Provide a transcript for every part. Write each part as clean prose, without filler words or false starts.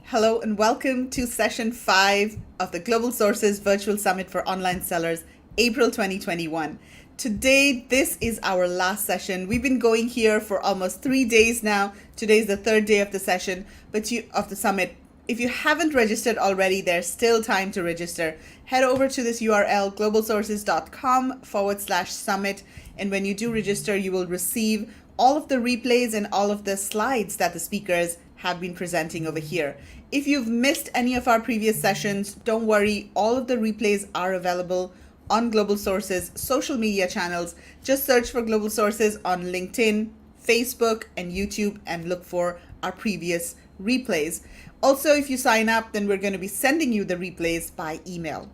Hello and welcome to session 5 of the Global Sources Virtual Summit for Online Sellers, April 2021. Today, this is our last session. We've been going here for almost 3 days now. Today's the third day of the session, of the summit. If you haven't registered already, there's still time to register. Head over to this URL, globalsources.com/summit. And when you do register, you will receive all of the replays and all of the slides that the speakers have been presenting over here. If you've missed any of our previous sessions, don't worry. All of the replays are available on Global Sources social media channels. Just search for Global Sources on LinkedIn, Facebook, and YouTube and look for our previous replays. Also, if you sign up, then we're going to be sending you the replays by email.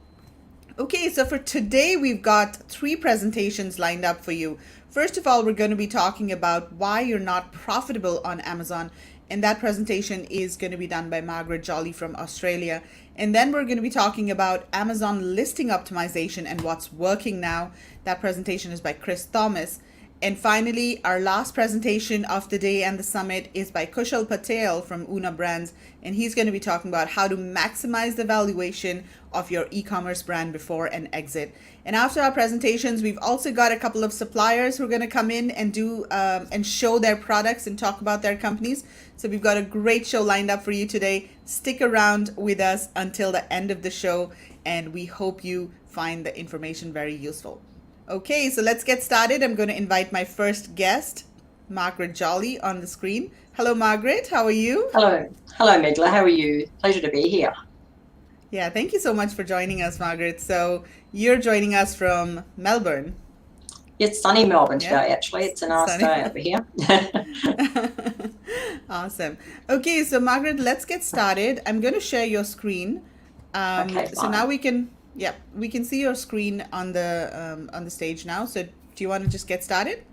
Okay, so for today, we've got 3 presentations lined up for you. First of all, we're going to be talking about why you're not profitable on Amazon. And that presentation is going to be done by Margaret Jolly from Australia. And then we're going to be talking about Amazon listing optimization and what's working now. That presentation is by Chris Thomas. And finally, our last presentation of the day and the summit is by Kushal Patel from Una Brands. And he's going to be talking about how to maximize the valuation of your e-commerce brand before an exit. And after our presentations, we've also got a couple of suppliers who are going to come in and do and show their products and talk about their companies. So we've got a great show lined up for you today. Stick around with us until the end of the show, and we hope you find the information very useful. Okay, so let's get started. I'm going to invite my first guest, Margaret Jolly, on the screen. Hello, Margaret. How are you? Hello, Megla. How are you? Pleasure to be here. Yeah, thank you so much for joining us, Margaret. So you're joining us from Melbourne. It's sunny Melbourne today, actually. It's a nice day over here. Awesome. Okay, so Margaret, let's get started. I'm going to share your screen. Okay, so now we can see your screen on the stage now. So do you want to just get started?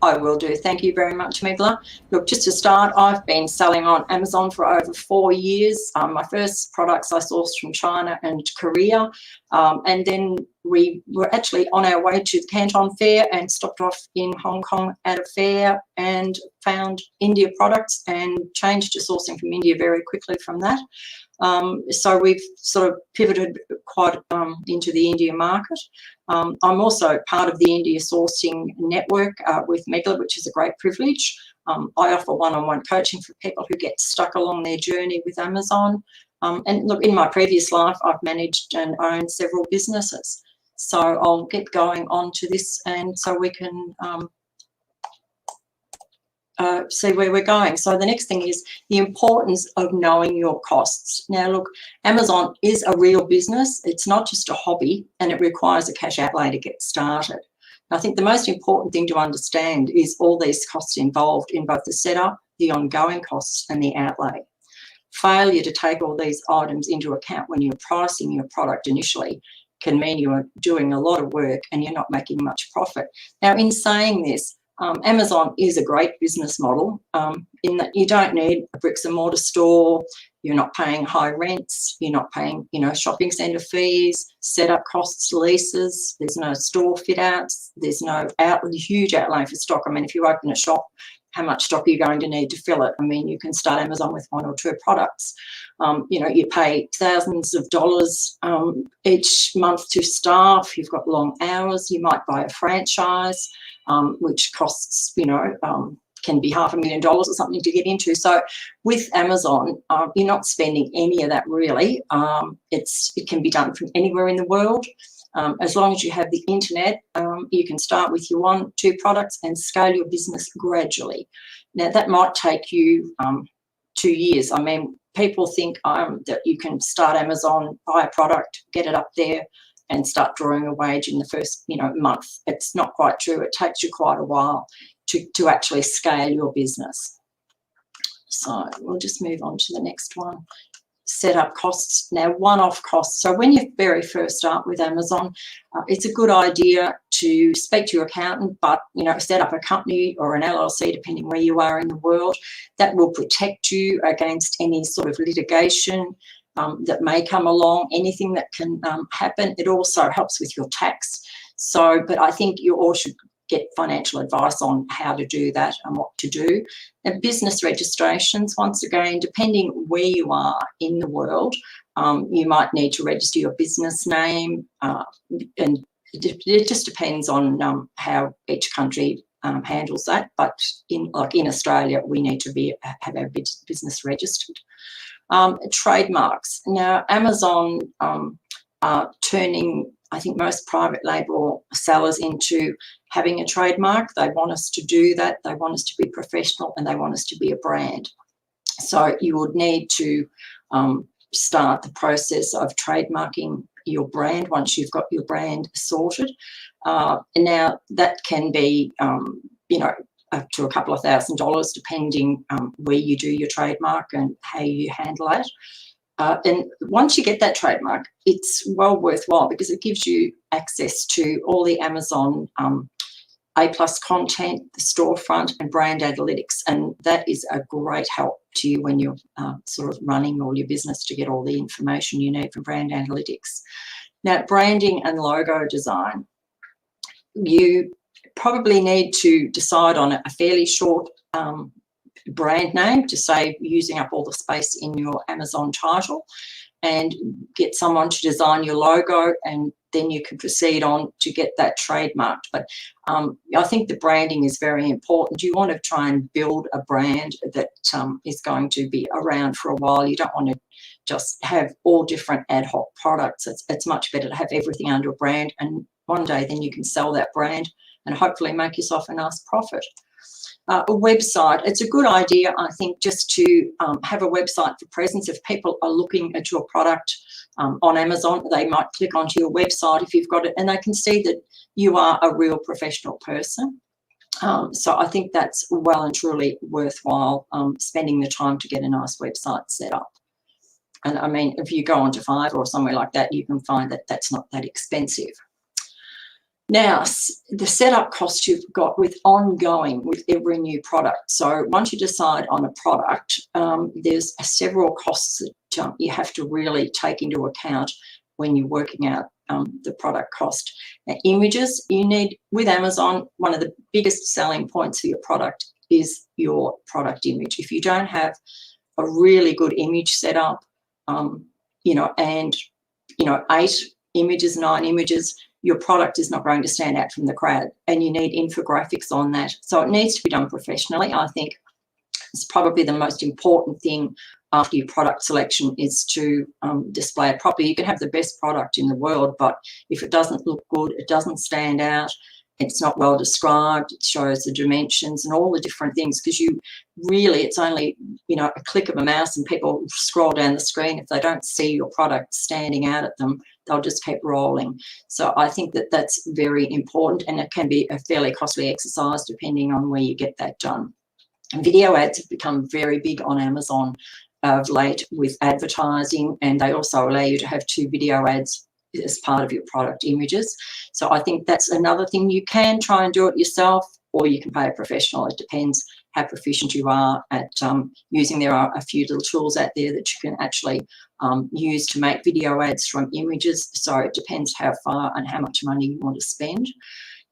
I will do. Thank you very much, Megla. Look, just to start, I've been selling on Amazon for over 4 years. My first products I sourced from China and Korea. And then we were actually on our way to the Canton Fair and stopped off in Hong Kong at a fair and found India products and changed to sourcing from India very quickly from that. So we've sort of pivoted quite into the India market. I'm also part of the India sourcing network with Megla, which is a great privilege. I offer one-on-one coaching for people who get stuck along their journey with Amazon. And look, in my previous life, I've managed and owned several businesses. So I'll get going on to this, and so we can see where we're going. So the next thing is the importance of knowing your costs. Now, look, Amazon is a real business. It's not just a hobby, and it requires a cash outlay to get started. I think the most important thing to understand is all these costs involved in both the setup, the ongoing costs, and the outlay. Failure to take all these items into account when you're pricing your product initially can mean you are doing a lot of work and you're not making much profit. Now, in saying this, Amazon is a great business model in that you don't need a bricks and mortar store, you're not paying high rents, you're not paying, shopping centre fees, setup costs, leases, there's no store fit outs, there's no huge outlay for stock. I mean, if you open a shop, how much stock are you going to need to fill it? I mean, you can start Amazon with 1 or 2 products. You pay thousands of dollars each month to staff. You've got long hours. You might buy a franchise, which costs, can be $500,000 or something to get into. So with Amazon, you're not spending any of that really. It can be done from anywhere in the world. As long as you have the internet, you can start with your 1, 2 products and scale your business gradually. Now, that might take you 2 years. I mean, people think that you can start Amazon, buy a product, get it up there, and start drawing a wage in the first month. It's not quite true. It takes you quite a while to actually scale your business. So we'll just move on to the next one. Setup costs. Now, one-off costs. So when you very first start with Amazon, it's a good idea to speak to your accountant, but set up a company or an LLC, depending where you are in the world. That will protect you against any sort of litigation that may come along, anything that can happen. It also helps with your tax. So, but I think you all should get financial advice on how to do that and what to do. And business registrations, once again, depending where you are in the world, you might need to register your business name, and it just depends on how each country handles that. But in Australia, we need to have our business registered. Trademarks. Now, Amazon are turning, I think, most private label sellers into having a trademark. They want us to do that. They want us to be professional, and they want us to be a brand. So you would need to start the process of trademarking your brand once you've got your brand sorted. And now that can be, up to a couple of $1,000, depending where you do your trademark and how you handle it. And once you get that trademark, it's well worthwhile because it gives you access to all the Amazon A+ content, the storefront, and brand analytics. And that is a great help to you when you're sort of running all your business, to get all the information you need from brand analytics. Now, branding and logo design. You probably need to decide on a fairly short brand name to save using up all the space in your Amazon title, and get someone to design your logo, and then you can proceed on to get that trademarked. But I think the branding is very important. You want to try and build a brand that is going to be around for a while. You don't want to just have all different ad hoc products. It's much better to have everything under a brand, and one day then you can sell that brand and hopefully make yourself a nice profit. A website, it's a good idea, I think, just to have a website for presence. If people are looking at your product on Amazon, they might click onto your website if you've got it, and they can see that you are a real professional person. So I think that's well and truly worthwhile spending the time to get a nice website set up. And I mean, if you go onto Fiverr or somewhere like that, you can find that that's not that expensive. Now, the setup costs you've got with ongoing with every new product. So once you decide on a product, there's several costs that you have to really take into account when you're working out the product cost. Now, images, you need, with Amazon, one of the biggest selling points for your product is your product image. If you don't have a really good image set up, and 8 images, 9 images, your product is not going to stand out from the crowd, and you need infographics on that. So it needs to be done professionally. I think it's probably the most important thing after your product selection is to display it properly. You can have the best product in the world, but if it doesn't look good, it doesn't stand out, it's not well described, it shows the dimensions and all the different things, because it's only, a click of a mouse and people scroll down the screen. If they don't see your product standing out at them, they'll just keep rolling. So I think that that's very important, and it can be a fairly costly exercise depending on where you get that done. And video ads have become very big on Amazon of late with advertising, and they also allow you to have 2 video ads as part of your product images. So I think that's another thing. You can try and do it yourself, or you can pay a professional. It depends how proficient you are at using. There are a few little tools out there that you can actually use to make video ads from images. So it depends how far and how much money you want to spend.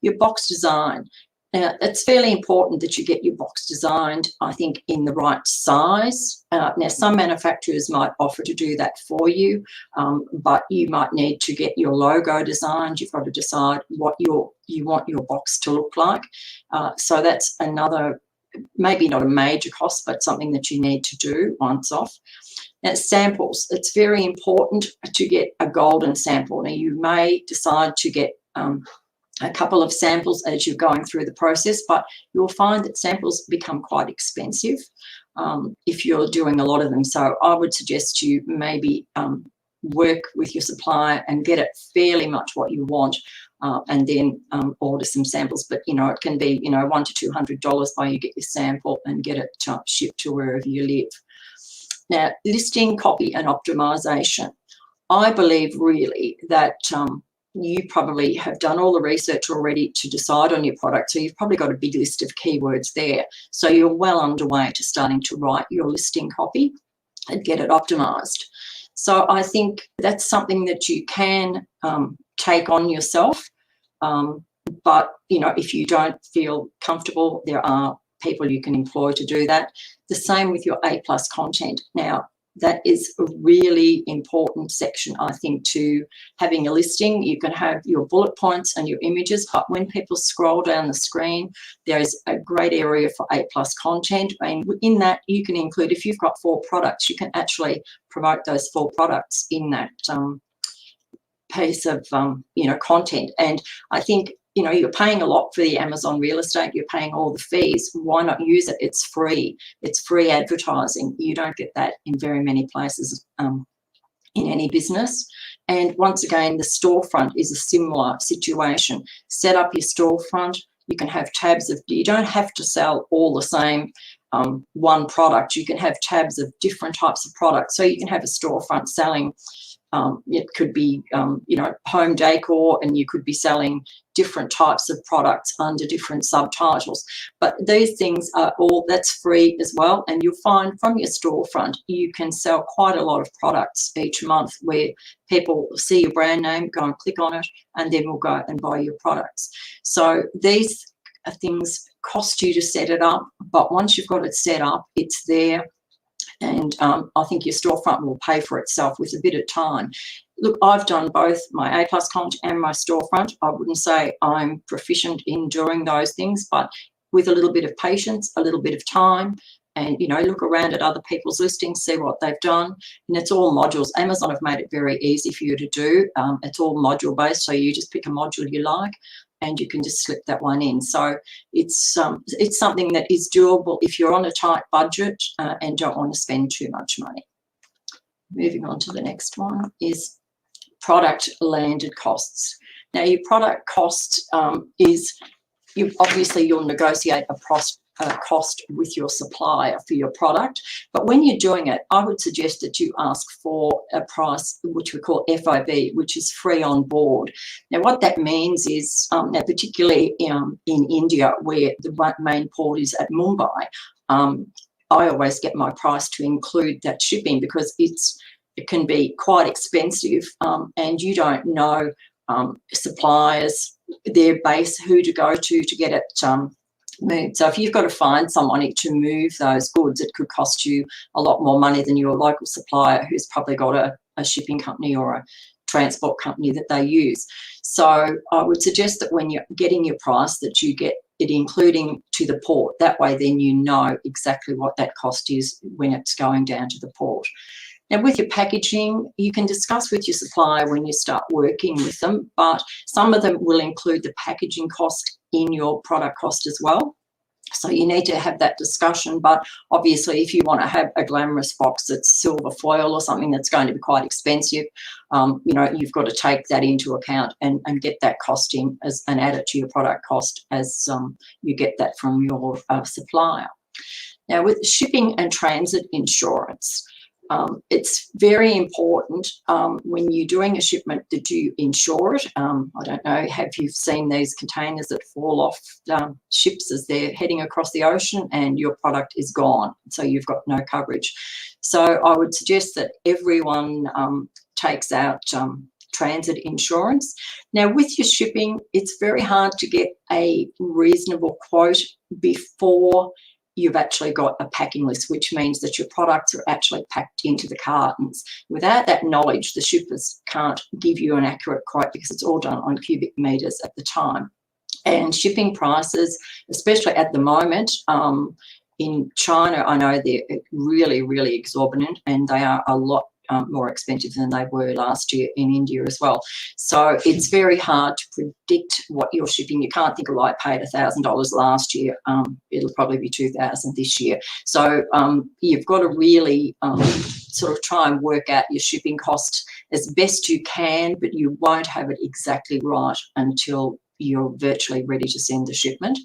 Your box design. Now, it's fairly important that you get your box designed, I think, in the right size. Now, some manufacturers might offer to do that for you, but you might need to get your logo designed. You've got to decide what you want your box to look like. So that's another, maybe not a major cost, but something that you need to do once off. Now, samples. It's very important to get a golden sample. Now, you may decide to get a couple of samples as you're going through the process, but you'll find that samples become quite expensive if you're doing a lot of them. So I would suggest you maybe work with your supplier and get it fairly much what you want, and then order some samples. But it can be $100 to $200 while you get your sample and get it shipped to wherever you live. Now, listing, copy, and optimization. I believe really that you probably have done all the research already to decide on your product. So you've probably got a big list of keywords there. So you're well underway to starting to write your listing copy and get it optimized. So I think that's something that you can take on yourself. But, you know, if you don't feel comfortable, there are people you can employ to do that. The same with your A+ content. Now, that is a really important section, I think, to having a listing. You can have your bullet points and your images, but when people scroll down the screen, there is a great area for A+ content. And in that, you can include, if you've got 4 products, you can actually promote those 4 products in that piece of, you know, content. And I think, you know, you're paying a lot for the Amazon real estate, you're paying all the fees. Why not use it? It's free. It's free advertising. You don't get that in very many places in any business. And once again, the storefront is a similar situation. Set up your storefront. You can have tabs of, you don't have to sell all the same one product. You can have tabs of different types of products. So you can have a storefront selling, it could be, you know, home decor, and you could be selling different types of products under different subtitles. But these things are all, that's free as well. And you'll find from your storefront, you can sell quite a lot of products each month where people see your brand name, go and click on it, and then will go and buy your products. So these things cost you to set it up, but once you've got it set up, it's there. And I think your storefront will pay for itself with a bit of time. Look, I've done both my A+ content and my storefront. I wouldn't say I'm proficient in doing those things, but with a little bit of patience, a little bit of time, and, you know, look around at other people's listings, see what they've done. And it's all modules. Amazon have made it very easy for you to do. It's all module based, so you just pick a module you like, and you can just slip that one in. So it's something that is doable if you're on a tight budget and don't want to spend too much money. Moving on to the next one is product landed costs. Now, your product cost is, you'll negotiate a cost with your supplier for your product, but when you're doing it, I would suggest that you ask for a price which we call FOB, which is free on board. Now, what that means is, now particularly in India, where the main port is at Mumbai, I always get my price to include that shipping, because it can be quite expensive, and you don't know suppliers, their base, who to go to get it moved. So if you've got to find someone to move those goods, it could cost you a lot more money than your local supplier, who's probably got a shipping company or a transport company that they use. So I would suggest that when you're getting your price, that you get it including to the port. That way then you know exactly what that cost is when it's going down to the port. Now, with your packaging, you can discuss with your supplier when you start working with them, but some of them will include the packaging cost in your product cost as well. So you need to have that discussion. But obviously, if you want to have a glamorous box that's silver foil or something that's going to be quite expensive, you know, you've got to take that into account and get that cost in and add it to your product cost as you get that from your supplier. Now, with shipping and transit insurance, it's very important when you're doing a shipment that you insure it. I don't know, have you seen these containers that fall off ships as they're heading across the ocean and your product is gone, so you've got no coverage? So I would suggest that everyone takes out transit insurance. Now, with your shipping, it's very hard to get a reasonable quote before you've actually got a packing list, which means that your products are actually packed into the cartons. Without that knowledge, the shippers can't give you an accurate quote, because it's all done on cubic meters at the time. And shipping prices, especially at the moment, in China, I know they're really, really exorbitant, and they are a lot more expensive than they were last year in India as well. So it's very hard to predict what you're shipping. You can't think, well, I paid $1,000 last year. It'll probably be $2,000 this year. So you've got to really sort of try and work out your shipping costs as best you can, but you won't have it exactly right until you're virtually ready to send the shipment.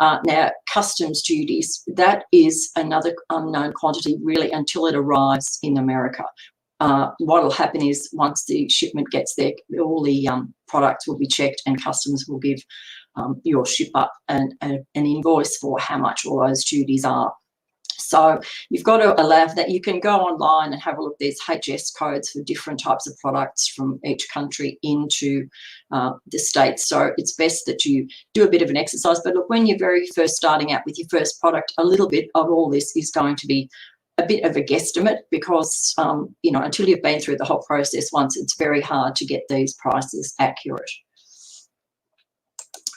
Now, customs duties, that is another unknown quantity really until it arrives in America. What will happen is once the shipment gets there, all the products will be checked and customs will give your shipper an invoice for how much all those duties are. So you've got to allow that. You can go online and have a look. There's HS codes for different types of products from each country into the States. So it's best that you do a bit of an exercise. But look, when you're very first starting out with your first product, a little bit of all this is going to be a bit of a guesstimate because, you know, until you've been through the whole process once, it's very hard to get these prices accurate.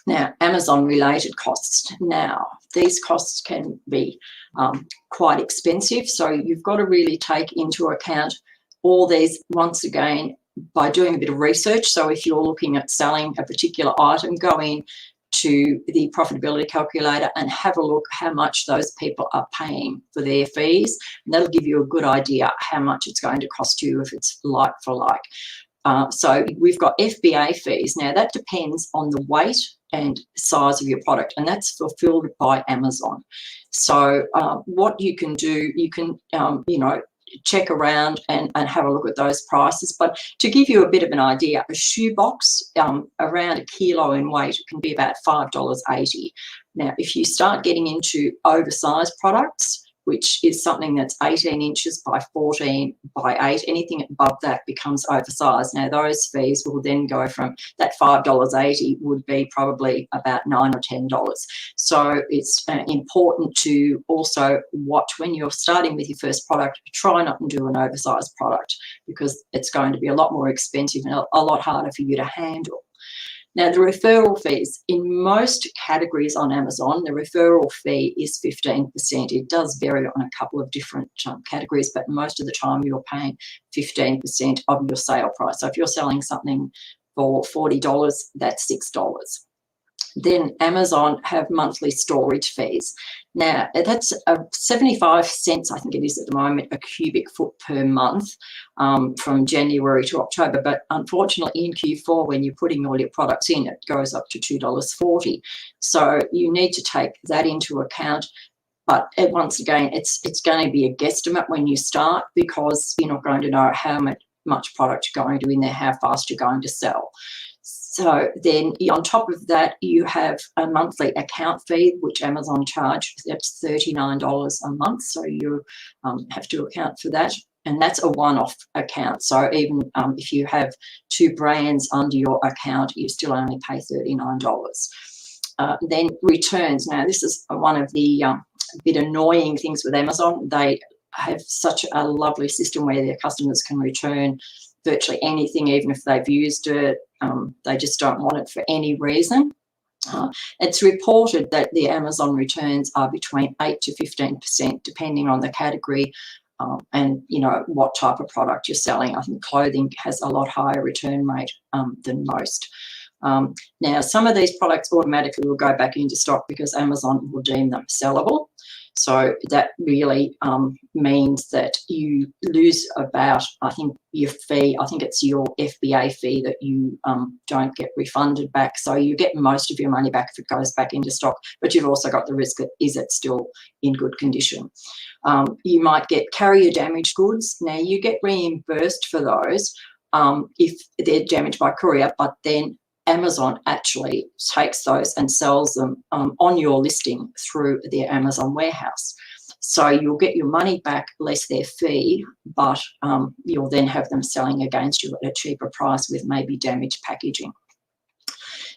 Now, Amazon-related costs. Now, these costs can be quite expensive, so you've got to really take into account all these, once again, by doing a bit of research. So if you're looking at selling a particular item, go in to the profitability calculator and have a look how much those people are paying for their fees, and that'll give you a good idea how much it's going to cost you if it's like for like. So we've got FBA fees. Now, that depends on the weight and size of your product, and that's fulfilled by Amazon. So what you can do, you can, you know, check around and have a look at those prices. But to give you a bit of an idea, a shoebox around a kilo in weight can be about $5.80. Now, if you start getting into oversized products, which is something that's 18 inches by 14 by 8. Anything above that becomes oversized. Now, those fees will then go from that $5.80 would be probably about $9 or $10. So it's important to also watch when you're starting with your first product, try not to do an oversized product because it's going to be a lot more expensive and a lot harder for you to handle. Now, the referral fees, in most categories on Amazon, the referral fee is 15%. It does vary on a couple of different categories, but most of the time you're paying 15% of your sale price. So if you're selling something for $40, that's $6. Then Amazon have monthly storage fees. Now, that's 75 cents, I think it is at the moment, a cubic foot per month from January to October. But unfortunately, in Q4, when you're putting all your products in, it goes up to $2.40. So you need to take that into account. But once again, it's going to be a guesstimate when you start because you're not going to know how much product you're going to in there, how fast you're going to sell. So then on top of that, you have a monthly account fee, which Amazon charge. That's $39 a month. So you have to account for that. And that's a one-off account. So even if you have two brands under your account, you still only pay $39. Then returns. Now, this is one of the bit annoying things with Amazon. They have such a lovely system where their customers can return virtually anything, even if they've used it. They just don't want it for any reason. It's reported that the Amazon returns are between 8 to 15%, depending on the category and, you know, what type of product you're selling. I think clothing has a lot higher return rate than most. Now, some of these products automatically will go back into stock because Amazon will deem them sellable. So that really means that you lose about, I think, your fee. I think it's your FBA fee that you don't get refunded back. So you get most of your money back if it goes back into stock, but you've also got the risk that is it still in good condition. You might get carrier damaged goods. Now, you get reimbursed for those if they're damaged by courier, but then Amazon actually takes those and sells them on your listing through their Amazon warehouse. So you'll get your money back less their fee, but you'll then have them selling against you at a cheaper price with maybe damaged packaging.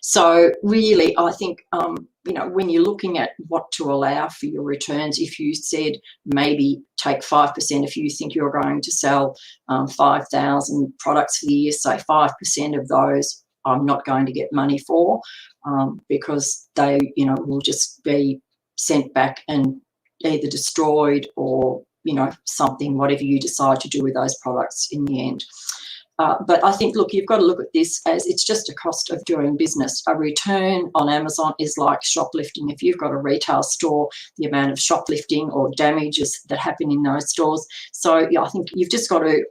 So really, I think, you know, when you're looking at what to allow for your returns, if you said maybe take 5% if you think you're going to sell 5,000 products for the year, say 5% of those I'm not going to get money for because they, you know, will just be sent back and either destroyed or, you know, something, whatever you decide to do with those products in the end. But I think, look, you've got to look at this as it's just a cost of doing business. A return on Amazon is like shoplifting. If you've got a retail store, the amount of shoplifting or damages that happen in those stores. So yeah, I think you've just got to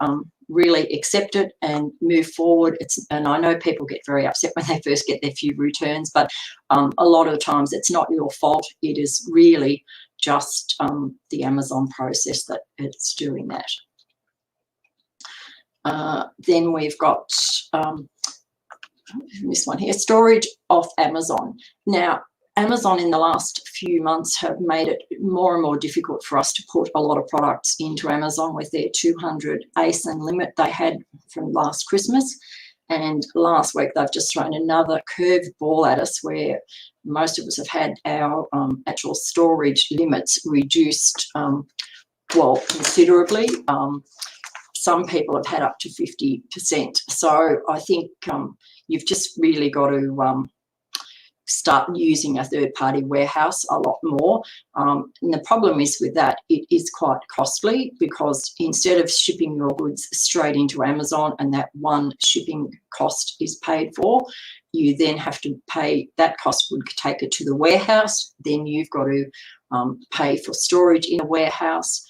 really accept it and move forward. And I know people get very upset when they first get their few returns, but a lot of the times it's not your fault. It is really just the Amazon process that it's doing that. Then we've got this one here, storage off Amazon. Now, Amazon in the last few months have made it more and more difficult for us to put a lot of products into Amazon with their 200 ASIN limit they had from last Christmas. And last week, they've just thrown another curved ball at us where most of us have had our actual storage limits reduced, well, considerably. Some people have had up to 50%. So I think you've just really got to start using a third-party warehouse a lot more. And the problem is with that, it is quite costly, because instead of shipping your goods straight into Amazon and that one shipping cost is paid for, you then have to pay, that cost would take it to the warehouse. Then you've got to pay for storage in a warehouse,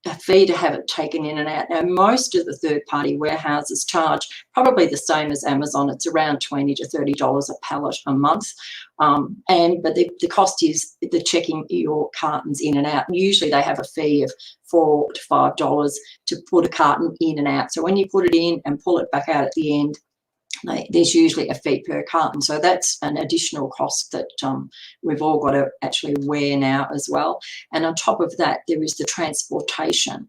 a fee to have it taken in and out. Now, most of the third-party warehouses charge probably the same as Amazon. It's around $20 to $30 a pallet a month. But the cost is the checking your cartons in and out. Usually they have a fee of $4 to $5 to put a carton in and out. So when you put it in and pull it back out at the end, there's usually a fee per carton. So that's an additional cost that we've all got to actually wear now as well. And on top of that, there is the transportation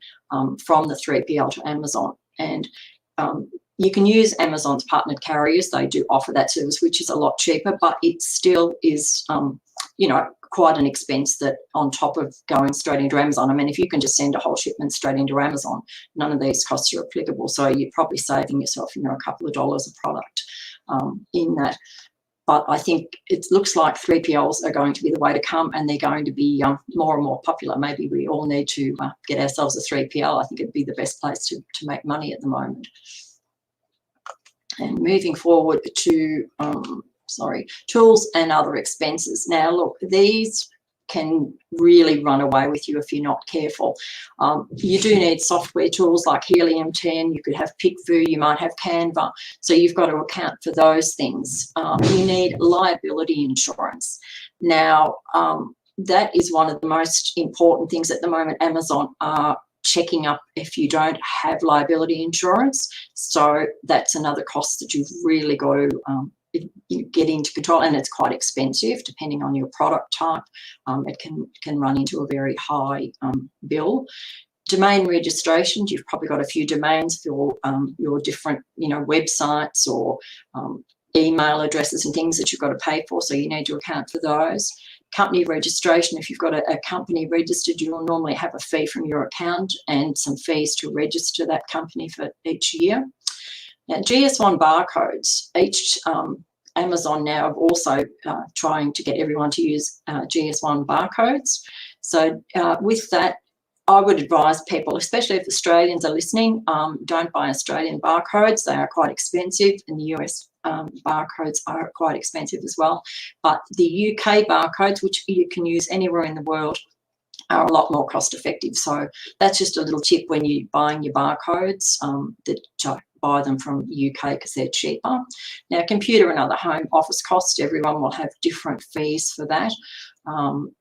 from the 3PL to Amazon. And you can use Amazon's partnered carriers. They do offer that service, which is a lot cheaper, but it still is, you know, quite an expense that on top of going straight into Amazon. I mean, if you can just send a whole shipment straight into Amazon, none of these costs are applicable. So you're probably saving yourself, you know, a couple of dollars a product in that. But I think it looks like 3PLs are going to be the way to come, and they're going to be more and more popular. Maybe we all need to get ourselves a 3PL. I think it'd be the best place to make money at the moment. And moving forward to tools and other expenses. Now, look, these can really run away with you if you're not careful. You do need software tools like Helium 10. You could have PickVoo, you might have Canva. So you've got to account for those things. You need liability insurance. Now, that is one of the most important things at the moment. Amazon are checking up if you don't have liability insurance. So that's another cost that you've really got to you get into control, and it's quite expensive depending on your product type. It can run into a very high bill. Domain registrations, you've probably got a few domains for your different, you know, websites or email addresses and things that you've got to pay for, so you need to account for those. Company registration, if you've got a company registered, you'll normally have a fee from your account and some fees to register that company for each year. Now, GS1 barcodes, each Amazon now are also trying to get everyone to use GS1 barcodes. So with that, I would advise people, especially if Australians are listening, don't buy Australian barcodes. They are quite expensive, and the US barcodes are quite expensive as well. But the UK barcodes, which you can use anywhere in the world, are a lot more cost effective. So that's just a little tip when you're buying your barcodes, that buy them from UK because they're cheaper. Now, computer and other home office costs, everyone will have different fees for that.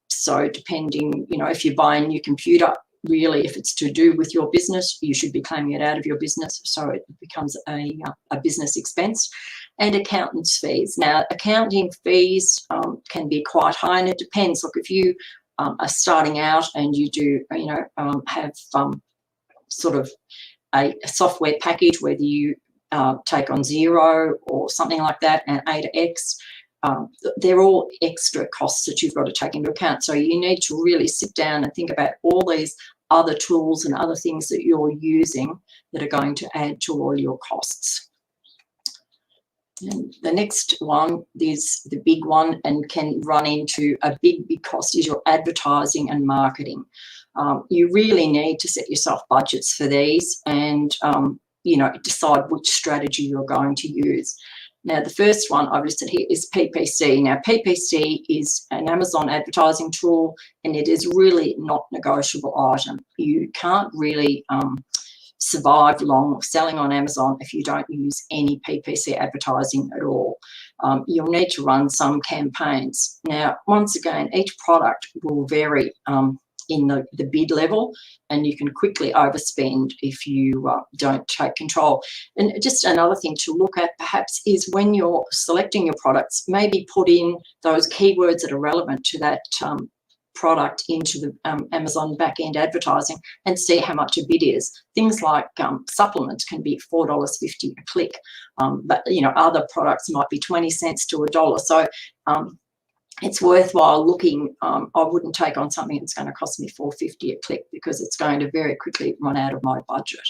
So depending, you know, if you buy a new computer, really, if it's to do with your business, you should be claiming it out of your business, so it becomes a business expense. And accountants' fees. Now, accounting fees can be quite high, and it depends. Look, if you are starting out and you do, you know, have sort of a software package, whether you take on Xero or something like that, and A to X, they're all extra costs that you've got to take into account. So you need to really sit down and think about all these other tools and other things that you're using that are going to add to all your costs. And the next one is the big one and can run into a big cost, is your advertising and marketing. You really need to set yourself budgets for these and, you know, decide which strategy you're going to use. Now, the first one I've listed here is PPC. Now, PPC is an Amazon advertising tool, and it is really not a negotiable item. You can't really survive long selling on Amazon if you don't use any PPC advertising at all. You'll need to run some campaigns. Now, once again, each product will vary in the bid level, and you can quickly overspend if you don't take control. And just another thing to look at perhaps is when you're selecting your products, maybe put in those keywords that are relevant to that product into the Amazon back-end advertising and see how much a bid is. Things like supplements can be $4.50 a click, but other products might be 20 cents to $1. So it's worthwhile looking. I wouldn't take on something that's going to cost me $4.50 a click, because it's going to very quickly run out of my budget.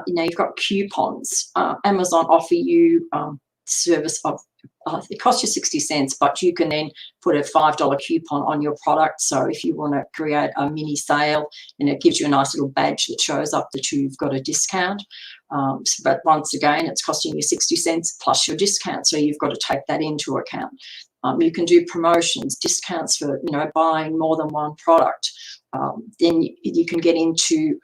You've got coupons. Amazon offer you service of it costs you 60 cents, but you can then put a $5 coupon on your product. So if you want to create a mini sale, and it gives you a nice little badge that shows up that you've got a discount. But once again, it's costing you 60 cents plus your discount. So you've got to take that into account. You can do promotions, discounts for buying more than one product. Then you can get into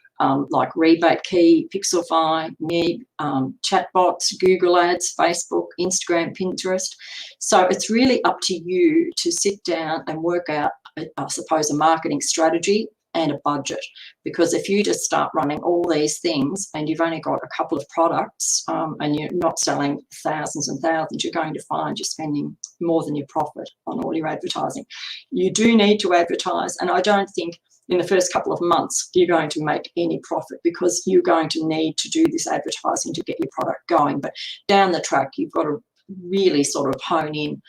like Rebate Key, Pixelfy, Me, chatbots, Google Ads, Facebook, Instagram, Pinterest. So it's really up to you to sit down and work out, I suppose, a marketing strategy and a budget. Because if you just start running all these things and you've only got a couple of products and you're not selling thousands and thousands, you're going to find you're spending more than your profit on all your advertising. You do need to advertise, and I don't think in the first couple of months you're going to make any profit, because you're going to need to do this advertising to get your product going. But down the track, you've got to really sort of hone in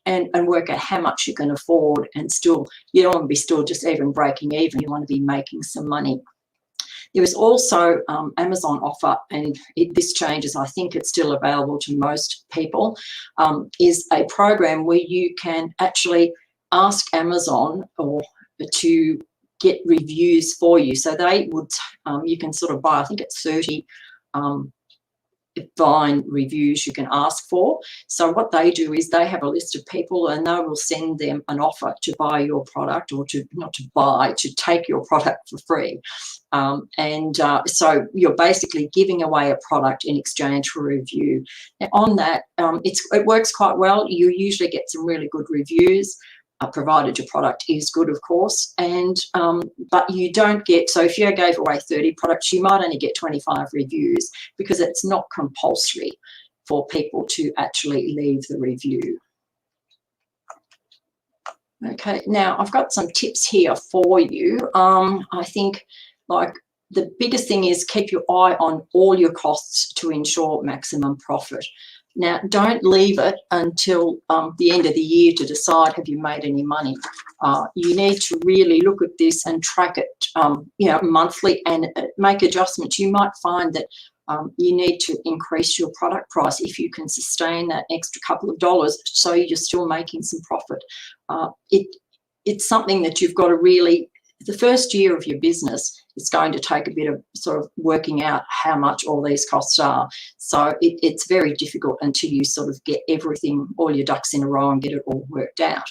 and work out how much you can afford, and still, you don't want to be still just even breaking even. You want to be making some money. There is also Amazon offer, and this changes, I think it's still available to most people, is a program where you can actually ask Amazon to get reviews for you. So they would, you can sort of buy, I think it's 30 Vine reviews you can ask for. So what they do is they have a list of people, and they will send them an offer to buy your product, or to take your product for free. So you're basically giving away a product in exchange for a review. Now on that, it works quite well. You usually get some really good reviews, provided your product is good, of course. And but you don't get, so if you gave away 30 products, you might only get 25 reviews, because it's not compulsory for people to actually leave the review. Okay, now I've got some tips here for you. I think, like, the biggest thing is keep your eye on all your costs to ensure maximum profit. Now, don't leave it until the end of the year to decide have you made any money. You need to really look at this and track it, monthly, and make adjustments. You might find that you need to increase your product price if you can sustain that extra couple of dollars, so you're still making some profit. It's something that you've got to really, the first year of your business, it's going to take a bit of sort of working out how much all these costs are. So it's very difficult until you sort of get everything, all your ducks in a row, and get it all worked out.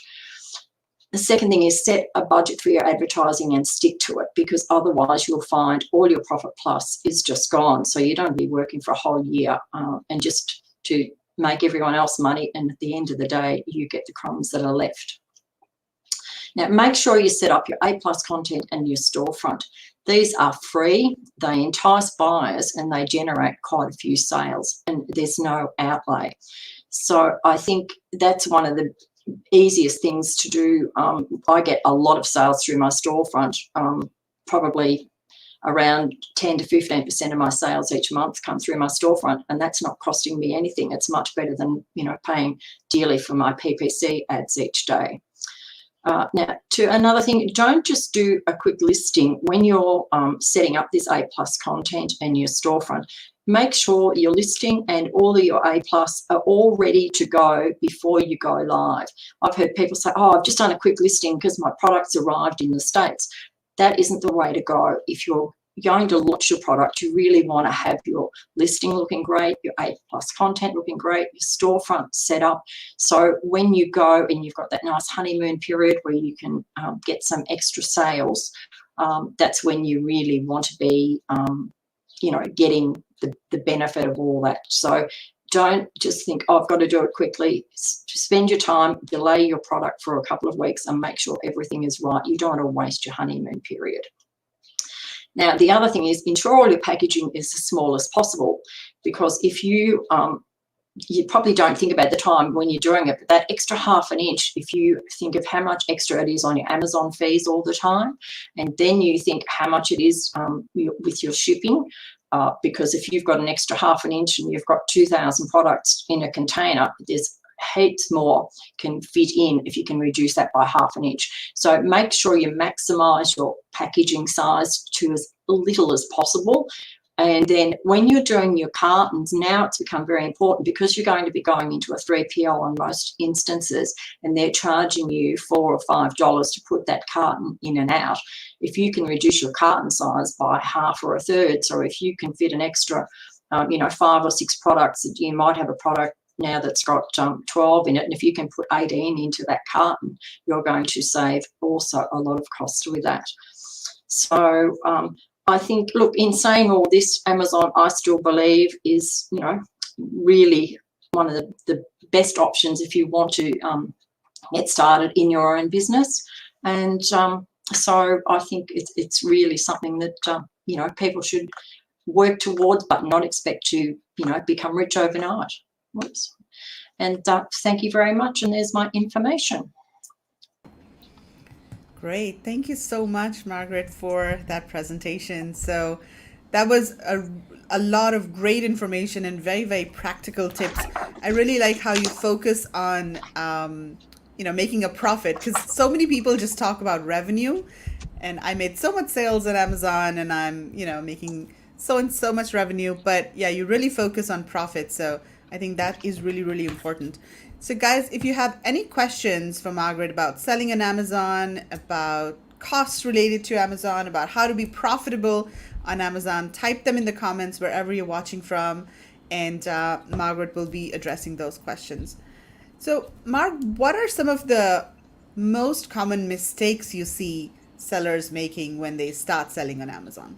The second thing is set a budget for your advertising and stick to it, because otherwise you'll find all your profit plus is just gone. So you don't be working for a whole year and just to make everyone else money, and at the end of the day, you get the crumbs that are left. Now, make sure you set up your A+ content and your storefront. These are free, they entice buyers, and they generate quite a few sales, and there's no outlay. So I think that's one of the easiest things to do. I get a lot of sales through my storefront. Probably around 10 to 15% of my sales each month come through my storefront, and that's not costing me anything. It's much better than paying dearly for my PPC ads each day. Now, to another thing, don't just do a quick listing. When you're setting up this A+ content and your storefront, make sure your listing and all of your A+ are all ready to go before you go live. I've heard people say, oh, I've just done a quick listing because my product's arrived in the States. That isn't the way to go. If you're going to launch your product, you really want to have your listing looking great, your A+ content looking great, your storefront set up. So when you go and you've got that nice honeymoon period where you can get some extra sales, that's when you really want to be, getting the benefit of all that. So don't just think, oh, I've got to do it quickly. Spend your time, delay your product for a couple of weeks and make sure everything is right. You don't want to waste your honeymoon period. Now, the other thing is ensure all your packaging is as small as possible, because if you probably don't think about the time when you're doing it, but that extra half an inch, if you think of how much extra it is on your Amazon fees all the time, and then you think how much it is with your shipping, because if you've got an extra half an inch and you've got 2,000 products in a container, there's heaps more can fit in if you can reduce that by half an inch. So make sure you maximise your packaging size to as little as possible. And then when you're doing your cartons, now it's become very important, because you're going to be going into a 3PL on most instances, and they're charging you $4 or $5 to put that carton in and out. If you can reduce your carton size by half or a third, so if you can fit an extra, 5 or 6 products, you might have a product now that's got 12 in it, and if you can put 18 into that carton, you're going to save also a lot of cost with that. So I think, look, in saying all this, Amazon, I still believe, is, really one of the best options if you want to get started in your own business. And so I think it's really something that, people should work towards, but not expect to, become rich overnight. Whoops. And thank you very much. And there's my information. Great. Thank you so much, Margaret, for that presentation. So that was a lot of great information and very, very practical tips. I really like how you focus on, making a profit, because so many people just talk about revenue, and I made so much sales at Amazon and I'm, making so and so much revenue. But yeah, you really focus on profit. So I think that is really, really important. So guys, if you have any questions for Margaret about selling on Amazon, about costs related to Amazon, about how to be profitable on Amazon, type them in the comments wherever you're watching from, and Margaret will be addressing those questions. So Mark, what are some of the most common mistakes you see sellers making when they start selling on Amazon?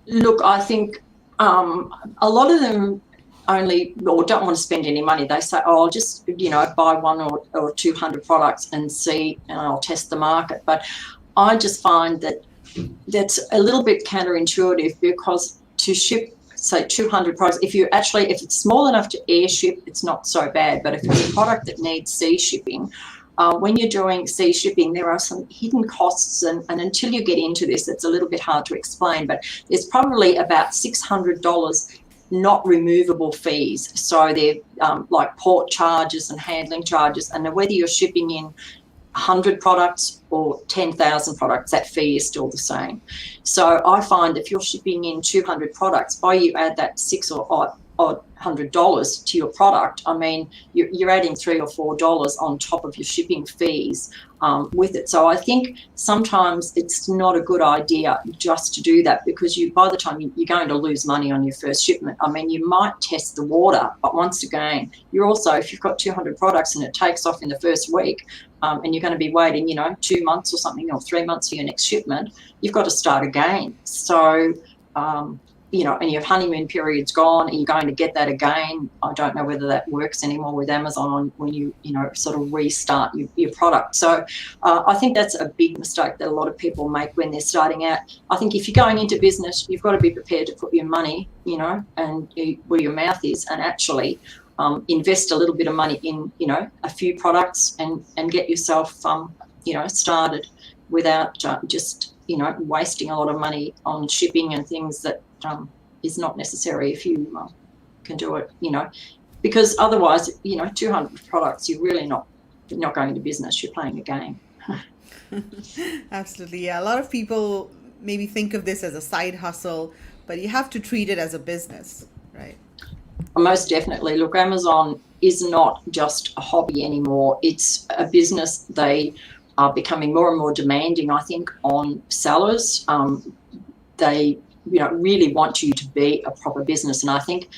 Look, I think a lot of them only, or don't want to spend any money. They say, oh, I'll just, buy 1 or 200 products and see, and I'll test the market. But I just find that that's a little bit counterintuitive, because to ship, say, 200 products, if it's small enough to air ship, it's not so bad. But if it's a product that needs sea shipping, when you're doing sea shipping, there are some hidden costs, and until you get into this, it's a little bit hard to explain, but there's probably about $600 not removable fees. So they're like port charges and handling charges, and whether you're shipping in 100 products or 10,000 products, that fee is still the same. So I find if you're shipping in 200 products, by you add that $600 or $100 to your product, I mean, you're adding $3 or $4 on top of your shipping fees with it. So I think sometimes it's not a good idea just to do that, because by the time you're going to lose money on your first shipment. I mean, you might test the water, but once again, you're also, if you've got 200 products and it takes off in the first week, and you're going to be waiting, 2 months or something, or 3 months for your next shipment, you've got to start again. So and your honeymoon period's gone, and you're going to get that again. I don't know whether that works anymore with Amazon when you sort of restart your product. So I think that's a big mistake that a lot of people make when they're starting out. I think if you're going into business, you've got to be prepared to put your money, and where your mouth is, and actually invest a little bit of money in, a few products, and get yourself, started without just, wasting a lot of money on shipping and things that is not necessary if you can do it, because otherwise, 200 products, you're really not going into business, you're playing a game. Absolutely. Yeah. A lot of people maybe think of this as a side hustle, but you have to treat it as a business, right? Most definitely. Look, Amazon is not just a hobby anymore. It's a business. They are becoming more and more demanding, I think, on sellers. They really want you to be a proper business. And I think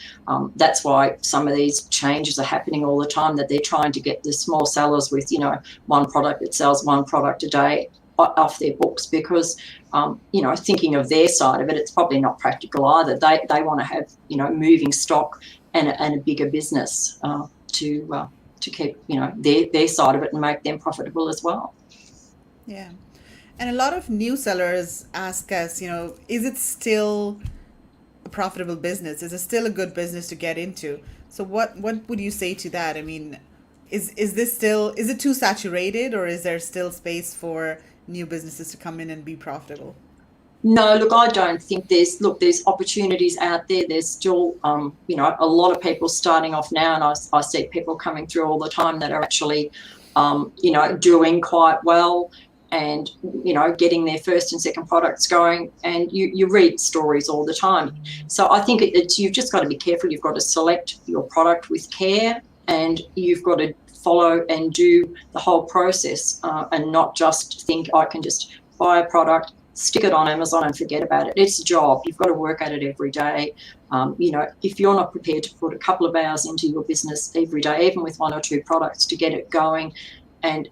that's why some of these changes are happening all the time, that they're trying to get the small sellers with, one product that sells 1 product a day off their books, because, thinking of their side of it, it's probably not practical either. They want to have, moving stock and a bigger business to keep, you know, their side of it and make them profitable as well. Yeah. And a lot of new sellers ask us, you know, is it still a profitable business? Is it still a good business to get into? So what would you say to that? I mean, is this still, is it too saturated, or is there still space for new businesses to come in and be profitable? No, look, I don't think there's opportunities out there. There's still, you know, a lot of people starting off now, and I see people coming through all the time that are actually, you know, doing quite well and, you know, getting their first and second products going. And you read stories all the time. So I think it's, you've just got to be careful. You've got to select your product with care, and you've got to follow and do the whole process, and not just think I can just buy a product, stick it on Amazon and forget about it. It's a job. You've got to work at it every day. You know, if you're not prepared to put a couple of hours into your business every day, even with one or two products to get it going, and,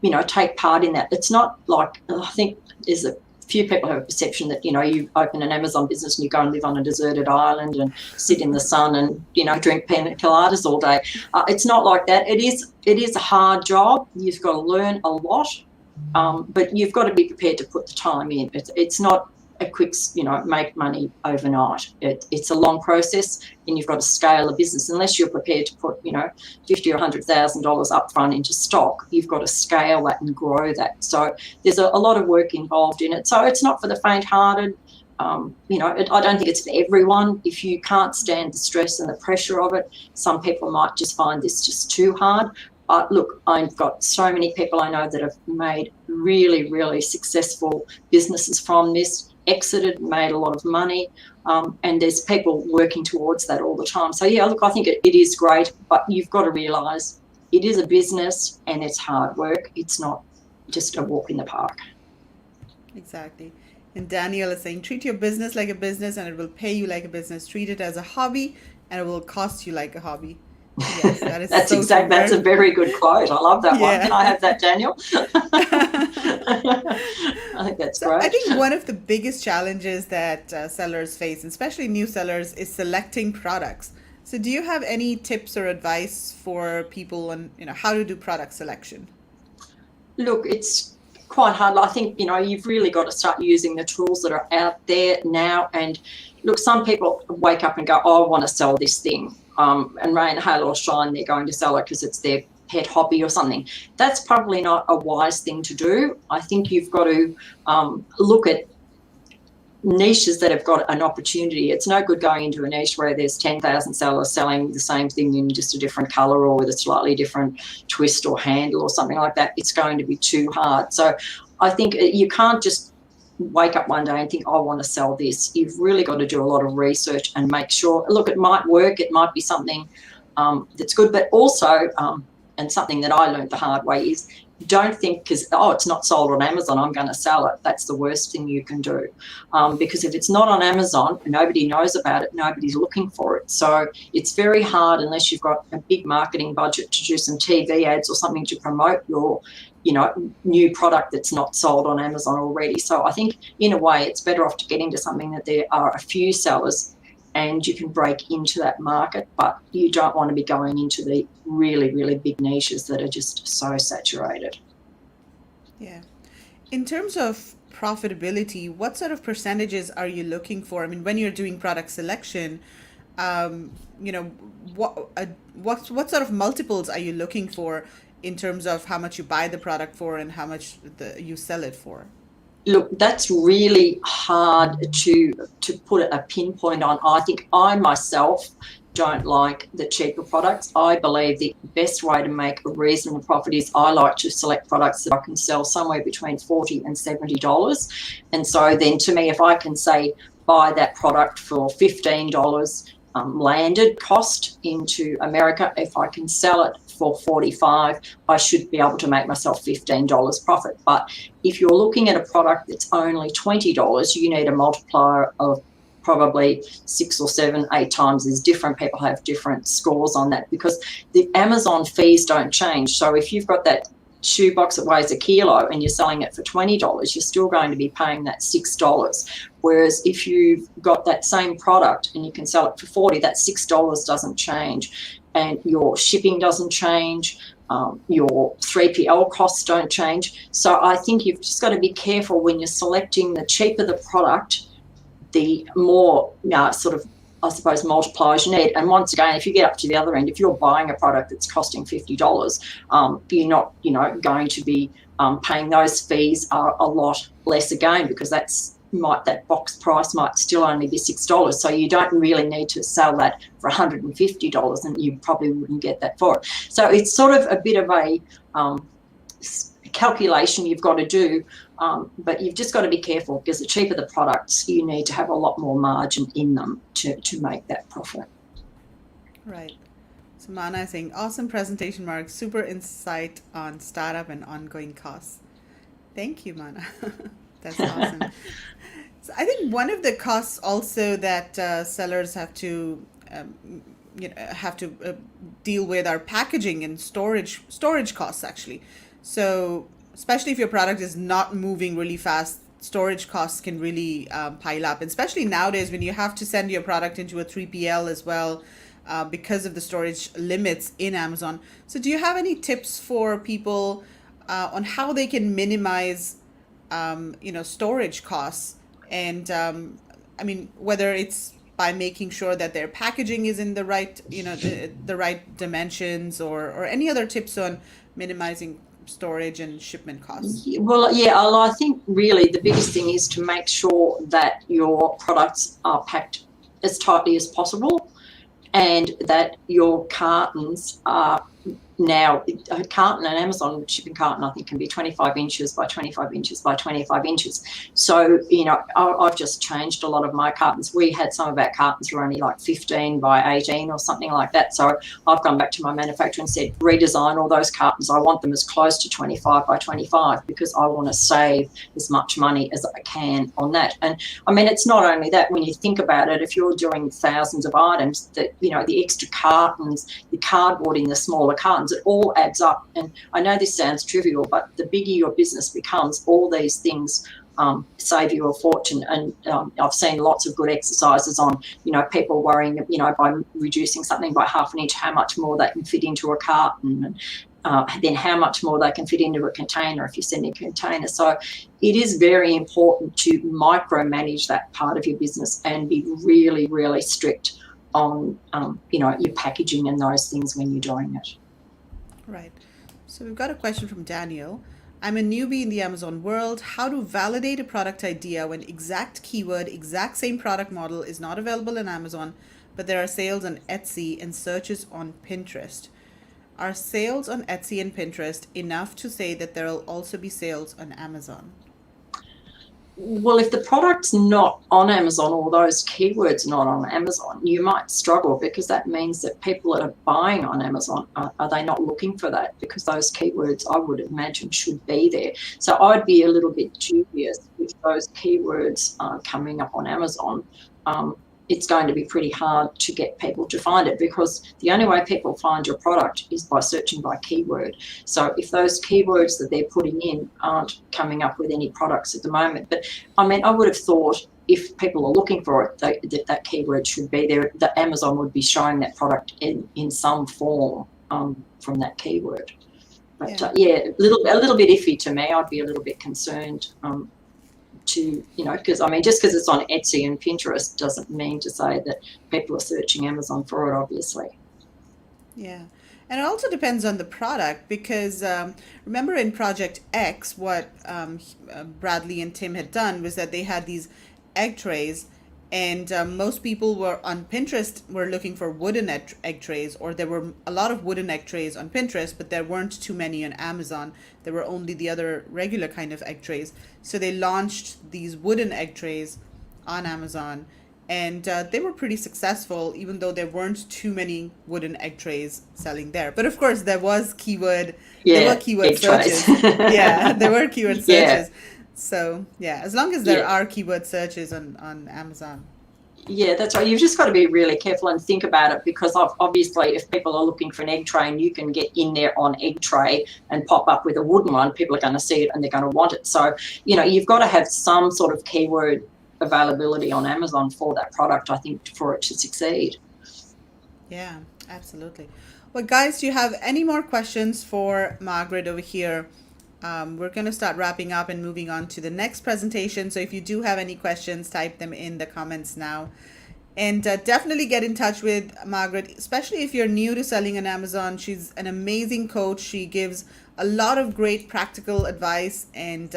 you know, take part in that. It's not like, I think there's a few people have a perception that, you know, you open an Amazon business and you go and live on a deserted island and sit in the sun and, you know, drink pina coladas all day. It's not like that. It is a hard job. You've got to learn a lot. But you've got to be prepared to put the time in. It's not a quick, you know, make money overnight. It's a long process, and you've got to scale a business. Unless you're prepared to put, you know, $50,000 or $100,000 up front into stock, you've got to scale that and grow that. So there's a lot of work involved in it. So it's not for the faint-hearted. You know, I don't think it's for everyone. If you can't stand the stress and the pressure of it, some people might just find this just too hard. Look, I've got so many people I know that have made really, really successful businesses from this, exited, made a lot of money, and there's people working towards that all the time. So, yeah, look, I think it is great, but you've got to realise it is a business and it's hard work. It's not just a walk in the park. Exactly. And Daniel is saying, treat your business like a business and it will pay you like a business. Treat it as a hobby and it will cost you like a hobby. Yes, that is That's so true. That's a very good quote. I love that one. Yeah. Can I have that, Daniel? I think that's So great. I think one of the biggest challenges that sellers face, especially new sellers, is selecting products. So do you have any tips or advice for people on, you know, how to do product selection? Look, it's quite hard. I think, you know, you've really got to start using the tools that are out there now. And look, some people wake up and go, oh, I want to sell this thing. And rain, hail or shine, they're going to sell it because it's their pet hobby or something. That's probably not a wise thing to do. I think you've got to look at niches that have got an opportunity. It's no good going into a niche where there's 10,000 sellers selling the same thing in just a different colour or with a slightly different twist or handle or something like that. It's going to be too hard. So I think you can't just wake up one day and think, I want to sell this. You've really got to do a lot of research and make sure, look, it might work, it might be something that's good, but also, and something that I learned the hard way is, don't think because, oh, it's not sold on Amazon, I'm going to sell it. That's the worst thing you can do. Because if it's not on Amazon, nobody knows about it, nobody's looking for it. So it's very hard unless you've got a big marketing budget to do some TV ads or something to promote your, you know, new product that's not sold on Amazon already. So I think in a way it's better off to get into something that there are a few sellers and you can break into that market, but you don't want to be going into the really, really big niches that are just so saturated. Yeah. In terms of profitability, what sort of percentages are you looking for? I mean, when you're doing product selection, you know, what sort of multiples are you looking for in terms of how much you buy the product for and how much you sell it for? Look, that's really hard to put a pinpoint on. I think I myself don't like the cheaper products. I believe the best way to make a reasonable profit is I like to select products that I can sell somewhere between $40 and $70. And so then to me, if I can say buy that product for $15 landed cost into America, if I can sell it for $45, I should be able to make myself $15 profit. But if you're looking at a product that's only $20, you need a multiplier of probably 6 or 7, 8 times as different. People have different scores on that because the Amazon fees don't change. So if you've got that shoebox that weighs a kilo and you're selling it for $20, you're still going to be paying that $6. Whereas if you've got that same product and you can sell it for 40, that $6 doesn't change, and your shipping doesn't change. Your 3PL costs don't change. So I think you've just got to be careful when you're selecting. The cheaper the product, the more sort of, I suppose, multipliers you need. And once again, if you get up to the other end, if you're buying a product that's costing $50, you're not, going to be paying those fees are a lot less again, because that box price might still only be $6. So you don't really need to sell that for $150, and you probably wouldn't get that for it. So it's sort of a bit of a calculation you've got to do, but you've just got to be careful, because the cheaper the products, you need to have a lot more margin in them to make that profit. Right. So Mana is saying, awesome presentation, Mark. Super insight on startup and ongoing costs. Thank you, Mana. That's awesome. So I think one of the costs also that sellers have to deal with are packaging and storage costs, actually. So especially if your product is not moving really fast, storage costs can really pile up, and especially nowadays when you have to send your product into a 3PL as well, because of the storage limits in Amazon. So do you have any tips for people on how they can minimize storage costs? And I mean, whether it's by making sure that their packaging is in the right, the right dimensions, or any other tips on minimizing storage and shipment costs? Well, yeah, I think really the biggest thing is to make sure that your products are packed as tightly as possible, and that your cartons are now, a carton, an Amazon shipping carton, I think, can be 25 inches by 25 inches by 25 inches. So, I've just changed a lot of my cartons. We had some of our cartons were only like 15 by 18 or something like that. So I've gone back to my manufacturer and said, redesign all those cartons. I want them as close to 25 by 25, because I want to save as much money as I can on that. And I mean, it's not only that. When you think about it, if you're doing thousands of items, that, the extra cartons, the cardboard in the smaller cartons, it all adds up. And I know this sounds trivial, but the bigger your business becomes, all these things save you a fortune. And I've seen lots of good exercises on, people worrying, by reducing something by half an inch, how much more they can fit into a carton, and then how much more they can fit into a container if you send a container. So it is very important to micromanage that part of your business and be really, really strict on, your packaging and those things when you're doing it. Right. So we've got a question from Daniel. I'm a newbie in the Amazon world. How to validate a product idea when exact keyword, exact same product model is not available in Amazon, but there are sales on Etsy and searches on Pinterest? Are sales on Etsy and Pinterest enough to say that there will also be sales on Amazon? Well, if the product's not on Amazon, or those keywords not on Amazon, you might struggle, because that means that people that are buying on Amazon, are they not looking for that? Because those keywords, I would imagine, should be there. So I'd be a little bit dubious if those keywords are coming up on Amazon. It's going to be pretty hard to get people to find it, because the only way people find your product is by searching by keyword. So if those keywords that they're putting in aren't coming up with any products at the moment, but I mean, I would have thought if people are looking for it, that keyword should be there, that Amazon would be showing that product in some form from that keyword. But a little bit iffy to me. I'd be a little bit concerned. Because I mean, just because it's on Etsy and Pinterest doesn't mean to say that people are searching Amazon for it, obviously. Yeah. And it also depends on the product, because remember in Project X, what Bradley and Tim had done was that they had these egg trays, and most people were on Pinterest were looking for wooden egg trays, or there were a lot of wooden egg trays on Pinterest, but there weren't too many on Amazon. There were only the other regular kind of egg trays. So they launched these wooden egg trays on Amazon, and they were pretty successful, even though there weren't too many wooden egg trays selling there. But of course, there were keyword searches. Yeah, there were keyword searches. Yeah. So yeah, as long as there are keyword searches on Amazon. Yeah, that's right. You've just got to be really careful and think about it, because obviously if people are looking for an egg tray and you can get in there on egg tray and pop up with a wooden one, people are going to see it and they're going to want it. So, you've got to have some sort of keyword availability on Amazon for that product, I think, for it to succeed. Yeah, absolutely. Well, guys, do you have any more questions for Margaret over here? We're going to start wrapping up and moving on to the next presentation. So if you do have any questions, type them in the comments now. And definitely get in touch with Margaret, especially if you're new to selling on Amazon. She's an amazing coach. She gives a lot of great practical advice, and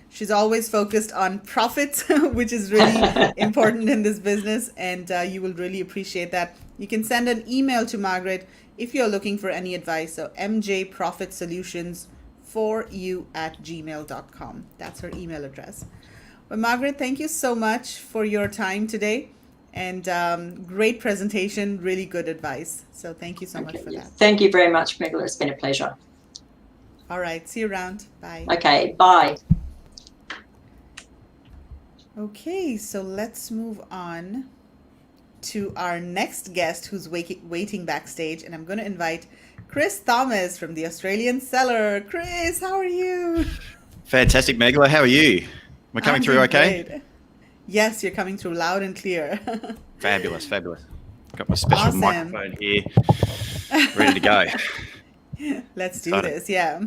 she's always focused on profits, which is really important in this business, and you will really appreciate that. You can send an email to Margaret if you're looking for any advice. So mjprofitsolutions4you@gmail.com. That's her email address. Well, Margaret, thank you so much for your time today. And great presentation, really good advice. So thank you so much for that. Thank you very much, Megala. It's been a pleasure. All right. See you around. Bye. Okay. Bye. Okay. So let's move on to our next guest who's waiting backstage. And I'm going to invite Chris Thomas from the Australian Seller. Chris, how are you? Fantastic, Megala. How are you? Am I coming through okay? Great. Yes, you're coming through loud and clear. Fabulous, fabulous. Got my special microphone here, ready to go. Let's do this, yeah.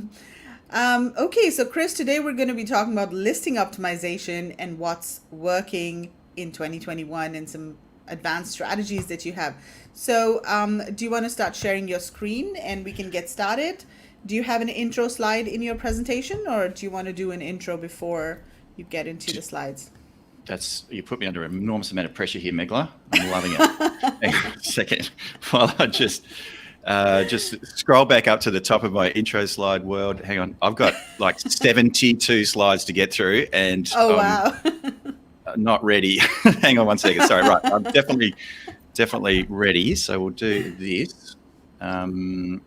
Okay, so Chris, today we're going to be talking about listing optimization and what's working in 2021 and some advanced strategies that you have. So do you want to start sharing your screen and we can get started? Do you have an intro slide in your presentation, or do you want to do an intro before you get into the slides? You put me under an enormous amount of pressure here, Megala. I'm loving it. Hang on a second, while I just scroll back up to the top of my intro slide world. Hang on, I've got like 72 slides to get through, and wow, not ready. Hang on one second. Sorry, right. I'm definitely ready. So we'll do this, and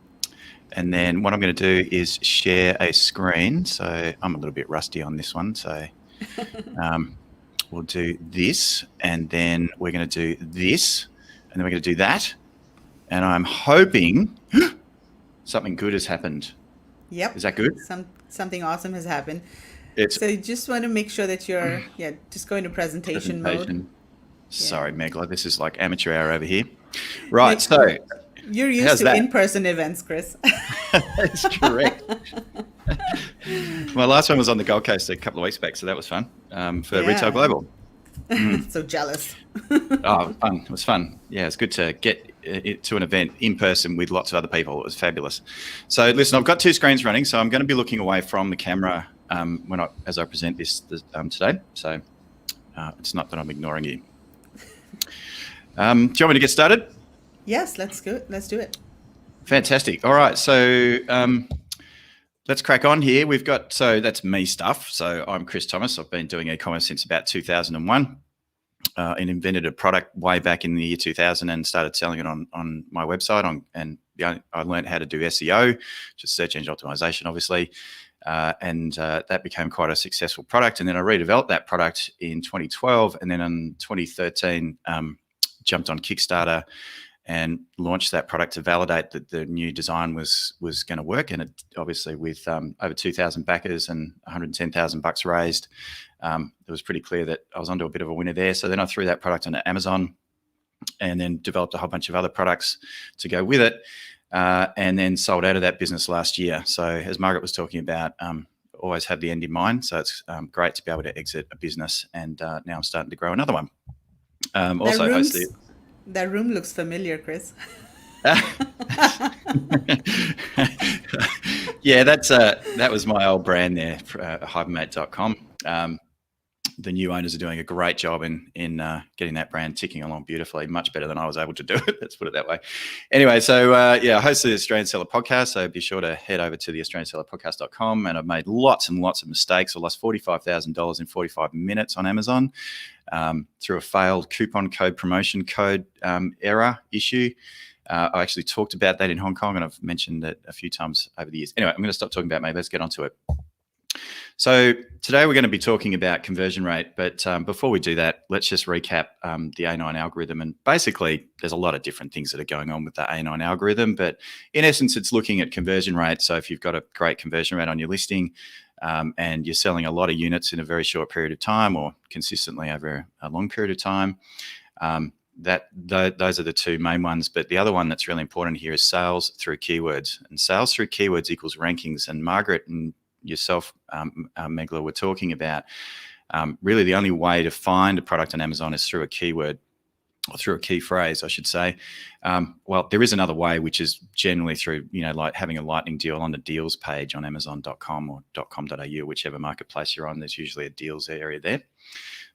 then what I'm going to do is share a screen. So I'm a little bit rusty on this one. So. We'll do this, and then we're going to do this, and then we're going to do that. And I'm hoping something good has happened. Yep. Is that good? Something awesome has happened. So you just want to make sure that you're, just go into presentation mode. Sorry, Megala, this is like amateur hour over here. Right, so. You're used to in-person events, Chris. That's correct. My last one was on the Gold Coast a couple of weeks back, so that was fun for Retail Global. So jealous. Fun. It was fun. Yeah, it's good to get to an event in person with lots of other people. It was fabulous. So listen, I've got two screens running, so I'm going to be looking away from the camera as I present this today. So it's not that I'm ignoring you. Do you want me to get started? Yes, let's do it. Fantastic. All right, so let's crack on here. So that's me stuff. So I'm Chris Thomas. I've been doing e-commerce since about 2001 and invented a product way back in the year 2000 and started selling it on my website. I learned how to do SEO, just search engine optimization, obviously. And that became quite a successful product. And then I redeveloped that product in 2012. And then in 2013, jumped on Kickstarter and launched that product to validate that the new design was going to work. And it obviously with over 2,000 backers and $110,000 raised, it was pretty clear that I was onto a bit of a winner there. So then I threw that product onto Amazon and then developed a whole bunch of other products to go with it, and then sold out of that business last year. So as Margaret was talking about, always have the end in mind. So it's great to be able to exit a business, and now I'm starting to grow another one. That room looks familiar, Chris. Yeah, that was my old brand there, hypermate.com. The new owners are doing a great job in getting that brand ticking along beautifully, much better than I was able to do it. Let's put it that way. Anyway, so I host the Australian Seller Podcast, so be sure to head over to the AustralianSellerPodcast.com. And I've made lots and lots of mistakes. I lost $45,000 in 45 minutes on Amazon through a failed coupon code promotion code error issue. I actually talked about that in Hong Kong, and I've mentioned it a few times over the years. Anyway, I'm going to stop talking about me. Let's get onto it. So today we're going to be talking about conversion rate, but before we do that, let's just recap the A9 algorithm. And basically, there's a lot of different things that are going on with the A9 algorithm, but in essence, it's looking at conversion rate. So if you've got a great conversion rate on your listing, and you're selling a lot of units in a very short period of time or consistently over a long period of time, those are the two main ones. But the other one that's really important here is sales through keywords, and sales through keywords equals rankings. And Margaret and yourself, Megla, were talking about really the only way to find a product on Amazon is through a keyword, or through a key phrase, I should say. Well, there is another way, which is generally through, like having a lightning deal on the deals page on Amazon.com or .com.au, whichever marketplace you're on. There's usually a deals area there.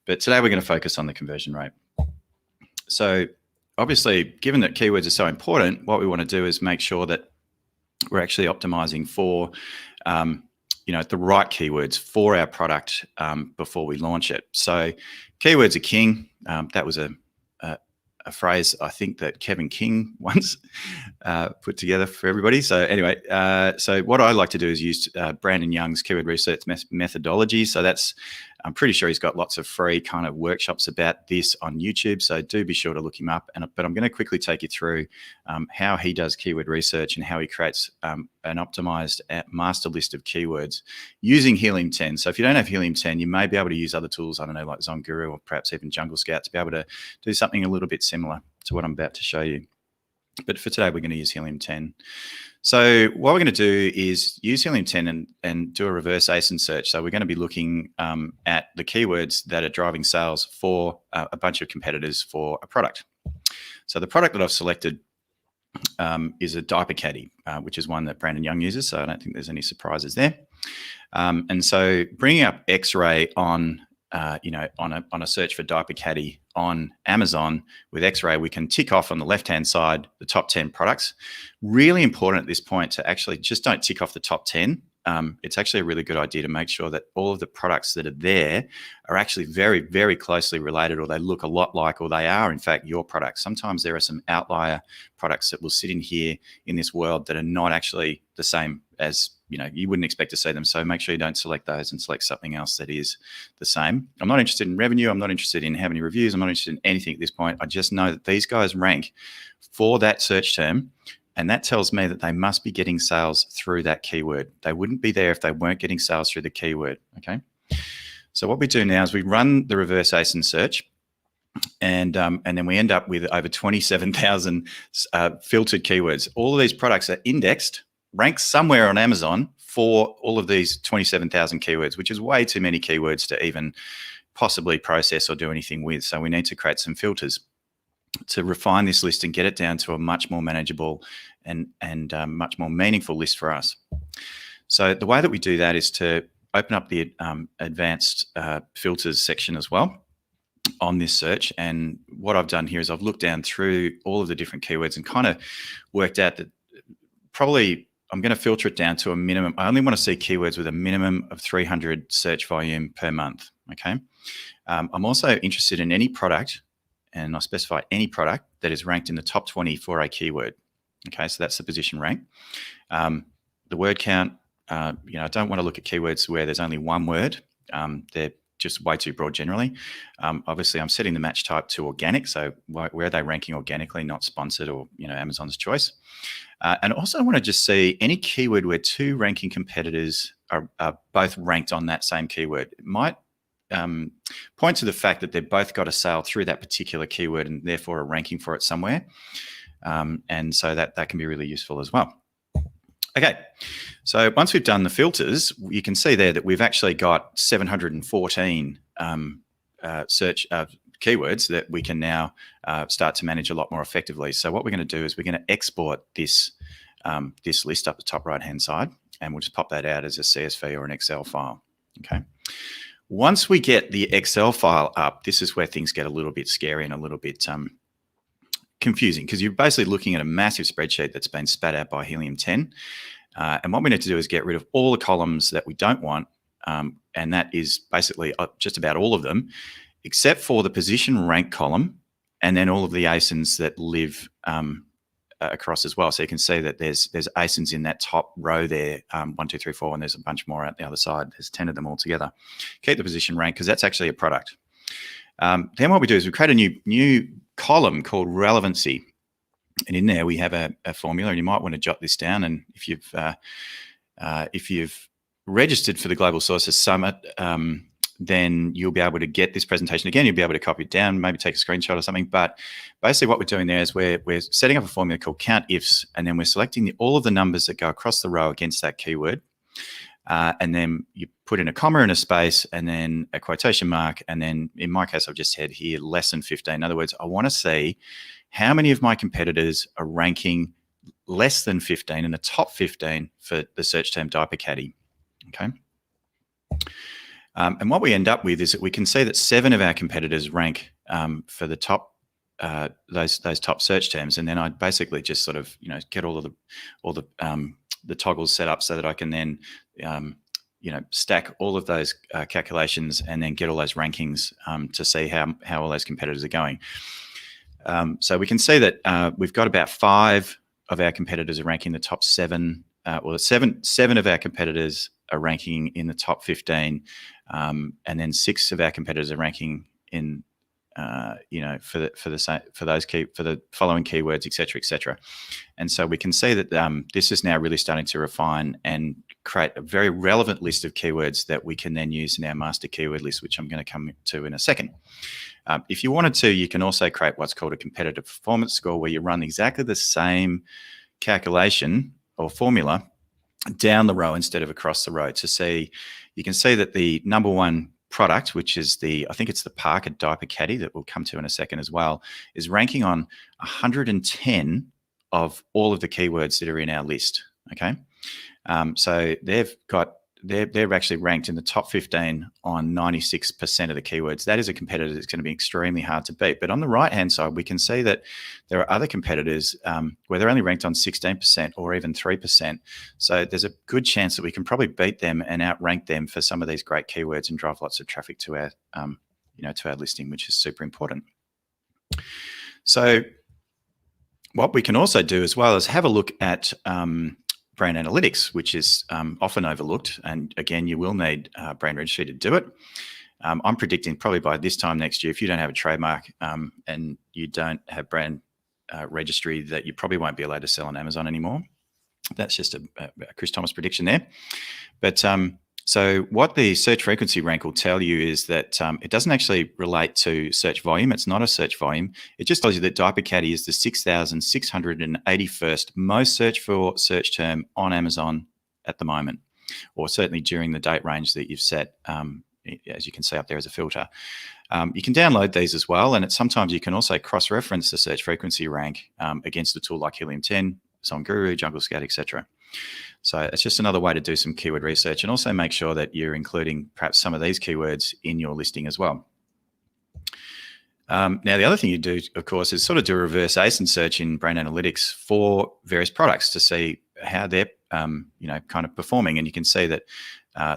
But today we're going to focus on the conversion rate. So obviously, given that keywords are so important, what we want to do is make sure that we're actually optimizing for the right keywords for our product before we launch it. So keywords are king. That was a phrase I think that Kevin King once put together for everybody. So anyway, so what I like to do is use Brandon Young's keyword research methodology. So I'm pretty sure he's got lots of free kind of workshops about this on YouTube. So do be sure to look him up. But I'm going to quickly take you through how he does keyword research and how he creates an optimized master list of keywords using Helium 10. So if you don't have Helium 10, you may be able to use other tools, I don't know, like ZonGuru or perhaps even Jungle Scout, to be able to do something a little bit similar to what I'm about to show you. But for today, we're going to use Helium 10. So what we're going to do is use Helium 10 and do a reverse ASIN search. So we're going to be looking at the keywords that are driving sales for a bunch of competitors for a product. So the product that I've selected is a diaper caddy, which is one that Brandon Young uses. So I don't think there's any surprises there. And so bringing up X-ray on a search for diaper caddy on Amazon with X-ray, we can tick off on the left-hand side the top 10 products. Really important at this point to actually just don't tick off the top 10. It's actually a really good idea to make sure that all of the products that are there are actually very, very closely related, or they look a lot like, or they are in fact your products. Sometimes there are some outlier products that will sit in here in this world that are not actually the same as, you wouldn't expect to see them. So make sure you don't select those and select something else that is the same. I'm not interested in revenue. I'm not interested in how many reviews. I'm not interested in anything at this point. I just know that these guys rank for that search term. And that tells me that they must be getting sales through that keyword. They wouldn't be there if they weren't getting sales through the keyword, okay? So what we do now is we run the reverse ASIN search, and then we end up with over 27,000 filtered keywords. All of these products are indexed, ranked somewhere on Amazon for all of these 27,000 keywords, which is way too many keywords to even possibly process or do anything with. So we need to create some filters to refine this list and get it down to a much more manageable and much more meaningful list for us. So the way that we do that is to open up the advanced filters section as well on this search. And what I've done here is I've looked down through all of the different keywords and kind of worked out that probably I'm going to filter it down to a minimum. I only want to see keywords with a minimum of 300 search volume per month, okay? I'm also interested in any product, and I specify any product that is ranked in the top 20 for a keyword. Okay, so that's the position rank. The word count, I don't want to look at keywords where there's only one word. They're just way too broad generally. Obviously, I'm setting the match type to organic, so where are they ranking organically, not sponsored or Amazon's choice. And also I want to just see any keyword where two ranking competitors are both ranked on that same keyword. It might point to the fact that they've both got a sale through that particular keyword and therefore are ranking for it somewhere. And so that can be really useful as well. Okay, so once we've done the filters, you can see there that we've actually got 714 search keywords that we can now start to manage a lot more effectively. So what we're going to do is we're going to export this list up the top right-hand side, and we'll just pop that out as a CSV or an Excel file. Okay. Once we get the Excel file up, this is where things get a little bit scary and a little bit confusing, because you're basically looking at a massive spreadsheet that's been spat out by Helium 10. And what we need to do is get rid of all the columns that we don't want. And that is basically just about all of them, except for the position rank column, and then all of the ASINs that live across as well. So you can see that there's ASINs in that top row there, 1, 2, 3, 4, and there's a bunch more out the other side. There's 10 of them all together. Keep the position rank because that's actually a product. Then what we do is we create a new column called relevancy. And in there we have a formula, and you might want to jot this down. And if you've registered for the Global Sources Summit, then you'll be able to get this presentation again. You'll be able to copy it down, maybe take a screenshot or something. But basically what we're doing there is we're setting up a formula called count ifs, and then we're selecting all of the numbers that go across the row against that keyword. And then you put in a comma and a space and then a quotation mark. And then in my case, I've just had here less than 15. In other words, I want to see how many of my competitors are ranking less than 15 in the top 15 for the search term diaper caddy. Okay. And what we end up with is that we can see that 7 of our competitors rank for the top those top search terms, and then I basically just sort of get all the toggles set up so that I can then stack all of those calculations and then get all those rankings to see how all those competitors are going. So we can see that we've got about 5 of our competitors are ranking the top 7. Seven of our competitors are ranking in the top 15, and then 6 of our competitors are ranking in, for the following keywords, et cetera. And so we can see that this is now really starting to refine and create a very relevant list of keywords that we can then use in our master keyword list, which I'm going to come to in a second. If you wanted to, you can also create what's called a competitive performance score, where you run exactly the same calculation or formula down the row instead of across the row to see. You can see that the number one product, which is I think it's the Parker diaper caddy that we'll come to in a second as well, is ranking on 110 of all of the keywords that are in our list. Okay, so they're actually ranked in the top 15 on 96% of the keywords. That is a competitor that's going to be extremely hard to beat. But on the right-hand side, we can see that there are other competitors where they're only ranked on 16% or even 3%. So there's a good chance that we can probably beat them and outrank them for some of these great keywords and drive lots of traffic to our, to our listing, which is super important. So what we can also do as well is have a look at brand analytics, which is often overlooked. And again, you will need brand registry to do it. I'm predicting probably by this time next year, if you don't have a trademark and you don't have brand registry, that you probably won't be allowed to sell on Amazon anymore. That's just a Chris Thomas prediction there. But so what the search frequency rank will tell you is that it doesn't actually relate to search volume. It's not a search volume. It just tells you that diaper caddy is the 6,681st most searched for search term on Amazon at the moment, or certainly during the date range that you've set, as you can see up there as a filter. You can download these as well, and sometimes you can also cross-reference the search frequency rank against a tool like Helium 10, Song Guru, Jungle Scout, etc. So it's just another way to do some keyword research and also make sure that you're including perhaps some of these keywords in your listing as well. Now, the other thing you do, of course, is sort of do a reverse ASIN search in brand analytics for various products to see how they're, kind of performing. And you can see that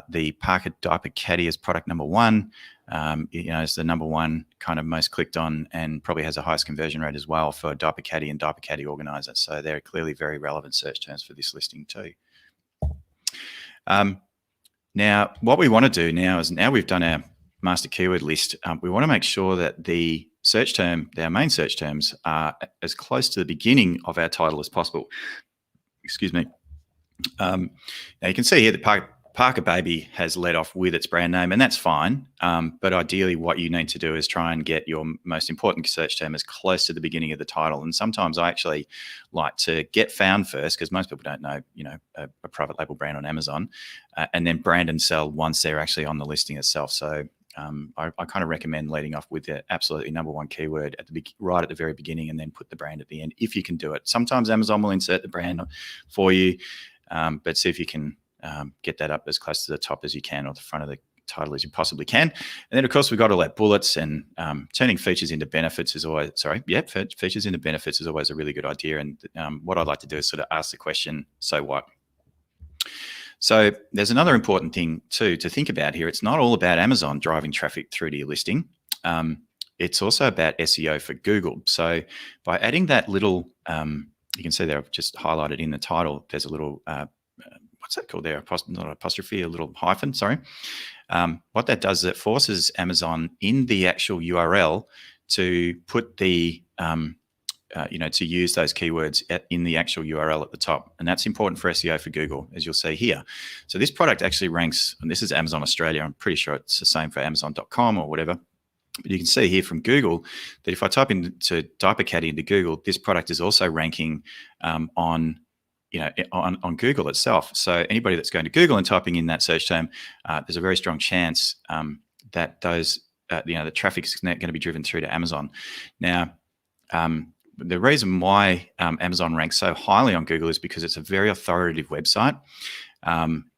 the Parker diaper caddy is product number 1. Is the number 1 kind of most clicked on and probably has the highest conversion rate as well for diaper caddy and diaper caddy organizer. So they're clearly very relevant search terms for this listing too. Now, what we want to do now is we've done our master keyword list. We want to make sure that the search term, our main search terms, are as close to the beginning of our title as possible. Excuse me. Now you can see here the Parker Baby has led off with its brand name, and that's fine. But ideally what you need to do is try and get your most important search term as close to the beginning of the title. And sometimes I actually like to get found first, because most people don't know, a private label brand on Amazon, and then brand and sell once they're actually on the listing itself. So I kind of recommend leading off with the absolutely number 1 keyword right at the very beginning, and then put the brand at the end if you can do it. Sometimes Amazon will insert the brand for you, but see if you can get that up as close to the top as you can, or the front of the title as you possibly can. And then, of course, we've got all that bullets, and turning features into benefits is always, features into benefits is always a really good idea. And what I'd like to do is sort of ask the question, so what? So there's another important thing too to think about here. It's not all about Amazon driving traffic through to your listing. It's also about SEO for Google. So by adding that little, you can see there, I've just highlighted in the title, there's a little, what's that called there? Not an apostrophe, a little hyphen, sorry. What that does is it forces Amazon in the actual URL to put the to use those keywords in the actual URL at the top. And that's important for SEO for Google, as you'll see here. So this product actually ranks, and this is Amazon Australia. I'm pretty sure it's the same for Amazon.com or whatever. But you can see here from Google that if I type into diaper caddy into Google, this product is also ranking on Google itself. So anybody that's going to Google and typing in that search term, there's a very strong chance that those the traffic is going to be driven through to Amazon. Now, the reason why Amazon ranks so highly on Google is because it's a very authoritative website.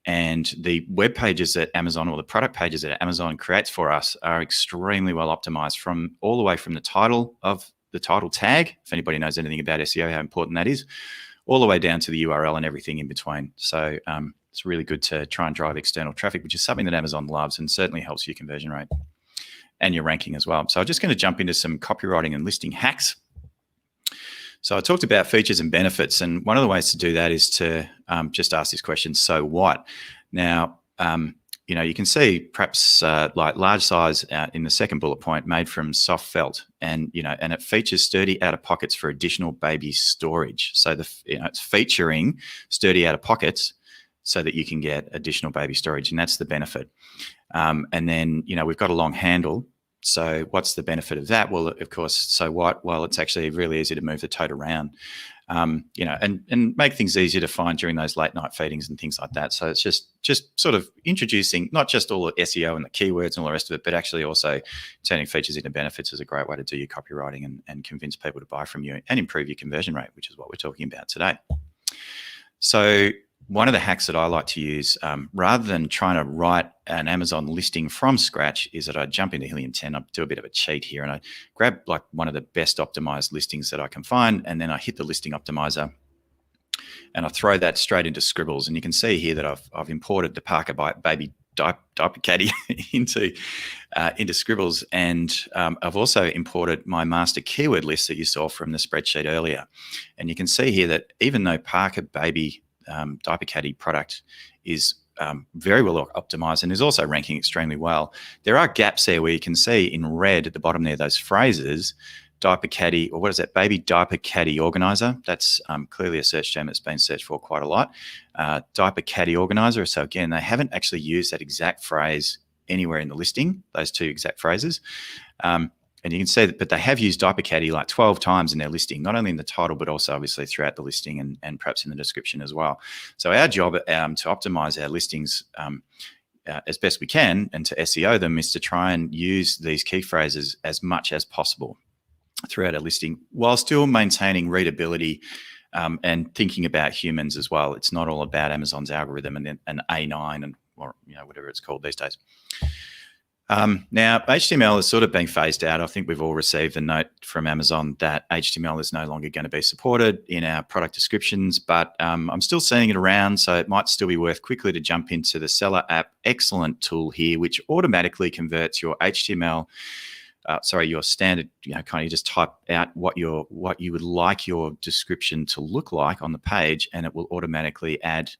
And the web pages that Amazon, or the product pages that Amazon creates for us, are extremely well optimized, from all the way from the title of the title tag, if anybody knows anything about SEO, how important that is, all the way down to the URL and everything in between. So it's really good to try and drive external traffic, which is something that Amazon loves and certainly helps your conversion rate and your ranking as well. So I'm just going to jump into some copywriting and listing hacks. So I talked about features and benefits, and one of the ways to do that is to just ask this question, so what? Now, you can see perhaps like large size in the second bullet point, made from soft felt, and and it features sturdy outer pockets for additional baby storage. So it's featuring sturdy outer pockets so that you can get additional baby storage, and that's the benefit. And then we've got a long handle. So what's the benefit of that? Well, of course, so what? Well, it's actually really easy to move the tote around, and make things easier to find during those late night feedings and things like that. So it's just sort of introducing not just all the SEO and the keywords and all the rest of it, but actually also turning features into benefits is a great way to do your copywriting and convince people to buy from you and improve your conversion rate, which is what we're talking about today. So one of the hacks that I like to use, rather than trying to write an Amazon listing from scratch, is that I jump into Helium 10. I do a bit of a cheat here, and I grab like one of the best optimized listings that I can find, and then I hit the listing optimizer, and I throw that straight into Scribbles. And you can see here that I've imported the Parker Baby Diaper Caddy into Scribbles, and I've also imported my master keyword list that you saw from the spreadsheet earlier. And you can see here that even though Parker Baby Diaper Caddy product is very well optimized and is also ranking extremely well, there are gaps there where you can see in red at the bottom there, those phrases, diaper caddy, or what is that, baby diaper caddy organizer. That's clearly a search term that's been searched for quite a lot. Diaper caddy organizer. So again, they haven't actually used that exact phrase anywhere in the listing, those two exact phrases. And you can see that, but they have used diaper caddy like 12 times in their listing, not only in the title, but also obviously throughout the listing and perhaps in the description as well. So our job to optimize our listings as best we can and to SEO them is to try and use these key phrases as much as possible throughout our listing, while still maintaining readability and thinking about humans as well. It's not all about Amazon's algorithm and an A9 and whatever it's called these days. Now, HTML is sort of being phased out. I think we've all received a note from Amazon that HTML is no longer going to be supported in our product descriptions, but I'm still seeing it around, so it might still be worth quickly to jump into the Seller app excellent tool here, which automatically converts your HTML, your standard, kind of just type out what you would like your description to look like on the page, and it will automatically add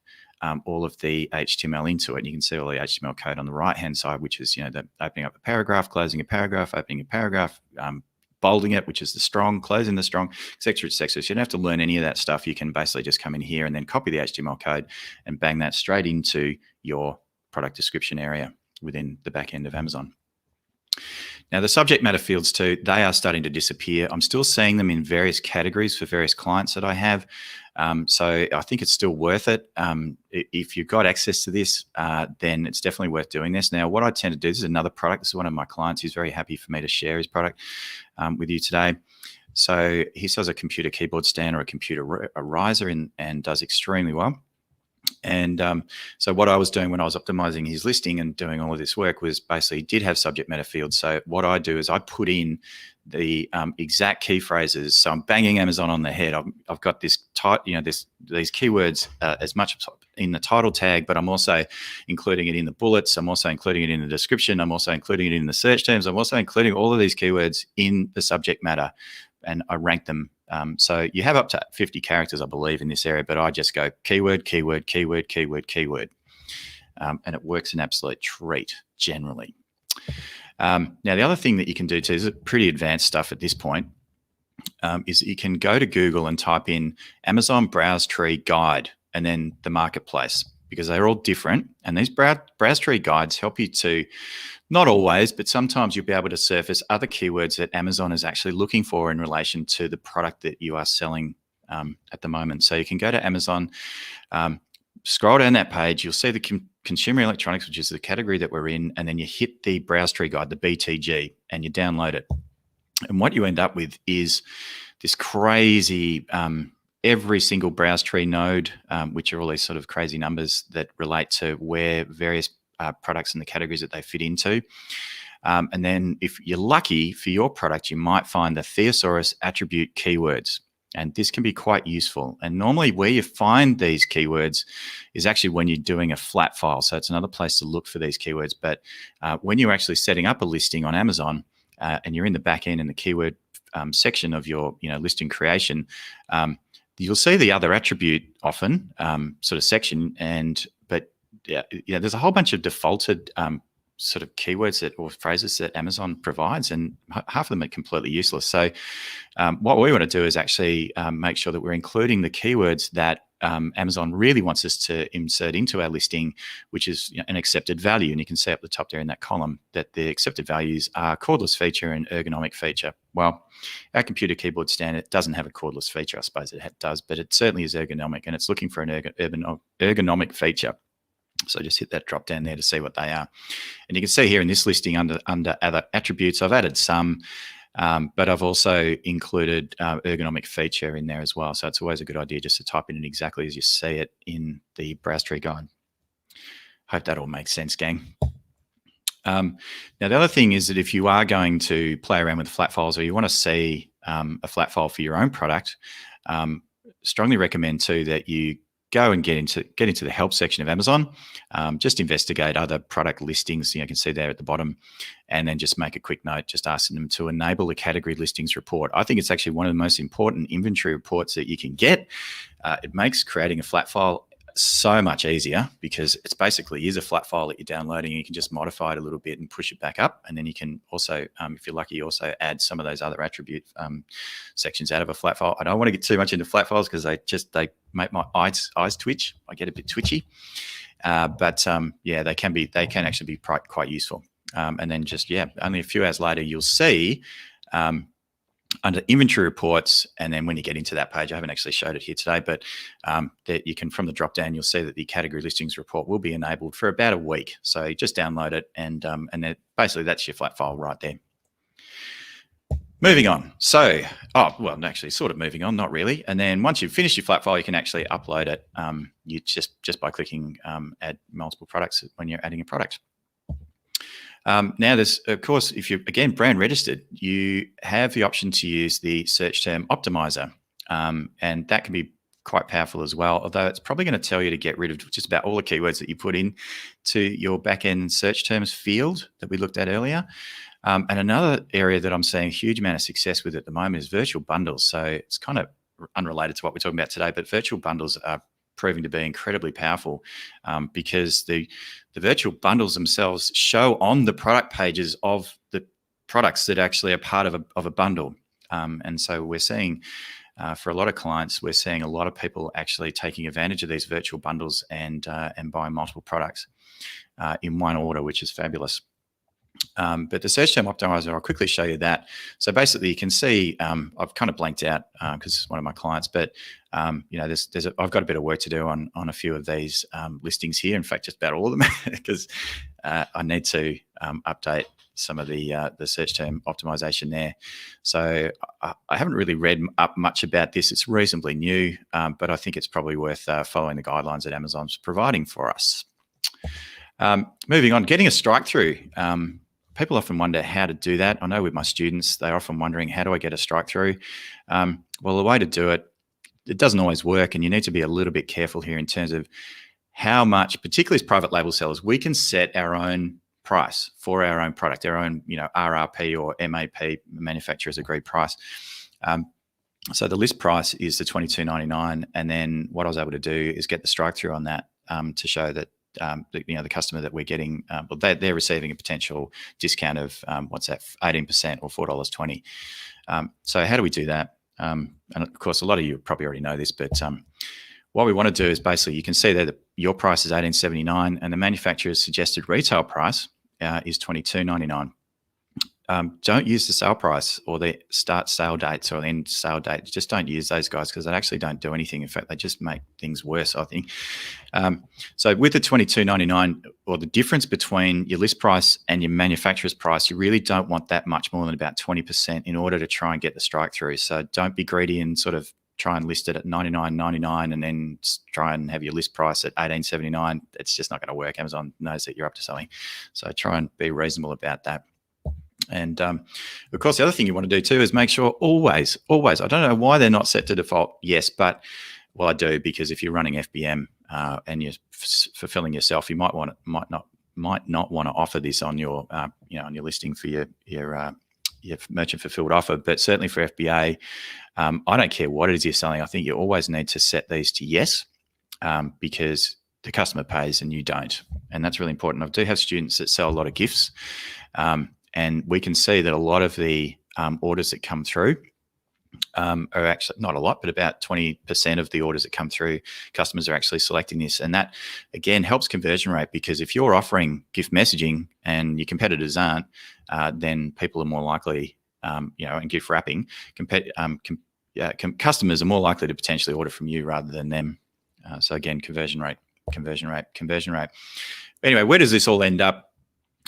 all of the HTML into it. And you can see all the HTML code on the right-hand side, which is, the opening up a paragraph, closing a paragraph, opening a paragraph, bolding it, which is the strong, closing the strong, et cetera, et cetera. So you don't have to learn any of that stuff. You can basically just come in here and then copy the HTML code and bang that straight into your product description area within the back end of Amazon. Now, the subject matter fields too, they are starting to disappear. I'm still seeing them in various categories for various clients that I have. So I think it's still worth it. If you've got access to this, then it's definitely worth doing this. Now, what I tend to do, this is another product. This is one of my clients who's very happy for me to share his product with you today. So he sells a computer keyboard stand or a computer riser and does extremely well. And so what I was doing when I was optimizing his listing and doing all of this work was basically did have subject matter fields. So what I do is I put in the exact key phrases. So I'm banging Amazon on the head. I've got this these keywords as much in the title tag, but I'm also including it in the bullets. I'm also including it in the description. I'm also including it in the search terms. I'm also including all of these keywords in the subject matter, and I rank them. So you have up to 50 characters, I believe, in this area, but I just go keyword, keyword, keyword, keyword, keyword. And it works an absolute treat generally. Now, the other thing that you can do too is pretty advanced stuff at this point. is that you can go to Google and type in Amazon Browse Tree Guide and then the marketplace, because they're all different. And these browse tree guides help you to, not always, but sometimes you'll be able to surface other keywords that Amazon is actually looking for in relation to the product that you are selling at the moment. So you can go to Amazon, scroll down that page, you'll see the consumer electronics, which is the category that we're in, and then you hit the browse tree guide, the BTG, and you download it. And what you end up with is this crazy, every single browse tree node, which are all these sort of crazy numbers that relate to where various products and the categories that they fit into. And then if you're lucky for your product, you might find the Thesaurus attribute keywords. And this can be quite useful. And normally where you find these keywords is actually when you're doing a flat file. So it's another place to look for these keywords. But when you're actually setting up a listing on Amazon and you're in the back end in the keyword section of your listing creation, you'll see the other attribute often sort of section. But there's a whole bunch of defaulted sort of keywords or phrases that Amazon provides, and half of them are completely useless. So what we want to do is actually make sure that we're including the keywords that Amazon really wants us to insert into our listing, which is an accepted value. And you can see up the top there in that column that the accepted values are cordless feature and ergonomic feature. Well, our computer keyboard standard doesn't have a cordless feature. I suppose it does, but it certainly is ergonomic, and it's looking for an ergonomic feature. So just hit that drop down there to see what they are. And you can see here in this listing under other attributes, I've added some, but I've also included ergonomic feature in there as well. So it's always a good idea just to type in it exactly as you see it in the browse tree guide. Hope that all makes sense, gang. Now, the other thing is that if you are going to play around with flat files, or you want to see a flat file for your own product, strongly recommend too that you go and get into the help section of Amazon. Just investigate other product listings. You can see there at the bottom, and then just make a quick note, just asking them to enable the category listings report. I think it's actually one of the most important inventory reports that you can get. It makes creating a flat file so much easier, because it's basically is a flat file that you're downloading, and you can just modify it a little bit and push it back up. And then you can also, if you're lucky, also add some of those other attribute sections out of a flat file. I don't want to get too much into flat files because they make my eyes twitch. I get a bit twitchy, but they can actually be quite useful. And then just only a few hours later, you'll see under inventory reports, and then when you get into that page, I haven't actually showed it here today, but that you can, from the drop down, you'll see that the category listings report will be enabled for about a week. So just download it, and then basically that's your flat file right there. Moving on. So, actually sort of moving on, not really. And then once you've finished your flat file, you can actually upload it. You just by clicking add multiple products when you're adding a product. Now, there's, of course, if you're, again, brand registered, you have the option to use the search term optimizer, and that can be quite powerful as well, although it's probably going to tell you to get rid of just about all the keywords that you put in to your back-end search terms field that we looked at earlier. And another area that I'm seeing a huge amount of success with at the moment is virtual bundles. So it's kind of unrelated to what we're talking about today, but virtual bundles are proving to be incredibly powerful because the virtual bundles themselves show on the product pages of the products that actually are part of a bundle. And so we're seeing, for a lot of clients, we're seeing a lot of people actually taking advantage of these virtual bundles and buying multiple products in one order, which is fabulous. But the search term optimizer, I'll quickly show you that. So basically, you can see I've kind of blanked out because it's one of my clients, but I've got a bit of work to do on a few of these listings here. In fact, just about all of them, because I need to update some of the search term optimization there. So I haven't really read up much about this. It's reasonably new, but I think it's probably worth following the guidelines that Amazon's providing for us. Moving on, getting a strike through. People often wonder how to do that. I know with my students, they're often wondering, how do I get a strike through? Well, the way to do it, it doesn't always work, and you need to be a little bit careful here in terms of how much, particularly as private label sellers, we can set our own price for our own product, our own, RRP or MAP, manufacturer's agreed price. So the list price is the $22.99, and then what I was able to do is get the strike through on that to show that the customer that we're getting, well, they're receiving a potential discount of what's that, 18% or $4.20. So how do we do that? And of course, a lot of you probably already know this, but what we want to do is basically, you can see there that your price is $18.79 and the manufacturer's suggested retail price is $22.99. Don't use the sale price or the start sale dates or the end sale date. Just don't use those guys because they actually don't do anything. In fact, they just make things worse, I think. So with the $22.99, or the difference between your list price and your manufacturer's price, you really don't want that much more than about 20% in order to try and get the strike through. So don't be greedy and sort of try and list it at $99.99 and then try and have your list price at $18.79. It's just not going to work. Amazon knows that you're up to something. So try and be reasonable about that. And of course, the other thing you want to do too is make sure always, I don't know why they're not set to default, yes, but well, I do, because if you're running FBM and you're fulfilling yourself, you might not want to offer this on your on your listing for your merchant fulfilled offer. But certainly for FBA, I don't care what it is you're selling. I think you always need to set these to yes, because the customer pays and you don't, and that's really important. I do have students that sell a lot of gifts. And we can see that a lot of the orders that come through are actually, not a lot, but about 20% of the orders that come through, customers are actually selecting this. And that, again, helps conversion rate, because if you're offering gift messaging and your competitors aren't, then people are more likely, and gift wrapping, customers are more likely to potentially order from you rather than them. So again, conversion rate. Anyway, where does this all end up?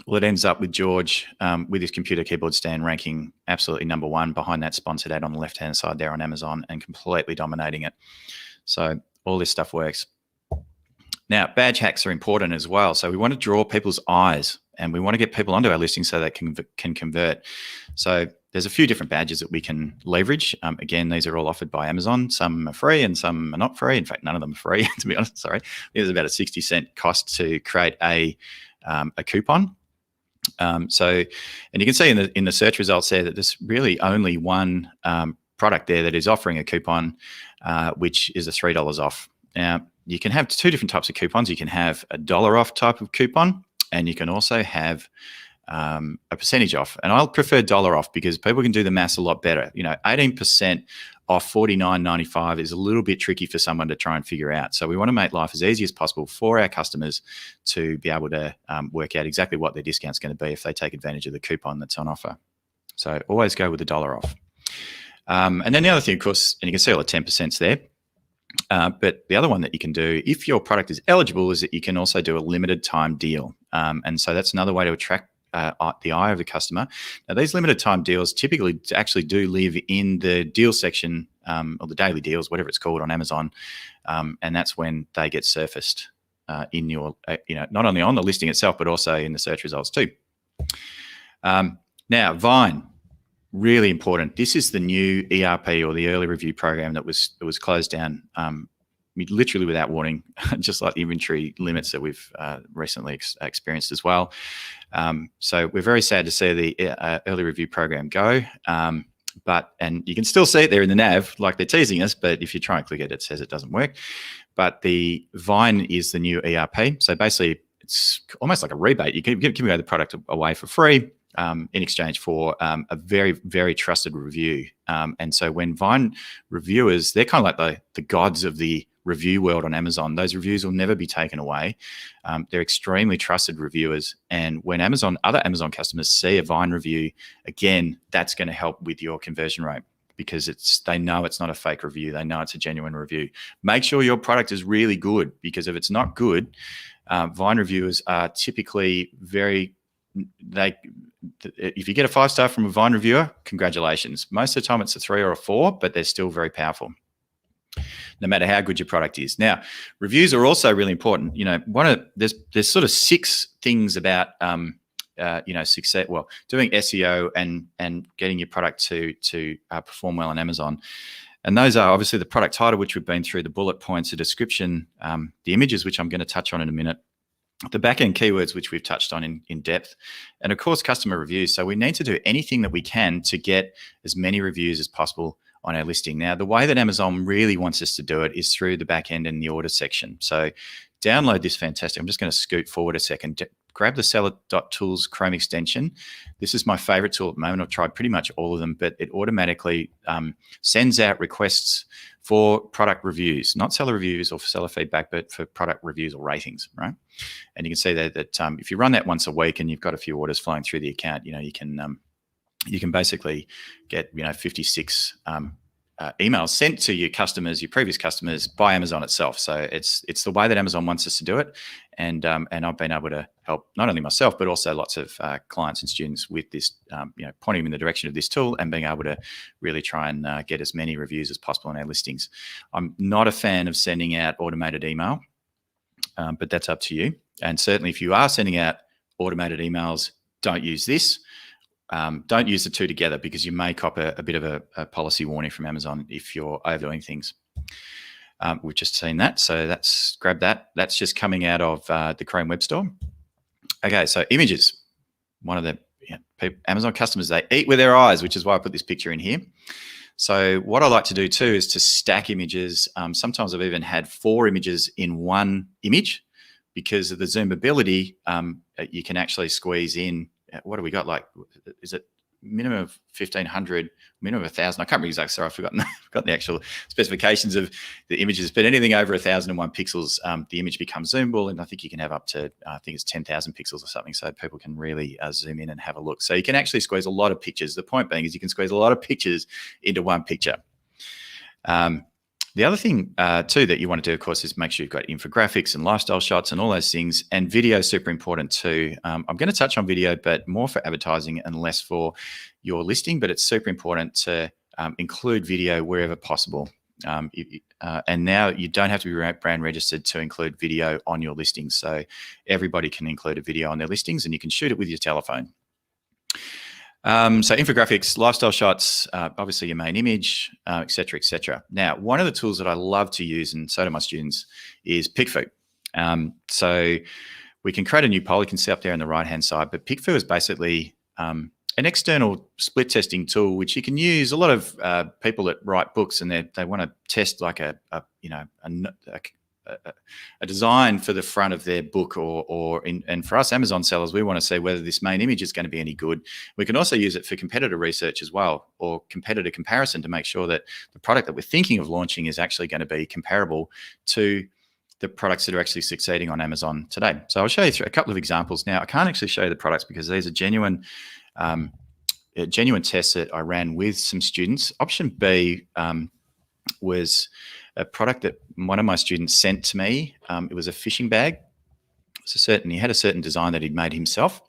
Well, it ends up with George with his computer keyboard stand ranking absolutely number one behind that sponsored ad on the left-hand side there on Amazon and completely dominating it. So all this stuff works. Now, badge hacks are important as well. So we want to draw people's eyes and we want to get people onto our listing so they can convert. So there's a few different badges that we can leverage. Again, these are all offered by Amazon. Some are free and some are not free. In fact, none of them are free, to be honest. Sorry. There's about a 60-cent cost to create a coupon. And you can see in the search results there that there's really only one product there that is offering a coupon, which is a $3 off. Now, you can have two different types of coupons. You can have a $1 off type of coupon, and you can also have a percentage off. And I'll prefer $1 off because people can do the maths a lot better. 18% off $49.95 is a little bit tricky for someone to try and figure out. So we want to make life as easy as possible for our customers to be able to work out exactly what their discount's going to be if they take advantage of the coupon that's on offer. So always go with the $1 off. And then the other thing, of course, and you can see all the 10% there. But the other one that you can do, if your product is eligible, is that you can also do a limited time deal. And so that's another way to attract the eye of the customer. Now, these limited time deals typically actually do live in the deal section or the daily deals, whatever it's called on Amazon. And that's when they get surfaced in your, not only on the listing itself, but also in the search results too. Now, Vine, really important. This is the new ERP or the early review program that was closed down literally without warning, just like the inventory limits that we've recently experienced as well. So we're very sad to see the early review program go, and you can still see it there in the nav, like they're teasing us, but if you try and click it, it says it doesn't work. But the Vine is the new ERP. So basically, it's almost like a rebate. You can give away the product away for free in exchange for a very, very trusted review. And so when Vine reviewers, they're kind of like the gods of the review world on Amazon. Those reviews will never be taken away. They're extremely trusted reviewers. And when other Amazon customers see a Vine review, again, that's going to help with your conversion rate because they know it's not a fake review. They know it's a genuine review. Make sure your product is really good, because if it's not good, Vine reviewers are typically if you get a 5-star from a Vine reviewer, congratulations. Most of the time it's a 3 or a 4, but they're still very powerful, no matter how good your product is. Now, reviews are also really important. There's sort of 6 things about success. Well, doing SEO and getting your product to perform well on Amazon. And those are obviously the product title, which we've been through, the bullet points, the description, the images, which I'm going to touch on in a minute, the back-end keywords, which we've touched on in depth, and of course, customer reviews. So we need to do anything that we can to get as many reviews as possible on our listing. Now, the way that Amazon really wants us to do it is through the back end and the order section. So download this fantastic. I'm just going to scoot forward a second. Grab the Seller.tools Chrome extension. This is my favorite tool at the moment. I've tried pretty much all of them, but it automatically sends out requests for product reviews, not seller reviews or for seller feedback, but for product reviews or ratings, right? And you can see that if you run that once a week and you've got a few orders flowing through the account, you can basically get 56 emails sent to your customers, your previous customers, by Amazon itself. So it's the way that Amazon wants us to do it, and I've been able to help not only myself but also lots of clients and students with this, pointing them in the direction of this tool and being able to really try and get as many reviews as possible on our listings. I'm not a fan of sending out automated email, but that's up to you. And certainly, if you are sending out automated emails, don't use this. Don't use the two together because you may cop a bit of a policy warning from Amazon if you're overdoing things. We've just seen that, so grab that. That's just coming out of the Chrome Web Store. Okay, so images. One of the Amazon customers, they eat with their eyes, which is why I put this picture in here. So what I like to do too is to stack images. Sometimes I've even had 4 images in one image because of the zoomability. You can actually squeeze in. What do we got? Like, is it minimum of 1,500, minimum of 1,000? I can't remember exactly. Sorry, I've forgotten the actual specifications of the images. But anything over 1,001 pixels, the image becomes zoomable, and I think you can have up to I think it's 10,000 pixels or something, so people can really zoom in and have a look. So you can actually squeeze a lot of pictures. The point being is you can squeeze a lot of pictures into one picture. The other thing too that you want to do, of course, is make sure you've got infographics and lifestyle shots and all those things. And video is super important too. I'm going to touch on video, but more for advertising and less for your listing. But it's super important to include video wherever possible. And now you don't have to be brand registered to include video on your listings. So everybody can include a video on their listings, and you can shoot it with your telephone. So infographics, lifestyle shots, obviously your main image, et cetera, et cetera. Now, one of the tools that I love to use, and so do my students, is PickFu. So we can create a new poll. You can see up there on the right-hand side, but PickFu is basically an external split testing tool, which you can use. A lot of people that write books and they want to test like a design for the front of their book, and for us Amazon sellers, we want to see whether this main image is going to be any good. We can also use it for competitor research as well, or competitor comparison, to make sure that the product that we're thinking of launching is actually going to be comparable to the products that are actually succeeding on Amazon today. So I'll show you a couple of examples. Now, I can't actually show you the products because these are genuine tests that I ran with some students. Option B was a product that one of my students sent to me. It was a fishing bag. He had a certain design that he'd made himself.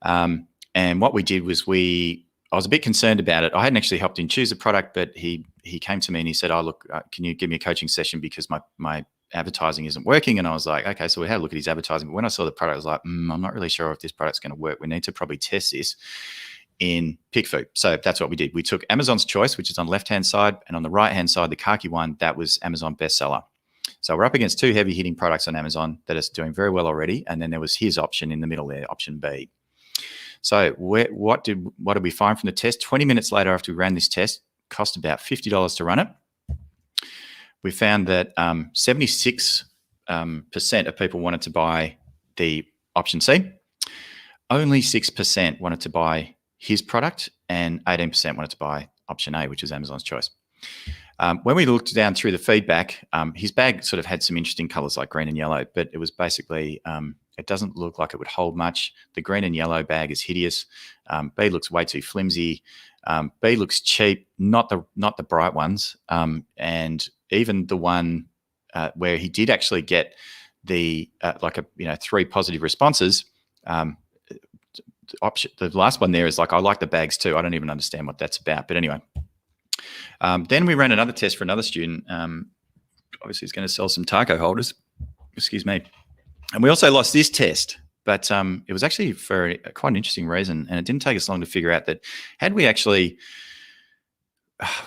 And what we did was I was a bit concerned about it. I hadn't actually helped him choose a product, but he came to me and he said, "Oh, look, can you give me a coaching session because my advertising isn't working?" And I was like, okay, so we had a look at his advertising. But when I saw the product, I was like, I'm not really sure if this product's going to work. We need to probably test this in PickFu. So that's what we did. We took Amazon's Choice, which is on the left-hand side, and on the right-hand side, the khaki one, that was Amazon bestseller. So we're up against 2 heavy-hitting products on Amazon that is doing very well already, and then there was his option in the middle there, option B. So what did we find from the test? 20 minutes later after we ran this test, cost about $50 to run it. We found that 76% of people wanted to buy the option C. Only 6% wanted to buy his product, and 18% wanted to buy option A, which is Amazon's Choice. When we looked down through the feedback, his bag sort of had some interesting colors like green and yellow, but it was basically, it doesn't look like it would hold much. The green and yellow bag is hideous. B looks way too flimsy. B looks cheap, not the bright ones. And even the one where he did actually get the 3 positive responses, the last one there is like, I like the bags too. I don't even understand what that's about. But anyway, then we ran another test for another student. Obviously, he's going to sell some taco holders. Excuse me. And we also lost this test, but it was actually for quite an interesting reason. And it didn't take us long to figure out that had we actually,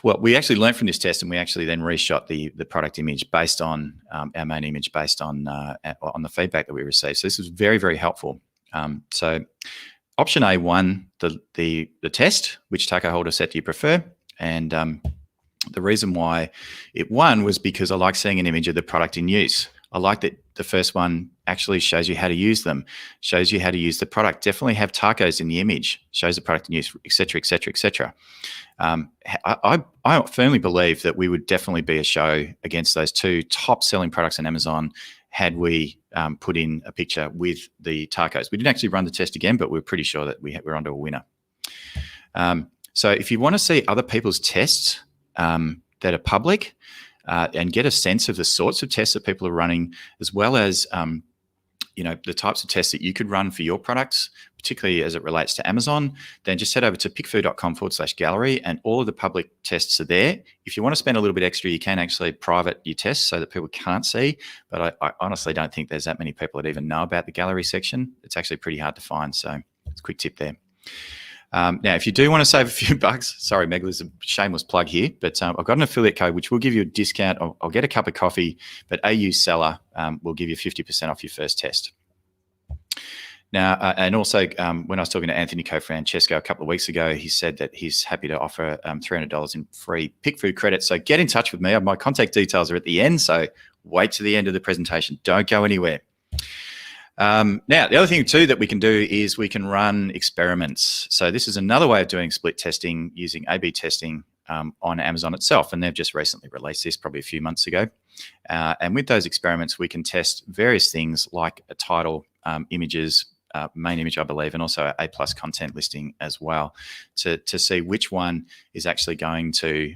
we actually learned from this test, and we actually then reshot the product image based on our main image, based on the feedback that we received. So this was very, very helpful. So option A won the test. Which taco holder set do you prefer? And the reason why it won was because I like seeing an image of the product in use. I like that the first one actually shows you how to use them, shows you how to use the product. Definitely have tacos in the image, shows the product in use, etc., etc., etc. I firmly believe that we would definitely be a show against those two top-selling products on Amazon had we put in a picture with the tacos. We didn't actually run the test again, but we're pretty sure that we're onto a winner. So if you want to see other people's tests that are public and get a sense of the sorts of tests that people are running, as well as the types of tests that you could run for your products, particularly as it relates to Amazon, then just head over to pickfood.com/gallery, and all of the public tests are there. If you want to spend a little bit extra, you can actually private your tests so that people can't see. But I honestly don't think there's that many people that even know about the gallery section. It's actually pretty hard to find. So it's a quick tip there. Now, if you do want to save a few bucks, sorry, Meg, there's a shameless plug here, but I've got an affiliate code which will give you a discount. I'll get a cup of coffee, but AU Seller will give you 50% off your first test. Now, and also when I was talking to Anthony Cofrancesco a couple of weeks ago, he said that he's happy to offer $300 in free PickFood credits. So get in touch with me. My contact details are at the end, so wait to the end of the presentation. Don't go anywhere. Now, the other thing too that we can do is we can run experiments. So this is another way of doing split testing using A/B testing on Amazon itself, and they've just recently released this probably a few months ago. And with those experiments, we can test various things like a title, images, main image, I believe, and also A+ content listing as well, to see which one is actually going to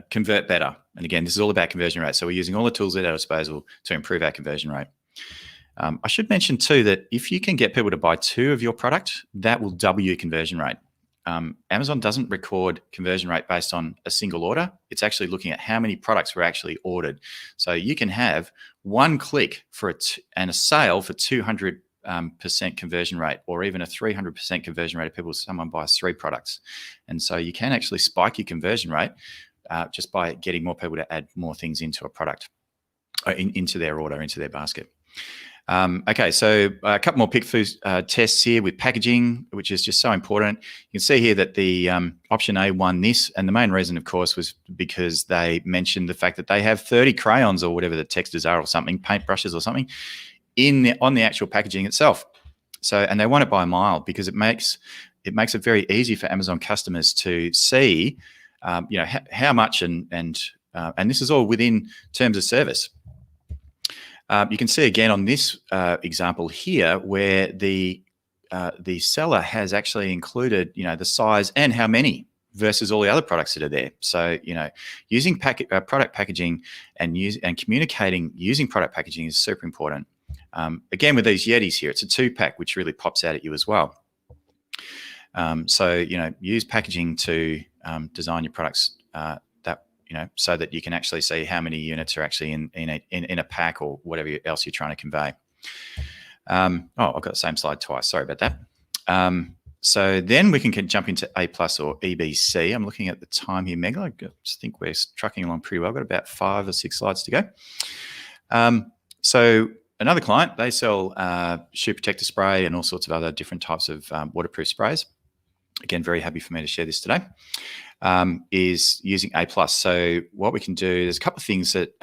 convert better. And again, this is all about conversion rate. So we're using all the tools at our disposal to improve our conversion rate. I should mention too that if you can get people to buy 2 of your product, that will double your conversion rate. Amazon doesn't record conversion rate based on a single order. It's actually looking at how many products were actually ordered. So you can have 1 click and a sale for 200% conversion rate, or even a 300% conversion rate if someone buys 3 products. And so you can actually spike your conversion rate just by getting more people to add more things into a product, into their order, into their basket. Okay, so a couple more PickFood tests here with packaging, which is just so important. You can see here that the option A won this, and the main reason, of course, was because they mentioned the fact that they have 30 crayons or whatever the textures are, or something, paintbrushes or something, on the actual packaging itself. So, and they won it by a mile because it makes it very easy for Amazon customers to see, how much and this is all within terms of service. You can see again on this example here where the seller has actually included, the size and how many versus all the other products that are there. So, using product packaging and communicating using product packaging is super important. Again, with these Yetis here, it's a 2-pack, which really pops out at you as well. So, use packaging to design your products so that you can actually see how many units are actually in a pack or whatever else you're trying to convey. I've got the same slide twice. Sorry about that. So then we can jump into A+ or EBC. I'm looking at the time here, Meg. I just think we're trucking along pretty well. I've got about 5 or 6 slides to go. So another client, they sell shoe protector spray and all sorts of other different types of waterproof sprays. Again, very happy for me to share this today. Is using A+. So what we can do, there's a couple of things that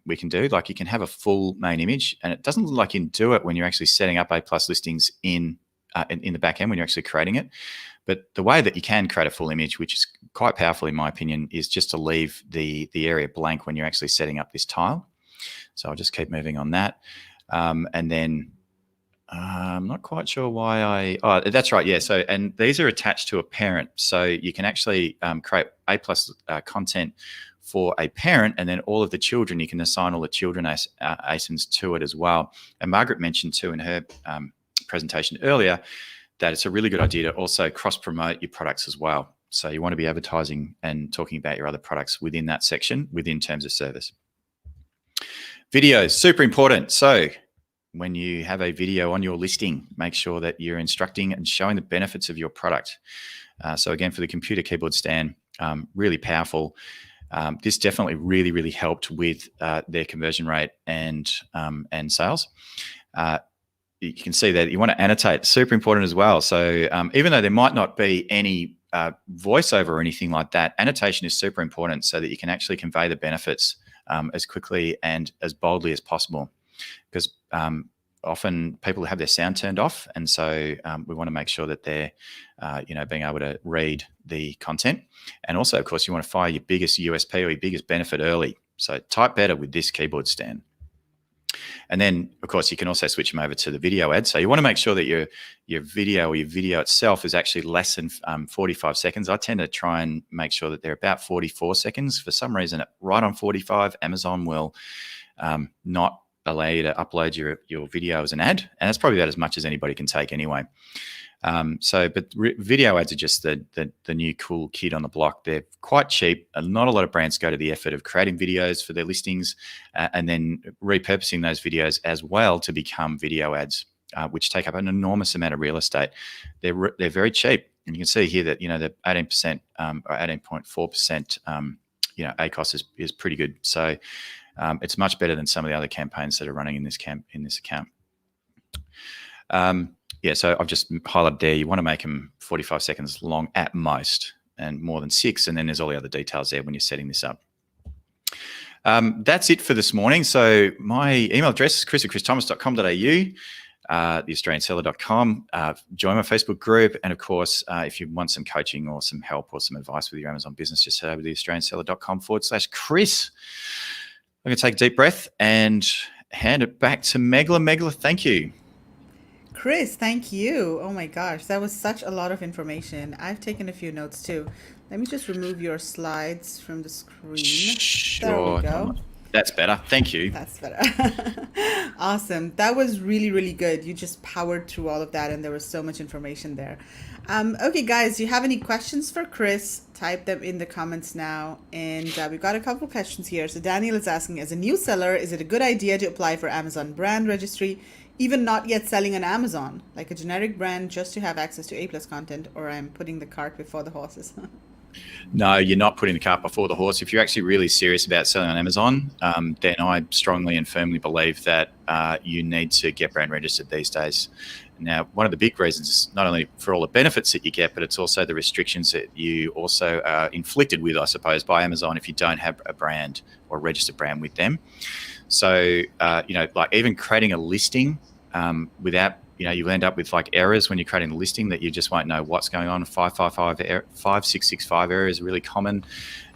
we can do. Like you can have a full main image, and it doesn't look like you can do it when you're actually setting up A+ listings in the back end when you're actually creating it. But the way that you can create a full image, which is quite powerful in my opinion, is just to leave the area blank when you're actually setting up this tile. So I'll just keep moving on that. And then I'm not quite sure why that's right. Yeah. So, and these are attached to a parent. So you can actually create A+ content for a parent, and then all of the children, you can assign all the children ASINs to it as well. And Margaret mentioned too in her presentation earlier that it's a really good idea to also cross-promote your products as well. So you want to be advertising and talking about your other products within that section, within terms of service. Videos, super important. So when you have a video on your listing, make sure that you're instructing and showing the benefits of your product. So again, for the computer keyboard stand, really powerful. This definitely really helped with their conversion rate and sales. You can see that you want to annotate, super important as well. So even though there might not be any voiceover or anything like that, annotation is super important so that you can actually convey the benefits as quickly and as boldly as possible. because often people have their sound turned off, and so we want to make sure that they're, being able to read the content. And also, of course, you want to fire your biggest USP or your biggest benefit early. So type better with this keyboard stand. And then, of course, you can also switch them over to the video ad. So you want to make sure that your video or your video itself is actually less than 45 seconds. I tend to try and make sure that they're about 44 seconds. For some reason, right on 45, Amazon will not allow you to upload your video as an ad. And that's probably about as much as anybody can take anyway. But video ads are just the new cool kid on the block. They're quite cheap. Not a lot of brands go to the effort of creating videos for their listings and then repurposing those videos as well to become video ads, which take up an enormous amount of real estate. They're very cheap, and you can see here that the 18% or 18.4% ACOS is pretty good. So it's much better than some of the other campaigns that are running in this account. So I've just highlighted there, you want to make them 45 seconds long at most, and more than 6. And then there's all the other details there when you're setting this up. That's it for this morning. So my email address is chris@christhomas.com.au, theaustralianseller.com. Join my Facebook group. And of course, if you want some coaching or some help or some advice with your Amazon business, just head over to theaustralianseller.com/Chris. I'm going to take a deep breath and hand it back to Megla. Megla, thank you. Chris, thank you. Oh my gosh, that was such a lot of information. I've taken a few notes too. Let me just remove your slides from the screen. Sure. There we go. That's better. Thank you. That's better. Awesome. That was really, really good. You just powered through all of that, and there was so much information there. Okay, guys, do you have any questions for Chris? Type them in the comments now. And we've got a couple of questions here. So Daniel is asking, as a new seller, is it a good idea to apply for Amazon brand registry, even not yet selling on Amazon, like a generic brand, just to have access to A+ content, or I'm putting the cart before the horses? No, you're not putting the cart before the horse. If you're actually really serious about selling on Amazon, then I strongly and firmly believe that you need to get brand registered these days. Now, one of the big reasons is not only for all the benefits that you get, but it's also the restrictions that you also are inflicted with, I suppose, by Amazon if you don't have a brand or a registered brand with them. So, like even creating a listing without, you'll end up with like errors when you're creating a listing that you just won't know what's going on. 5665 error is really common.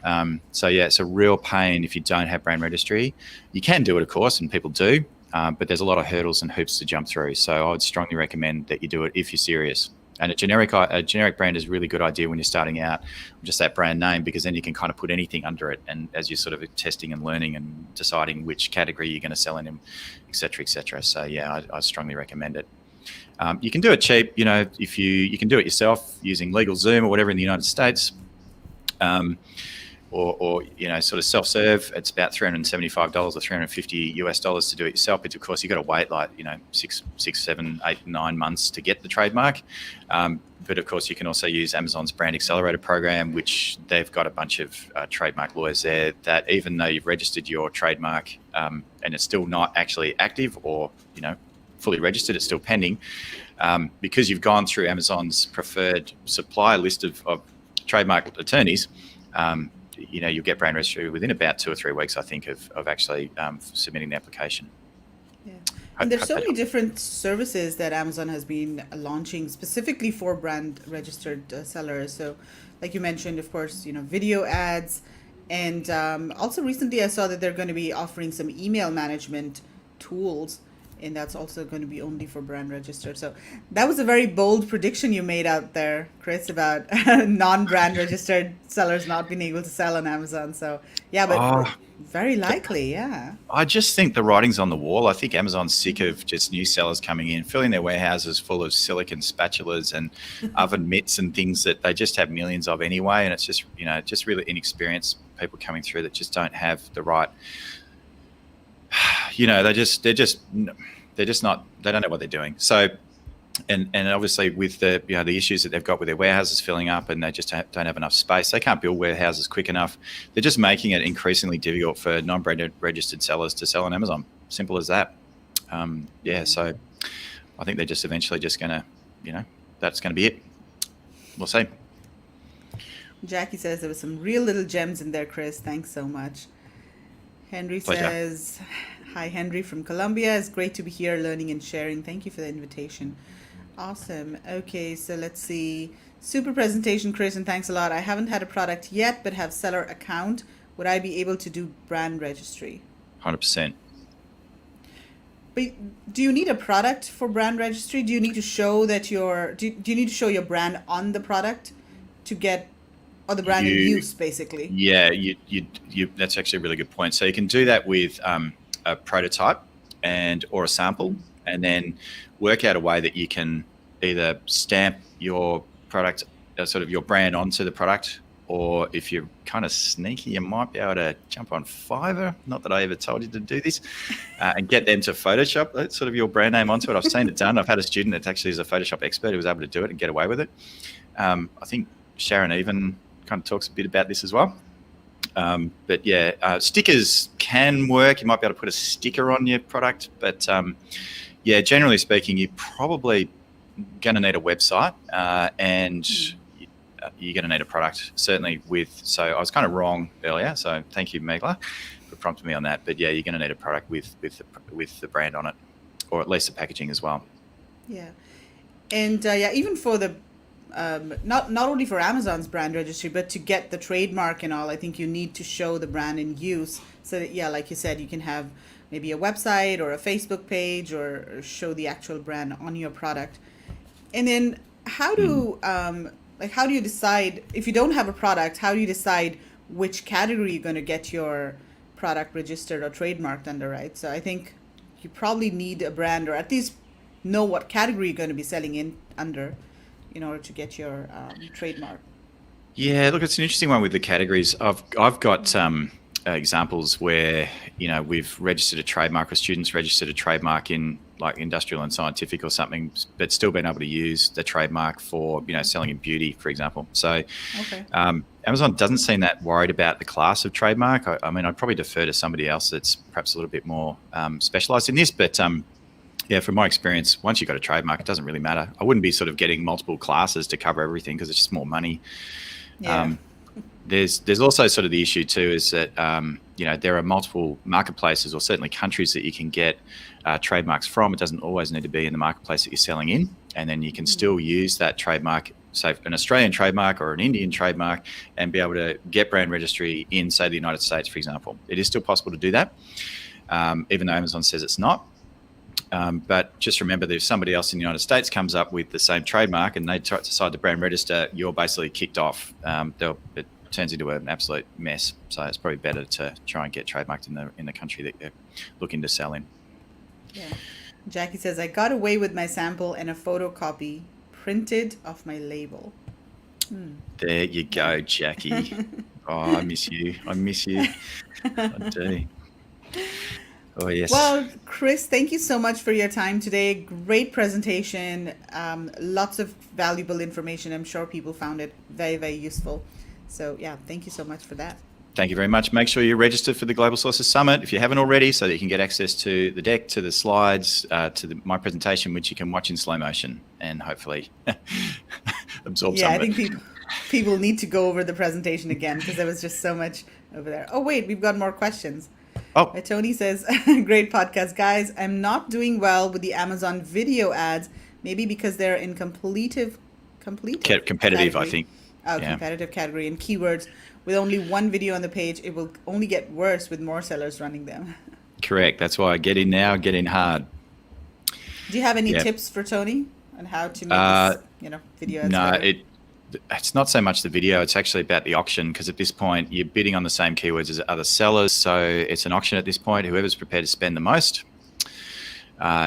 It's a real pain if you don't have brand registry. You can do it, of course, and people do, but there's a lot of hurdles and hoops to jump through. So I would strongly recommend that you do it if you're serious. And a generic brand is a really good idea when you're starting out, just that brand name, because then you can kind of put anything under it. And as you're sort of testing and learning and deciding which category you're going to sell in, et cetera, et cetera. So yeah, I strongly recommend it. You can do it cheap, if you can do it yourself using LegalZoom or whatever in the United States, or sort of self-serve. It's about $375 or $350 to do it yourself. But of course, you've got to wait 6, 7, 8, 9 months to get the trademark. But of course, you can also use Amazon's Brand Accelerator program, which they've got a bunch of trademark lawyers there that even though you've registered your trademark and it's still not actually active or, fully registered, it's still pending, because you've gone through Amazon's preferred supplier list of trademark attorneys, you'll get brand registry within about 2 or 3 weeks, I think, of actually submitting the application. Yeah. And there's so many different services that Amazon has been launching specifically for brand registered sellers. So like you mentioned, of course, video ads. And also recently I saw that they're going to be offering some email management tools, and that's also going to be only for brand registered. So that was a very bold prediction you made out there, Chris, about non-brand registered sellers not being able to sell on Amazon. So yeah, but very likely, yeah. I just think the writing's on the wall. I think Amazon's sick of just new sellers coming in, filling their warehouses full of silicon spatulas and oven mitts and things that they just have millions of anyway. And it's just, just really inexperienced people coming through that just don't have the right, they're just not, they don't know what they're doing. So, and obviously with the, the issues that they've got with their warehouses filling up, and they just don't have enough space. They can't build warehouses quick enough. They're just making it increasingly difficult for non-branded registered sellers to sell on Amazon. Simple as that. So I think they're just eventually just going to, that's going to be it. We'll see. Jackie says there was some real little gems in there, Chris. Thanks so much. Henry Pleasure. says, hi, Henry from Colombia. It's great to be here learning and sharing. Thank you for the invitation. Awesome. Okay, so let's see. Super presentation, Chris, and thanks a lot. I haven't had a product yet, but have seller account. Would I be able to do brand registry? 100%. But do you need a product for brand registry? Do you need to show that do you need to show your brand on the product to get, or the brand in use, basically? Yeah, that's actually a really good point. So you can do that with a prototype or a sample, and then work out a way that you can either stamp your product, sort of your brand onto the product, or if you're kind of sneaky, you might be able to jump on Fiverr. Not that I ever told you to do this, and get them to Photoshop sort of your brand name onto it. I've seen it done. I've had a student that actually is a Photoshop expert who was able to do it and get away with it. I think Sharon even kind of talks a bit about this as well. But yeah, stickers can work. You might be able to put a sticker on your product, but yeah, generally speaking, you're probably going to need a website and you're going to need a product, certainly so I was kind of wrong earlier, so thank you, Megla, for prompting me on that. But yeah, you're going to need a product with the brand on it, or at least the packaging as well. Yeah. And yeah, even for the not only for Amazon's brand registry, but to get the trademark and all, I think you need to show the brand in use, so that, yeah, like you said, you can have maybe a website or a Facebook page, or show the actual brand on your product. And then how do you decide, if you don't have a product, how do you decide which category you're going to get your product registered or trademarked under, right? So I think you probably need a brand, or at least know what category you're going to be selling under in order to get your trademark. Yeah, look, it's an interesting one with the categories. I've got examples where, we've registered a trademark, or students registered a trademark in like industrial and scientific or something, but still been able to use the trademark for, selling in beauty, for example. So Okay. Amazon doesn't seem that worried about the class of trademark. I mean, I'd probably defer to somebody else that's perhaps a little bit more specialized in this, but yeah, from my experience, once you've got a trademark, it doesn't really matter. I wouldn't be sort of getting multiple classes to cover everything, because it's just more money. Yeah. There's also sort of the issue too, is that there are multiple marketplaces, or certainly countries, that you can get trademarks from. It doesn't always need to be in the marketplace that you're selling in, and then you can still use that trademark, say an Australian trademark or an Indian trademark, and be able to get brand registry in, say, the United States, for example. It is still possible to do that, even though Amazon says it's not. But just remember that if somebody else in the United States comes up with the same trademark and they decide to brand register, you're basically kicked off. It turns into an absolute mess. So it's probably better to try and get trademarked in the country that you're looking to sell in. Yeah. Jackie says, I got away with my sample and a photocopy printed off my label. There you go, Jackie. Oh, I miss you. I do. Oh, yes. Well, Chris, thank you so much for your time today. Great presentation. Lots of valuable information. I'm sure people found it very, very useful. So yeah, thank you so much for that. Thank you very much. Make sure you're registered for the Global Sources Summit if you haven't already, so that you can get access to the deck, to the slides, to my presentation, which you can watch in slow motion and hopefully absorb some of it. Yeah, I think people need to go over the presentation again, because there was just so much over there. Oh, wait, we've got more questions. Oh, Tony says, great podcast, guys. I'm not doing well with the Amazon video ads, maybe because they're in competitive competitive, category. I think. Oh, Yeah. Competitive category and keywords. With only one video on the page, it will only get worse with more sellers running them. Correct. That's why I get in now, get in hard. Do you have any Yeah. tips for Tony on how to make this, video ads No, better? it's not so much the video. It's actually about the auction, because at this point you're bidding on the same keywords as other sellers. So it's an auction at this point. Whoever's prepared to spend the most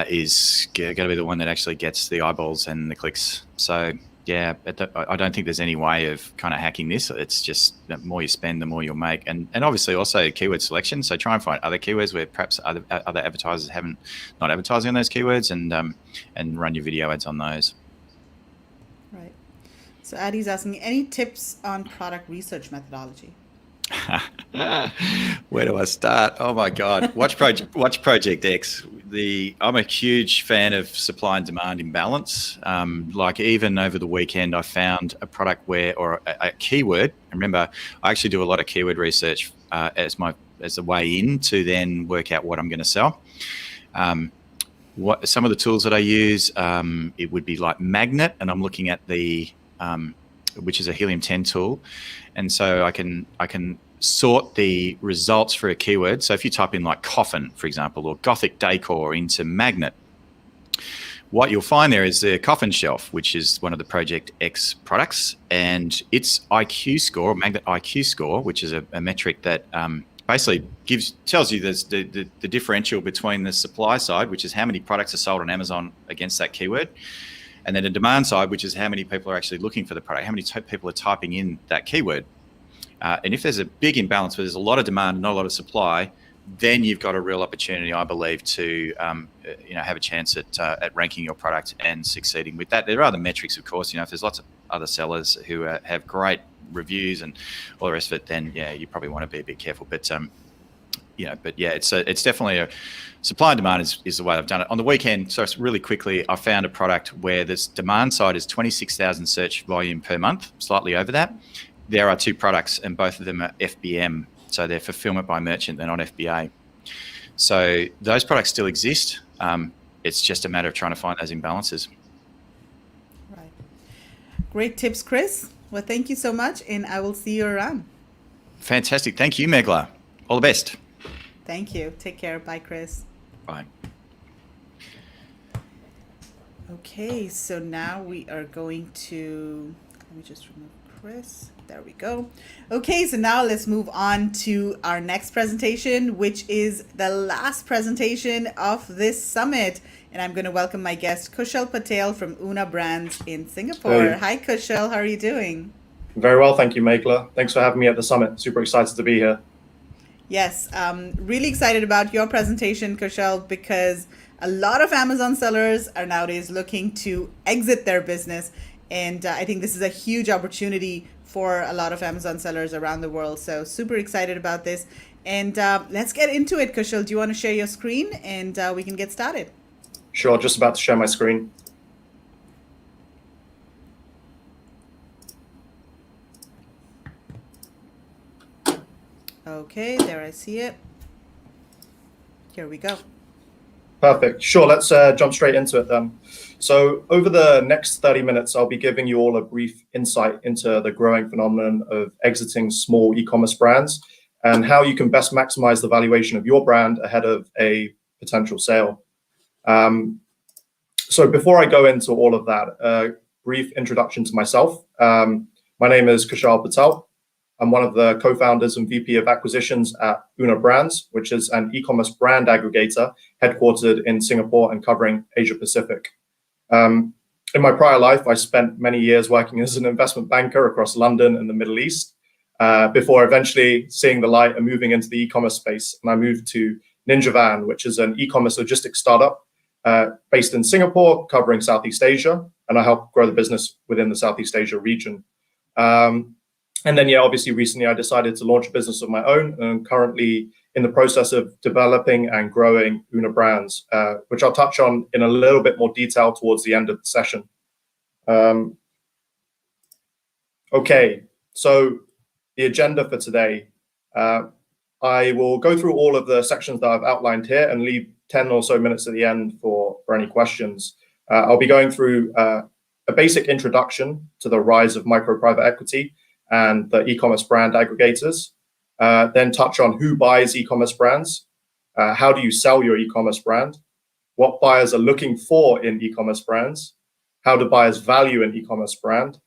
is going to be the one that actually gets the eyeballs and the clicks. So yeah, I don't think there's any way of kind of hacking this. It's just the more you spend, the more you'll make. And obviously also keyword selection. So try and find other keywords where perhaps other advertisers not advertising on those keywords, and run your video ads on those. Right. So Addie's asking, any tips on product research methodology? Where do I start? Oh my God! Watch Project X. I'm a huge fan of supply and demand imbalance. Like even over the weekend, I found a product or a keyword. Remember, I actually do a lot of keyword research as my as a way in to then work out what I'm going to sell. What some of the tools that I use, it would be like Magnet, and I'm looking at the which is a Helium 10 tool, and so I can sort the results for a keyword. So if you type in like coffin, for example, or Gothic decor into Magnet, what you'll find there is the coffin shelf, which is one of the Project X products, and its IQ score, Magnet IQ score, which is a metric that basically tells you the differential between the supply side, which is how many products are sold on Amazon against that keyword, and then the demand side, which is how many people are actually looking for the product, how many people are typing in that keyword. And if there's a big imbalance where there's a lot of demand and not a lot of supply, then you've got a real opportunity, I believe, to have a chance at ranking your product and succeeding with that. There are other metrics, of course. If there's lots of other sellers who have great reviews and all the rest of it, then you probably want to be a bit careful. But it's definitely a supply and demand is the way I've done it. On the weekend, so really quickly, I found a product where this demand side is 26,000 search volume per month, slightly over that. There are two products, and both of them are FBM, so they're fulfillment by merchant, they're not FBA. So those products still exist. It's just a matter of trying to find those imbalances. Right. Great tips, Chris. Well, thank you so much, and I will see you around. Fantastic. Thank you, Megla. All the best. Thank you. Take care. Bye, Chris. Bye. Okay, so now we are going to, let me just remove Chris. There we go. Okay, so now let's move on to our next presentation, which is the last presentation of this summit. And I'm going to welcome my guest, Kushal Patel from Una Brands in Singapore. Hey. Hi, Kushal. How are you doing? Very well, thank you, Megla. Thanks for having me at the summit. Super excited to be here. Yes, really excited about your presentation, Kushal, because a lot of Amazon sellers are nowadays looking to exit their business. And I think this is a huge opportunity for a lot of Amazon sellers around the world. So super excited about this. And let's get into it, Kushal. Do you want to share your screen and we can get started? Sure, just about to share my screen. Okay, there I see it. Here we go. Perfect. Sure, let's jump straight into it then. So over the next 30 minutes, I'll be giving you all a brief insight into the growing phenomenon of exiting small e-commerce brands and how you can best maximize the valuation of your brand ahead of a potential sale. So before I go into all of that, a brief introduction to myself. My name is Kushal Patel. I'm one of the co-founders and VP of acquisitions at Una Brands, which is an e-commerce brand aggregator headquartered in Singapore and covering Asia Pacific. In my prior life, I spent many years working as an investment banker across London and the Middle East, before eventually seeing the light and moving into the e-commerce space. And I moved to Ninjavan, which is an e-commerce logistics startup based in Singapore, covering Southeast Asia. And I helped grow the business within the Southeast Asia region. And then, obviously recently I decided to launch a business of my own, and I'm currently in the process of developing and growing Una Brands, which I'll touch on in a little bit more detail towards the end of the session. Okay, so the agenda for today, I will go through all of the sections that I've outlined here and leave 10 or so minutes at the end for any questions. I'll be going through a basic introduction to the rise of micro private equity and the e-commerce brand aggregators, then touch on who buys e-commerce brands, how do you sell your e-commerce brand, what buyers are looking for in e-commerce brands, how do buyers value an e-commerce brand,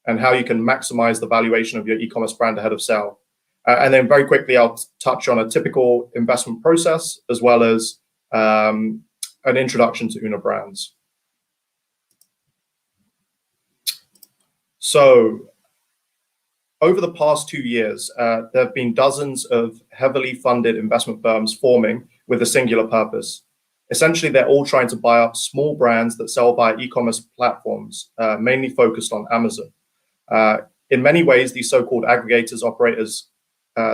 and how you can maximize the valuation of your e-commerce brand ahead of sale. And then very quickly, I'll touch on a typical investment process, as well as an introduction to Una Brands. So, over the past 2 years, there have been dozens of heavily funded investment firms forming with a singular purpose. Essentially, they're all trying to buy up small brands that sell via e-commerce platforms, mainly focused on Amazon. In many ways, these so-called aggregators operate as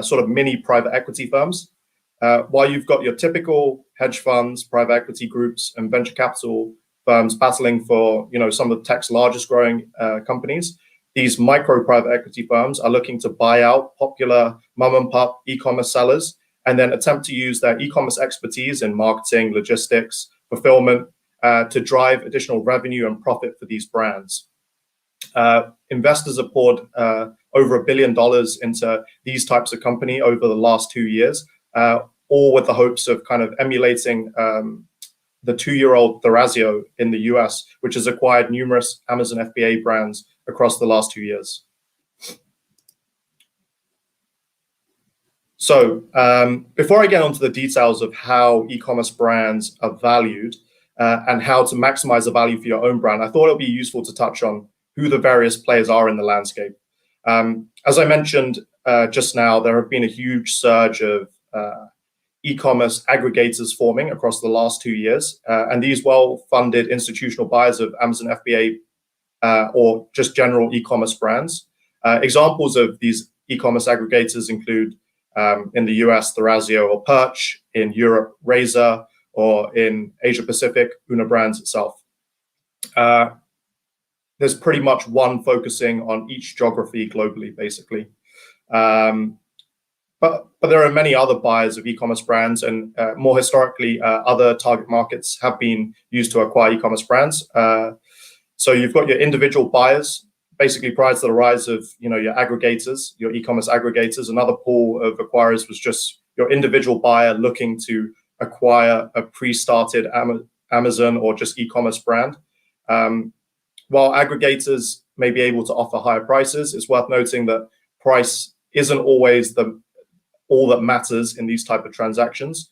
sort of mini private equity firms. While you've got your typical hedge funds, private equity groups, and venture capital firms battling for some of the tech's largest growing companies, these micro private equity firms are looking to buy out popular mom and pop e-commerce sellers and then attempt to use their e-commerce expertise in marketing, logistics, fulfillment to drive additional revenue and profit for these brands. Investors have poured over $1 billion into these types of company over the last 2 years, all with the hopes of kind of emulating the 2-year-old Thrasio in the US, which has acquired numerous Amazon FBA brands across the last 2 years. So before I get onto the details of how e-commerce brands are valued and how to maximize the value for your own brand, I thought it would be useful to touch on who the various players are in the landscape. As I mentioned just now, there have been a huge surge of e-commerce aggregators forming across the last 2 years, and these well-funded institutional buyers of Amazon FBA or just general e-commerce brands. Examples of these e-commerce aggregators include in the US, Thrasio or Perch, in Europe, Razor, or in Asia Pacific, Una Brands itself. There's pretty much one focusing on each geography globally, basically. But there are many other buyers of e-commerce brands, and more historically, other target markets have been used to acquire e-commerce brands. So you've got your individual buyers. Basically, prior to the rise of your aggregators, your e-commerce aggregators, another pool of acquirers was just your individual buyer looking to acquire a pre-started Amazon or just e-commerce brand. While aggregators may be able to offer higher prices, it's worth noting that price isn't always all that matters in these type of transactions.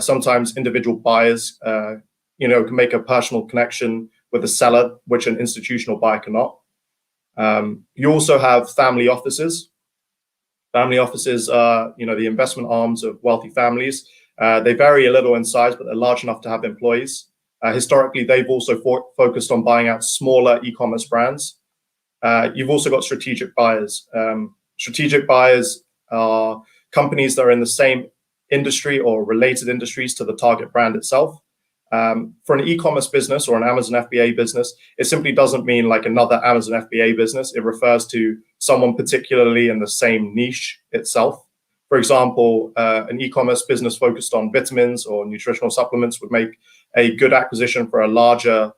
Sometimes individual buyers, can make a personal connection with a seller, which an institutional buyer cannot. You also have family offices. Family offices are, the investment arms of wealthy families. They vary a little in size, but they're large enough to have employees. Historically, they've also focused on buying out smaller e-commerce brands. You've also got strategic buyers. Strategic buyers are companies that are in the same industry or related industries to the target brand itself. For an e-commerce business or an Amazon FBA business, it simply doesn't mean like another Amazon FBA business. It refers to someone particularly in the same niche itself. For example, an e-commerce business focused on vitamins or nutritional supplements would make a good acquisition for a larger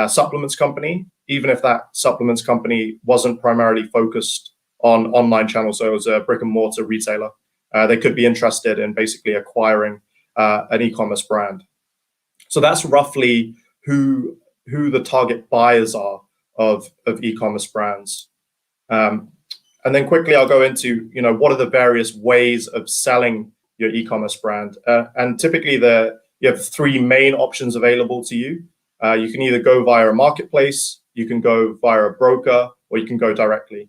supplements company, even if that supplements company wasn't primarily focused on online channels. So it was a brick and mortar retailer. They could be interested in basically acquiring an e-commerce brand. So that's roughly who the target buyers are of e-commerce brands. And then quickly, I'll go into, what are the various ways of selling your e-commerce brand. And typically, you have 3 main options available to you. You can either go via a marketplace, you can go via a broker, or you can go directly.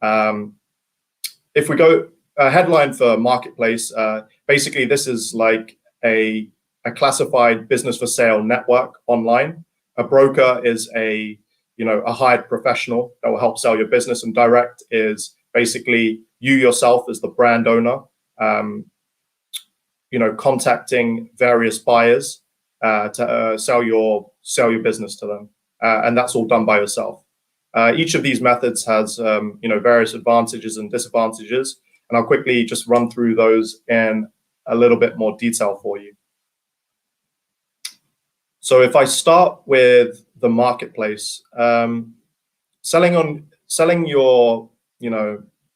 If we go a headline for marketplace, basically, this is like a classified business for sale network online. A broker is a hired professional that will help sell your business, and direct is basically you yourself as the brand owner, contacting various buyers to sell your business to them, and that's all done by yourself. Each of these methods has various advantages and disadvantages, and I'll quickly just run through those in a little bit more detail for you. So if I start with the marketplace, selling your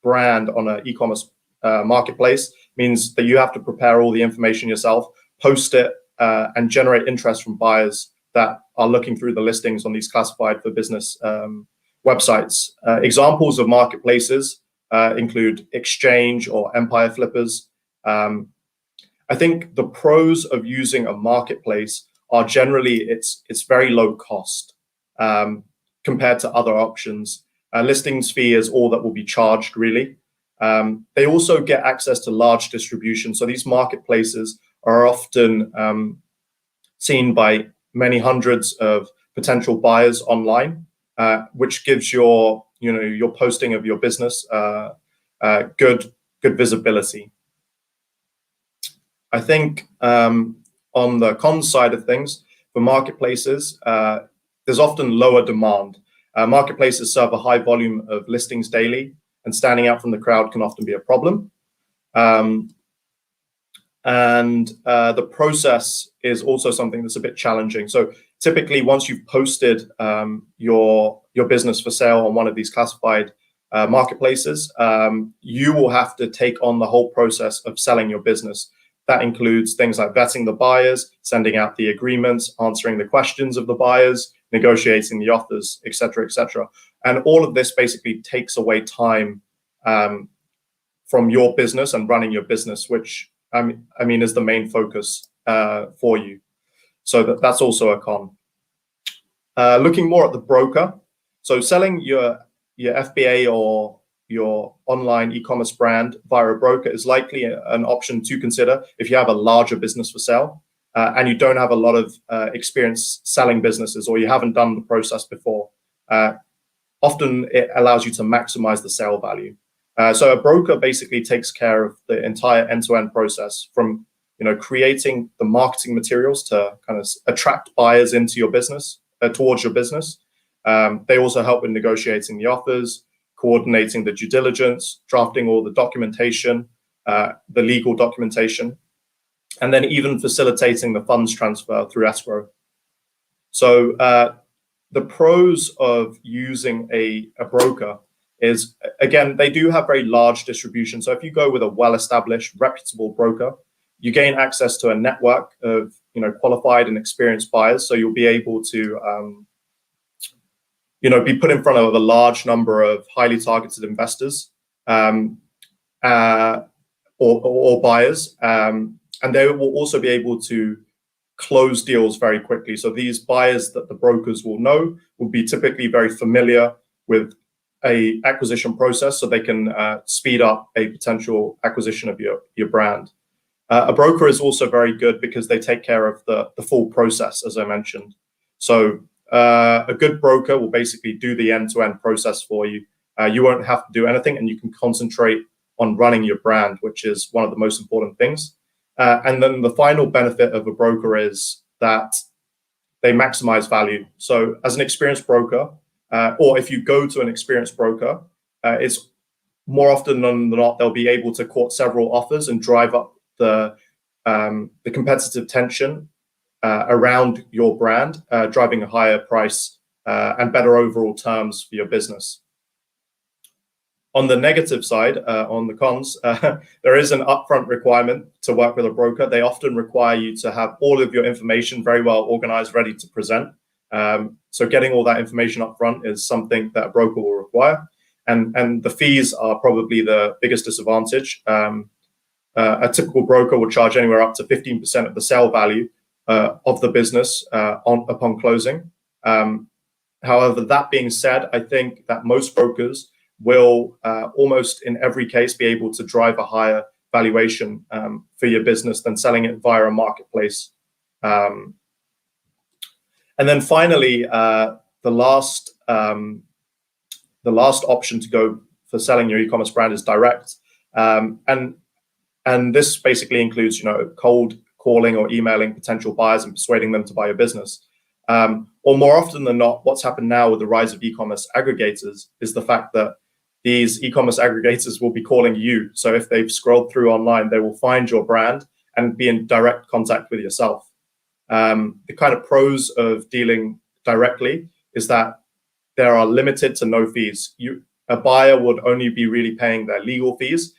brand on an e-commerce marketplace means that you have to prepare all the information yourself, post it, and generate interest from buyers that are looking through the listings on these classified for business websites. Examples of marketplaces include Exchange or Empire Flippers. I think the pros of using a marketplace are generally it's very low cost compared to other options. Listings fee is all that will be charged, really. They also get access to large distribution. So these marketplaces are often seen by many hundreds of potential buyers online, which gives your posting of your business good visibility. I think on the cons side of things, for marketplaces, there's often lower demand. Marketplaces serve a high volume of listings daily, and standing out from the crowd can often be a problem. And the process is also something that's a bit challenging. So typically, once you've posted your business for sale on one of these classified marketplaces, you will have to take on the whole process of selling your business. That includes things like vetting the buyers, sending out the agreements, answering the questions of the buyers, negotiating the offers, etc., etc. And all of this basically takes away time from your business and running your business, which I mean is the main focus for you. So that's also a con. Looking more at the broker, so selling your FBA or your online e-commerce brand via a broker is likely an option to consider if you have a larger business for sale and you don't have a lot of experience selling businesses, or you haven't done the process before. Often it allows you to maximize the sale value. So a broker basically takes care of the entire end-to-end process, from creating the marketing materials to kind of attract buyers into your business, towards your business. They also help with negotiating the offers, coordinating the due diligence, drafting all the documentation, the legal documentation, and then even facilitating the funds transfer through escrow. So the pros of using a broker is, again, they do have very large distribution. So if you go with a well-established, reputable broker, you gain access to a network of qualified and experienced buyers. So you'll be able to be put in front of a large number of highly targeted investors or buyers, and they will also be able to close deals very quickly. So these buyers that the brokers will know will be typically very familiar with a acquisition process, so they can speed up a potential acquisition of your brand. A broker is also very good because they take care of the full process, as I mentioned. So a good broker will basically do the end-to-end process for you. You won't have to do anything, and you can concentrate on running your brand, which is one of the most important things. And then the final benefit of a broker is that they maximize value. So as an experienced broker, or if you go to an experienced broker, it's more often than not, they'll be able to court several offers and drive up the competitive tension around your brand, driving a higher price and better overall terms for your business. On the negative side, on the cons, there is an upfront requirement to work with a broker. They often require you to have all of your information very well organized, ready to present. So getting all that information up front is something that a broker will require. And the fees are probably the biggest disadvantage. A typical broker will charge anywhere up to 15% of the sale value of the business upon closing. However, that being said, I think that most brokers will almost in every case be able to drive a higher valuation for your business than selling it via a marketplace. And then finally, the last option to go for selling your e-commerce brand is direct. And this basically includes, cold calling or emailing potential buyers and persuading them to buy your business. Or more often than not, what's happened now with the rise of e-commerce aggregators is the fact that these e-commerce aggregators will be calling you. So if they've scrolled through online, they will find your brand and be in direct contact with yourself. The kind of pros of dealing directly is that there are limited to no fees. A buyer would only be really paying their legal fees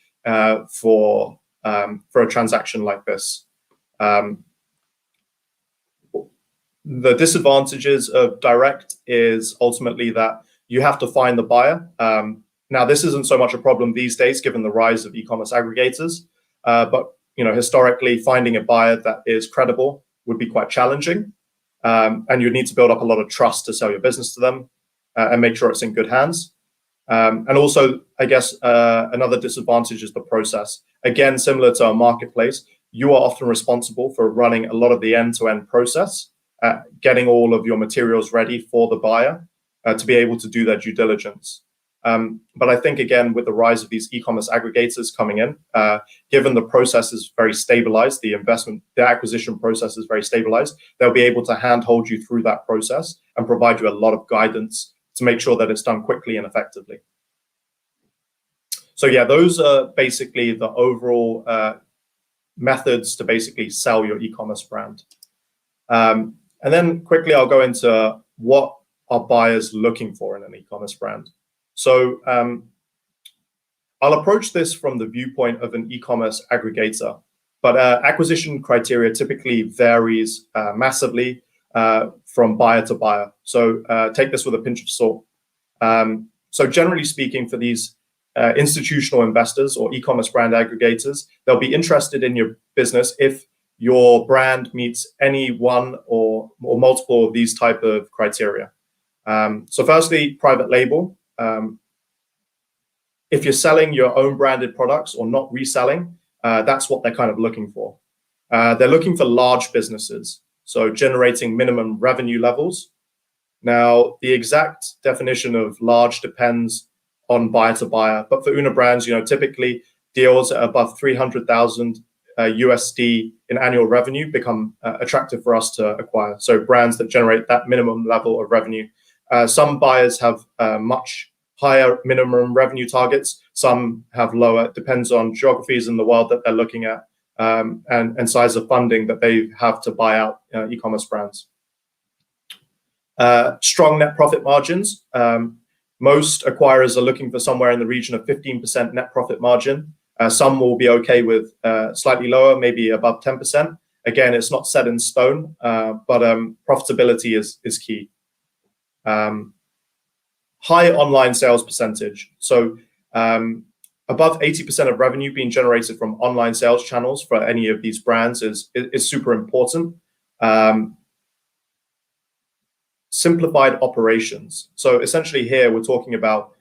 for a transaction like this. The disadvantages of direct is ultimately that you have to find the buyer. Now, this isn't so much a problem these days, given the rise of e-commerce aggregators. But historically, finding a buyer that is credible would be quite challenging, and you need to build up a lot of trust to sell your business to them and make sure it's in good hands. And also, I guess another disadvantage is the process. Again, similar to a marketplace, you are often responsible for running a lot of the end-to-end process, getting all of your materials ready for the buyer to be able to do their due diligence. But I think, again, with the rise of these e-commerce aggregators coming in, given the process is very stabilized, the acquisition process is very stabilized, they'll be able to handhold you through that process and provide you a lot of guidance to make sure that it's done quickly and effectively. So yeah, those are basically the overall methods to basically sell your e-commerce brand. And then quickly, I'll go into what are buyers looking for in an e-commerce brand. So I'll approach this from the viewpoint of an e-commerce aggregator, but acquisition criteria typically varies massively from buyer to buyer. So take this with a pinch of salt. So generally speaking, for these institutional investors or e-commerce brand aggregators, they'll be interested in your business if your brand meets any one or multiple of these type of criteria. So firstly, private label. If you're selling your own branded products or not reselling, that's what they're kind of looking for. They're looking for large businesses, so generating minimum revenue levels. Now, the exact definition of large depends on buyer to buyer, but for Una brands, typically deals at above 300,000 USD in annual revenue become attractive for us to acquire. So brands that generate that minimum level of revenue. Some buyers have much higher minimum revenue targets. Some have lower. It depends on geographies in the world that they're looking at and size of funding that they have to buy out e-commerce brands. Strong net profit margins. Most acquirers are looking for somewhere in the region of 15% net profit margin. Some will be okay with slightly lower, maybe above 10%. Again, it's not set in stone, but profitability is key. High online sales percentage. So above 80% of revenue being generated from online sales channels for any of these brands is super important. Simplified operations. So essentially here we're talking about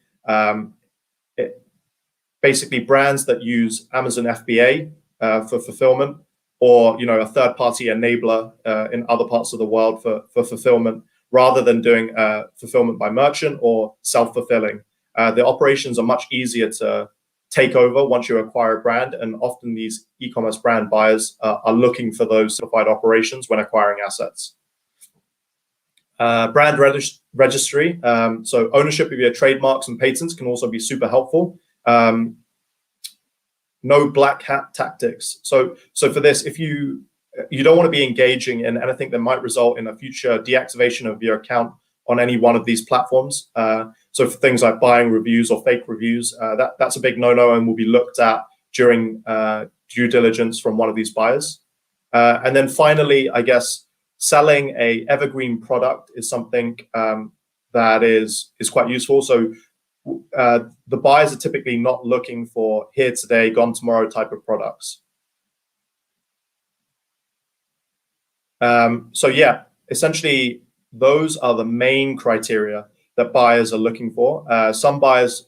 basically brands that use Amazon FBA for fulfillment, or a third-party enabler in other parts of the world for fulfillment, rather than doing fulfillment by merchant or self-fulfilling. The operations are much easier to take over once you acquire a brand, and often these e-commerce brand buyers are looking for those simplified operations when acquiring assets. Brand registry, so ownership of your trademarks and patents can also be super helpful. No black hat tactics. So for this, if you don't want to be engaging in anything that might result in a future deactivation of your account on any one of these platforms. So for things like buying reviews or fake reviews, that's a big no-no and will be looked at during due diligence from one of these buyers. And then finally, I guess, selling a evergreen product is something that is quite useful. So the buyers are typically not looking for here today, gone tomorrow type of products. So yeah, essentially those are the main criteria that buyers are looking for. Some buyers,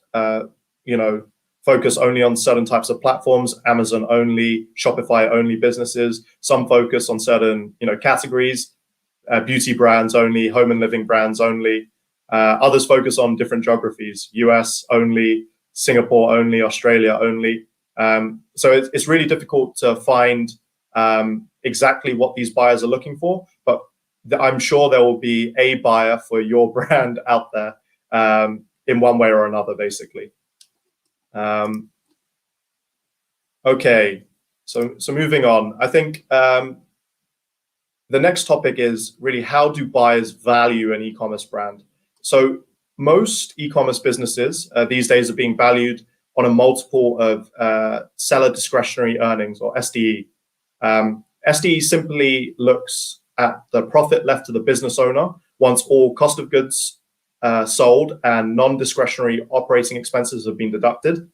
focus only on certain types of platforms, Amazon only, Shopify only businesses. Some focus on certain, categories, beauty brands only, home and living brands only. Others focus on different geographies, US only, Singapore only, Australia only. So it's really difficult to find exactly what these buyers are looking for, but I'm sure there will be a buyer for your brand out there in one way or another, basically. Okay, so moving on. I think the next topic is really, how do buyers value an e-commerce brand? So most e-commerce businesses these days are being valued on a multiple of seller discretionary earnings, or SDE. SDE simply looks at the profit left to the business owner once all cost of goods sold and non-discretionary operating expenses have been deducted.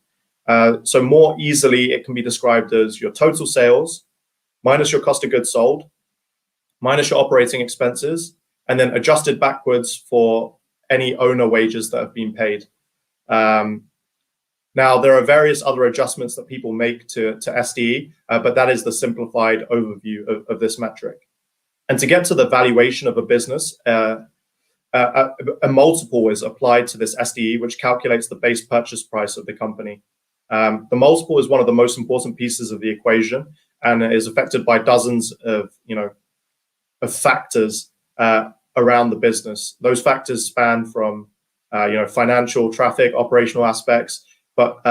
So more easily, it can be described as your total sales minus your cost of goods sold, minus your operating expenses, and then adjusted backwards for any owner wages that have been paid. Now, there are various other adjustments that people make to SDE, but that is the simplified overview of this metric. And to get to the valuation of a business, a multiple is applied to this SDE, which calculates the base purchase price of the company. The multiple is one of the most important pieces of the equation, and is affected by dozens of factors around the business. Those factors span from financial, traffic, operational aspects, but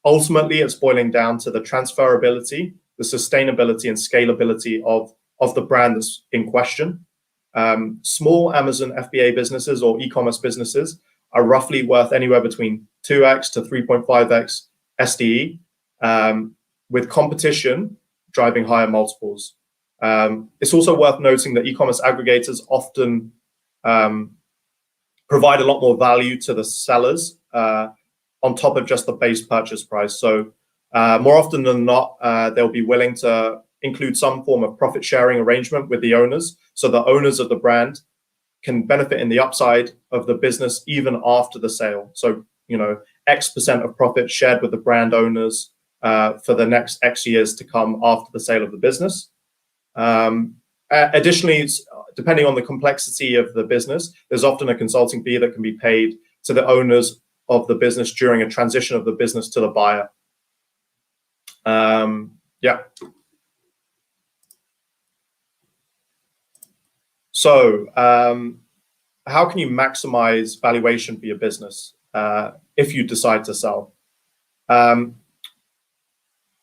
ultimately it's boiling down to the transferability, the sustainability and scalability of the brand that's in question. Small Amazon FBA businesses or e-commerce businesses are roughly worth anywhere between 2x to 3.5x SDE, with competition driving higher multiples. It's also worth noting that e-commerce aggregators often provide a lot more value to the sellers on top of just the base purchase price. So more often than not, they'll be willing to include some form of profit sharing arrangement with the owners, so the owners of the brand can benefit in the upside of the business even after the sale. So, X% of profit shared with the brand owners for the next X years to come after the sale of the business. Additionally, depending on the complexity of the business, there's often a consulting fee that can be paid to the owners of the business during a transition of the business to the buyer. Yeah. So how can you maximize valuation for your business if you decide to sell?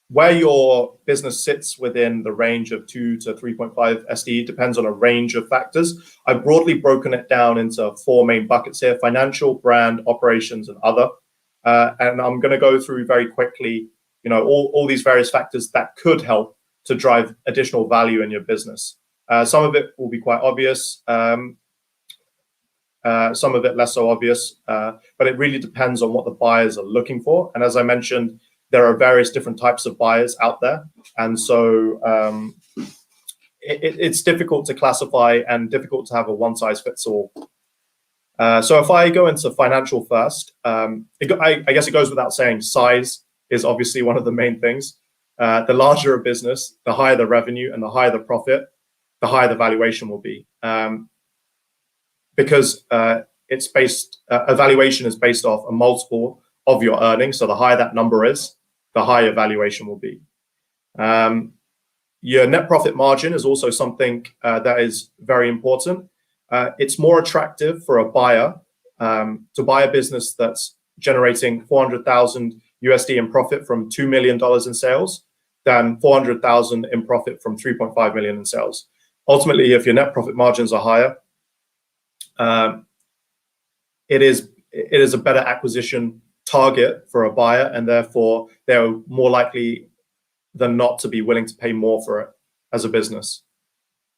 Where your business sits within the range of 2 to 3.5 SDE depends on a range of factors. I've broadly broken it down into 4 main buckets here: financial, brand, operations, and other. And I'm going to go through very quickly, all these various factors that could help to drive additional value in your business. Some of it will be quite obvious, some of it less so obvious, but it really depends on what the buyers are looking for. And as I mentioned, there are various different types of buyers out there. And so it's difficult to classify and difficult to have a one-size-fits-all. So if I go into financial first, I guess it goes without saying, size is obviously one of the main things. The larger a business, the higher the revenue and the higher the profit, the higher the valuation will be. Because it's based, a valuation is based off a multiple of your earnings. So the higher that number is, the higher valuation will be. Your net profit margin is also something that is very important. It's more attractive for a buyer to buy a business that's generating 400,000 USD in profit from $2 million in sales than 400,000 in profit from 3.5 million in sales. Ultimately, if your net profit margins are higher, it is a better acquisition target for a buyer, and therefore they're more likely than not to be willing to pay more for it as a business.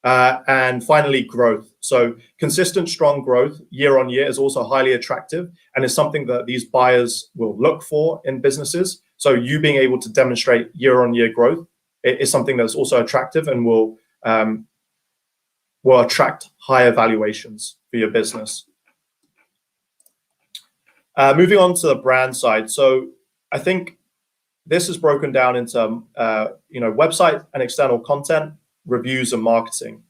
And finally, growth. So consistent, strong growth year on year is also highly attractive and is something that these buyers will look for in businesses. So you being able to demonstrate year on year growth is something that's also attractive and will attract higher valuations for your business. Moving on to the brand side. So I think this is broken down into website and external content, reviews, and marketing.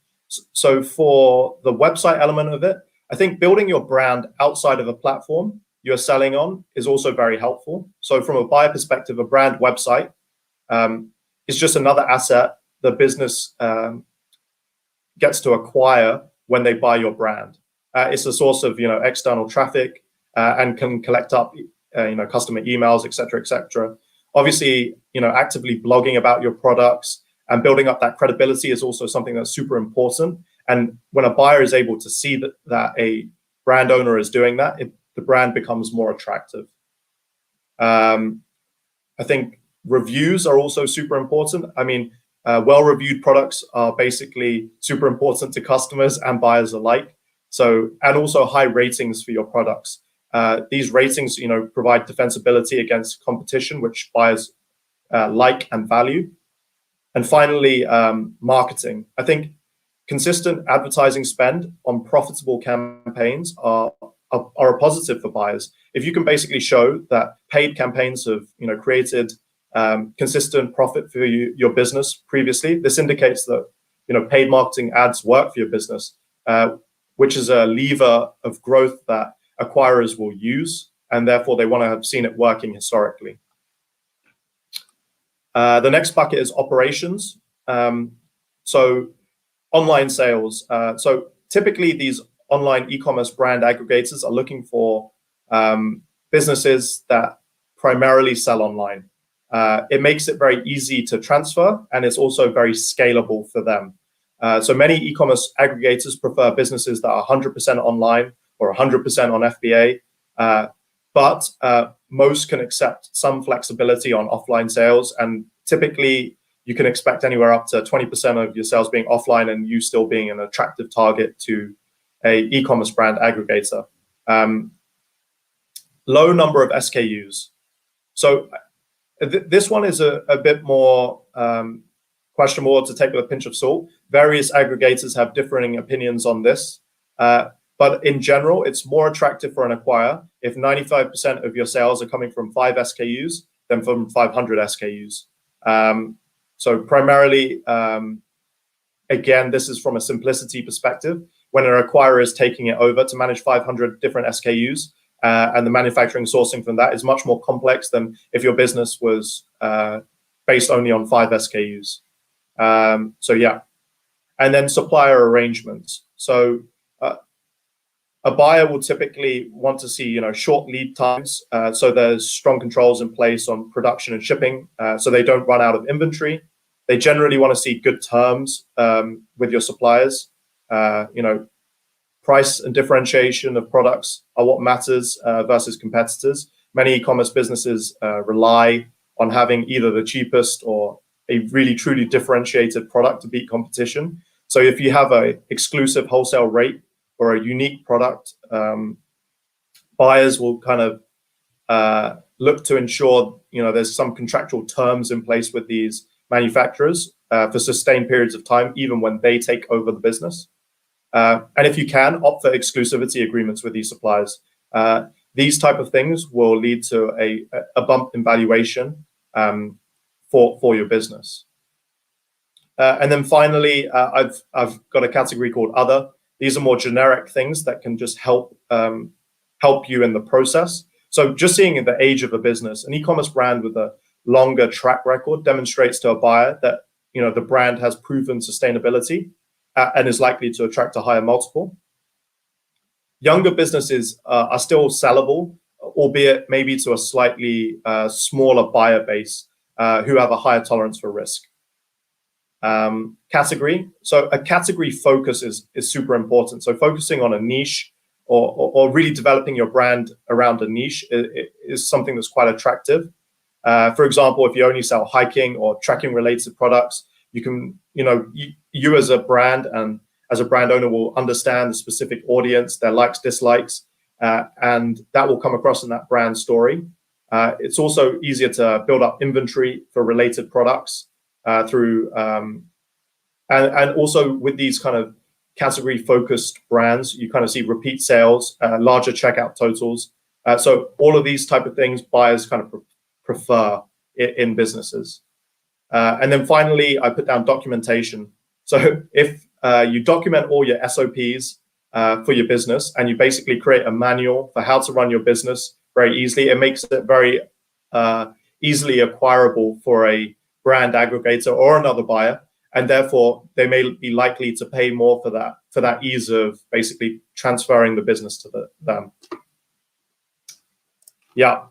So for the website element of it, I think building your brand outside of a platform you're selling on is also very helpful. So from a buyer perspective, a brand website is just another asset the business gets to acquire when they buy your brand. It's a source of external traffic and can collect up customer emails, etc., etc. Obviously, actively blogging about your products and building up that credibility is also something that's super important. And when a buyer is able to see that a brand owner is doing that, the brand becomes more attractive. I think reviews are also super important. I mean, well-reviewed products are basically super important to customers and buyers alike. So, and also high ratings for your products. These ratings, provide defensibility against competition, which buyers like and value. And finally, marketing. I think consistent advertising spend on profitable campaigns are a positive for buyers. If you can basically show that paid campaigns have created consistent profit for your business previously, this indicates that paid marketing ads work for your business, which is a lever of growth that acquirers will use, and therefore they want to have seen it working historically. The next bucket is operations. So online sales. So typically these online e-commerce brand aggregators are looking for businesses that primarily sell online. It makes it very easy to transfer, and it's also very scalable for them. So many e-commerce aggregators prefer businesses that are 100% online or 100% on FBA, but most can accept some flexibility on offline sales, and typically you can expect anywhere up to 20% of your sales being offline and you still being an attractive target to a e-commerce brand aggregator. Low number of SKUs. So this one is a bit more questionable to take with a pinch of salt. Various aggregators have differing opinions on this. But in general, it's more attractive for an acquirer if 95% of your sales are coming from 5 SKUs than from 500 SKUs. So primarily, again, this is from a simplicity perspective. When an acquirer is taking it over to manage 500 different SKUs, and the manufacturing sourcing from that is much more complex than if your business was based only on 5 SKUs. So yeah, and then supplier arrangements. So a buyer will typically want to see, short lead times. So there's strong controls in place on production and shipping, so they don't run out of inventory. They generally want to see good terms with your suppliers. Price and differentiation of products are what matters versus competitors. Many e-commerce businesses rely on having either the cheapest or a really truly differentiated product to beat competition. So if you have an exclusive wholesale rate or a unique product, buyers will kind of look to ensure there's some contractual terms in place with these manufacturers for sustained periods of time, even when they take over the business. And if you can, opt for exclusivity agreements with these suppliers. These type of things will lead to a bump in valuation for your business. And then finally, I've got a category called Other. These are more generic things that can just help you in the process. So just seeing the age of a business, an e-commerce brand with a longer track record demonstrates to a buyer that the brand has proven sustainability and is likely to attract a higher multiple. Younger businesses are still sellable, albeit maybe to a slightly smaller buyer base who have a higher tolerance for risk. Category. So a category focus is super important. So focusing on a niche or really developing your brand around a niche is something that's quite attractive. For example, if you only sell hiking or trekking related products, you can, you as a brand and as a brand owner will understand the specific audience, their likes, dislikes, and that will come across in that brand story. It's also easier to build up inventory for related products through, and also with these kind of category focused brands, you kind of see repeat sales, larger checkout totals. So all of these type of things buyers kind of prefer in businesses. And then finally, I put down documentation. So if you document all your SOPs for your business and you basically create a manual for how to run your business very easily, it makes it very easily acquirable for a brand aggregator or another buyer. And therefore, they may be likely to pay more for that ease of basically transferring the business to them. Yeah.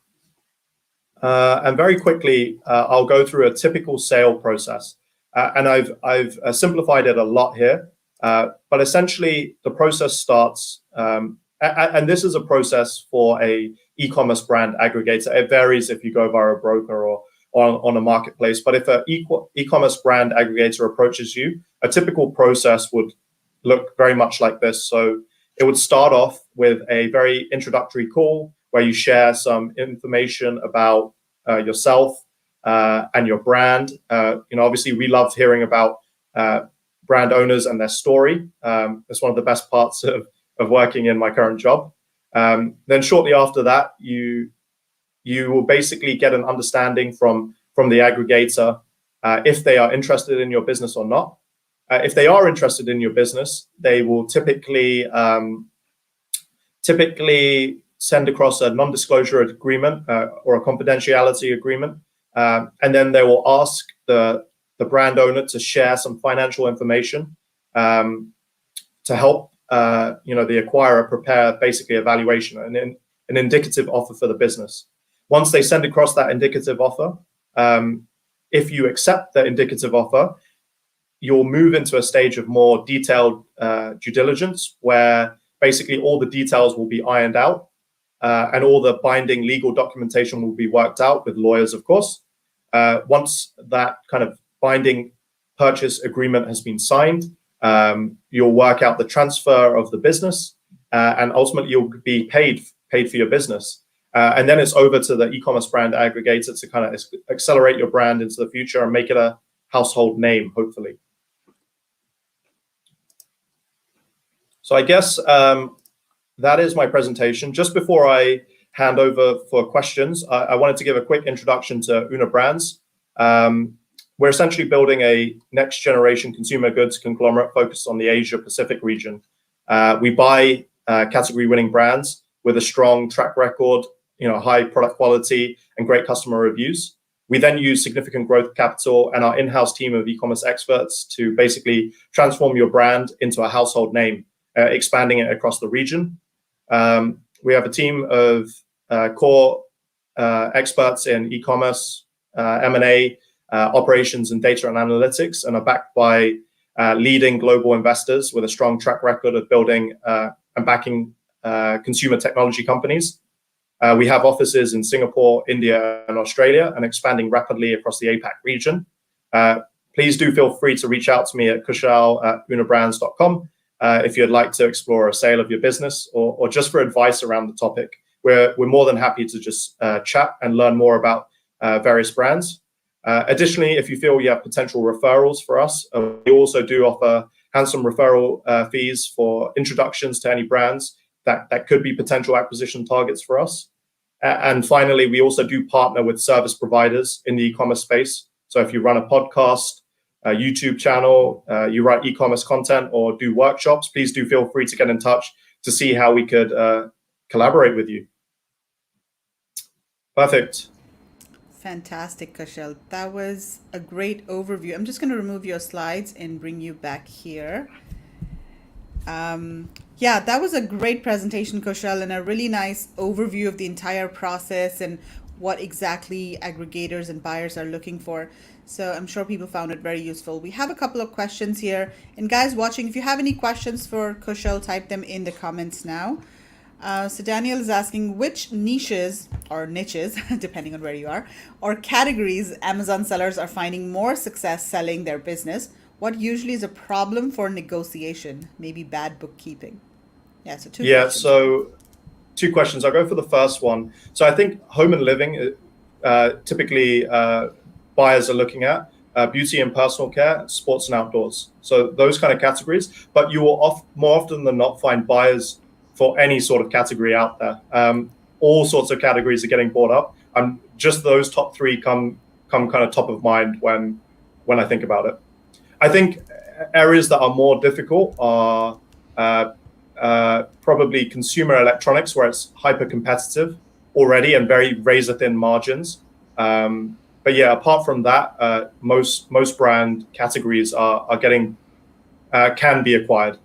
And very quickly, I'll go through a typical sale process. And I've simplified it a lot here. But essentially, the process starts, and this is a process for a e-commerce brand aggregator. It varies if you go via a broker or on a marketplace. But if an e-commerce brand aggregator approaches you, a typical process would look very much like this. So it would start off with a very introductory call where you share some information about yourself and your brand. Obviously, we love hearing about brand owners and their story. That's one of the best parts of working in my current job. Then shortly after that, you will basically get an understanding from the aggregator if they are interested in your business or not. If they are interested in your business, they will typically send across a non-disclosure agreement or a confidentiality agreement, and then they will ask the brand owner to share some financial information to help the acquirer prepare basically a valuation and an indicative offer for the business. Once they send across that indicative offer, if you accept the indicative offer, you'll move into a stage of more detailed due diligence, where basically all the details will be ironed out, and all the binding legal documentation will be worked out with lawyers, of course. Once that kind of binding purchase agreement has been signed, you'll work out the transfer of the business, and ultimately you'll be paid for your business. And then it's over to the e-commerce brand aggregator to kind of accelerate your brand into the future and make it a household name, hopefully. So I guess that is my presentation. Just before I hand over for questions, I wanted to give a quick introduction to Una Brands. We're essentially building a next generation consumer goods conglomerate focused on the Asia Pacific region. We buy category winning brands with a strong track record, high product quality and great customer reviews. We then use significant growth capital and our in-house team of e-commerce experts to basically transform your brand into a household name, expanding it across the region. We have a team of core experts in e-commerce, M&A, operations and data and analytics, and are backed by leading global investors with a strong track record of building and backing consumer technology companies. We have offices in Singapore, India, and Australia, and expanding rapidly across the APAC region. Please do feel free to reach out to me at kushal@unabrands.com if you'd like to explore a sale of your business or just for advice around the topic. We're more than happy to just chat and learn more about various brands. Additionally, if you feel you have potential referrals for us, we also do offer handsome referral fees for introductions to any brands that could be potential acquisition targets for us. And finally, we also do partner with service providers in the e-commerce space. So if you run a podcast, a YouTube channel, you write e-commerce content or do workshops, please do feel free to get in touch to see how we could collaborate with you. Perfect. Fantastic, Kushal. That was a great overview. I'm just going to remove your slides and bring you back here. Yeah, that was a great presentation, Kushal, and a really nice overview of the entire process and what exactly aggregators and buyers are looking for. So I'm sure people found it very useful. We have a couple of questions here. And guys watching, if you have any questions for Kushal, type them in the comments now. So Daniel is asking which niches, depending on where you are, or categories Amazon sellers are finding more success selling their business. What usually is a problem for negotiation? Maybe bad bookkeeping. Yeah, so two questions. So 2 questions. I'll go for the first one. So I think home and living, typically buyers are looking at beauty and personal care, sports and outdoors. So those kind of categories, but you will more often than not find buyers for any sort of category out there. All sorts of categories are getting bought up. Just those top 3 come kind of top of mind when I think about it. I think areas that are more difficult are probably consumer electronics, where it's hyper competitive already and very razor thin margins. But yeah, apart from that, most brand categories are getting can be acquired.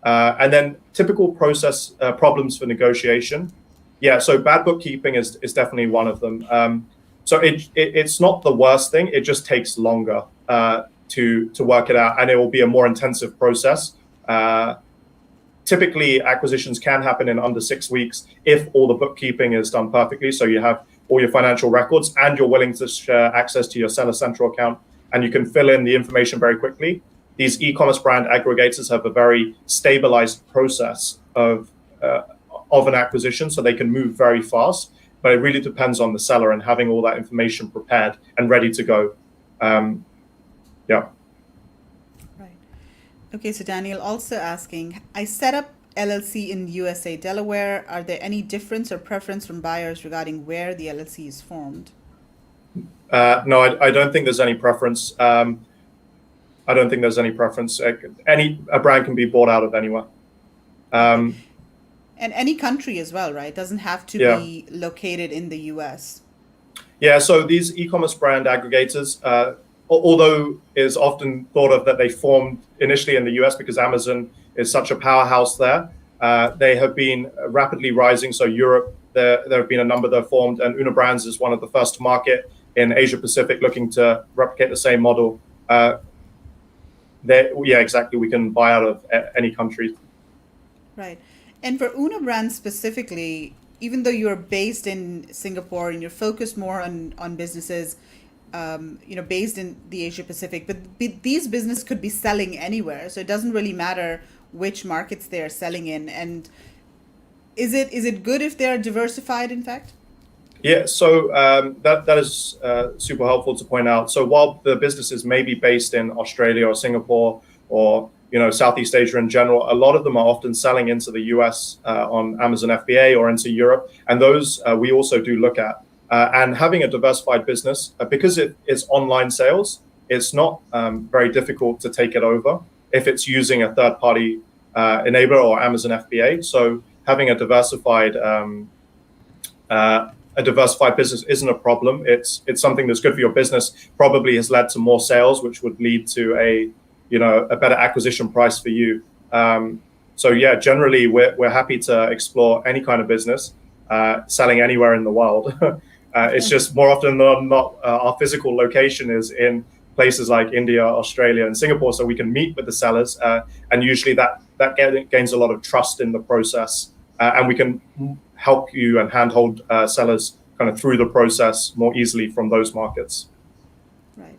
And then typical process problems for negotiation. Yeah, so bad bookkeeping is definitely one of them. So it's not the worst thing. It just takes longer to work it out, and it will be a more intensive process. Typically, acquisitions can happen in under 6 weeks if all the bookkeeping is done perfectly. So you have all your financial records and you're willing to share access to your Seller Central account, and you can fill in the information very quickly. These e-commerce brand aggregators have a very stabilized process of an acquisition, so they can move very fast. But it really depends on the seller and having all that information prepared and ready to go. Yeah. Right. Okay, so Daniel also asking, I set up LLC in USA, Delaware. Are there any difference or preference from buyers regarding where the LLC is formed? No, I don't think there's any preference. I don't think there's any preference. A brand can be bought out of anywhere. And any country as well, right? It doesn't have to be located in the US. Yeah, so these e-commerce brand aggregators, although it's often thought of that they formed initially in the US because Amazon is such a powerhouse there, they have been rapidly rising. So Europe, there have been a number that have formed, and Una Brands is one of the first to market. in Asia Pacific looking to replicate the same model, exactly, we can buy out of any country. Right. And for Una Brands specifically, even though you're based in Singapore and you're focused more on businesses, based in the Asia Pacific, but these businesses could be selling anywhere. So it doesn't really matter which markets they are selling in. And is it good if they are diversified, in fact? Yeah, so that is super helpful to point out. So while the businesses may be based in Australia or Singapore or Southeast Asia in general, a lot of them are often selling into the US on Amazon FBA or into Europe, and those we also do look at. And having a diversified business, because it's online sales, it's not very difficult to take it over if it's using a third-party enabler or Amazon FBA. So having a diversified business isn't a problem. It's something that's good for your business. Probably has led to more sales, which would lead to a better acquisition price for you. So yeah, generally we're happy to explore any kind of business selling anywhere in the world. It's just more often than not, our physical location is in places like India, Australia, and Singapore, so we can meet with the sellers, and usually that gains a lot of trust in the process, and we can help you and handhold sellers kind of through the process more easily from those markets. Right.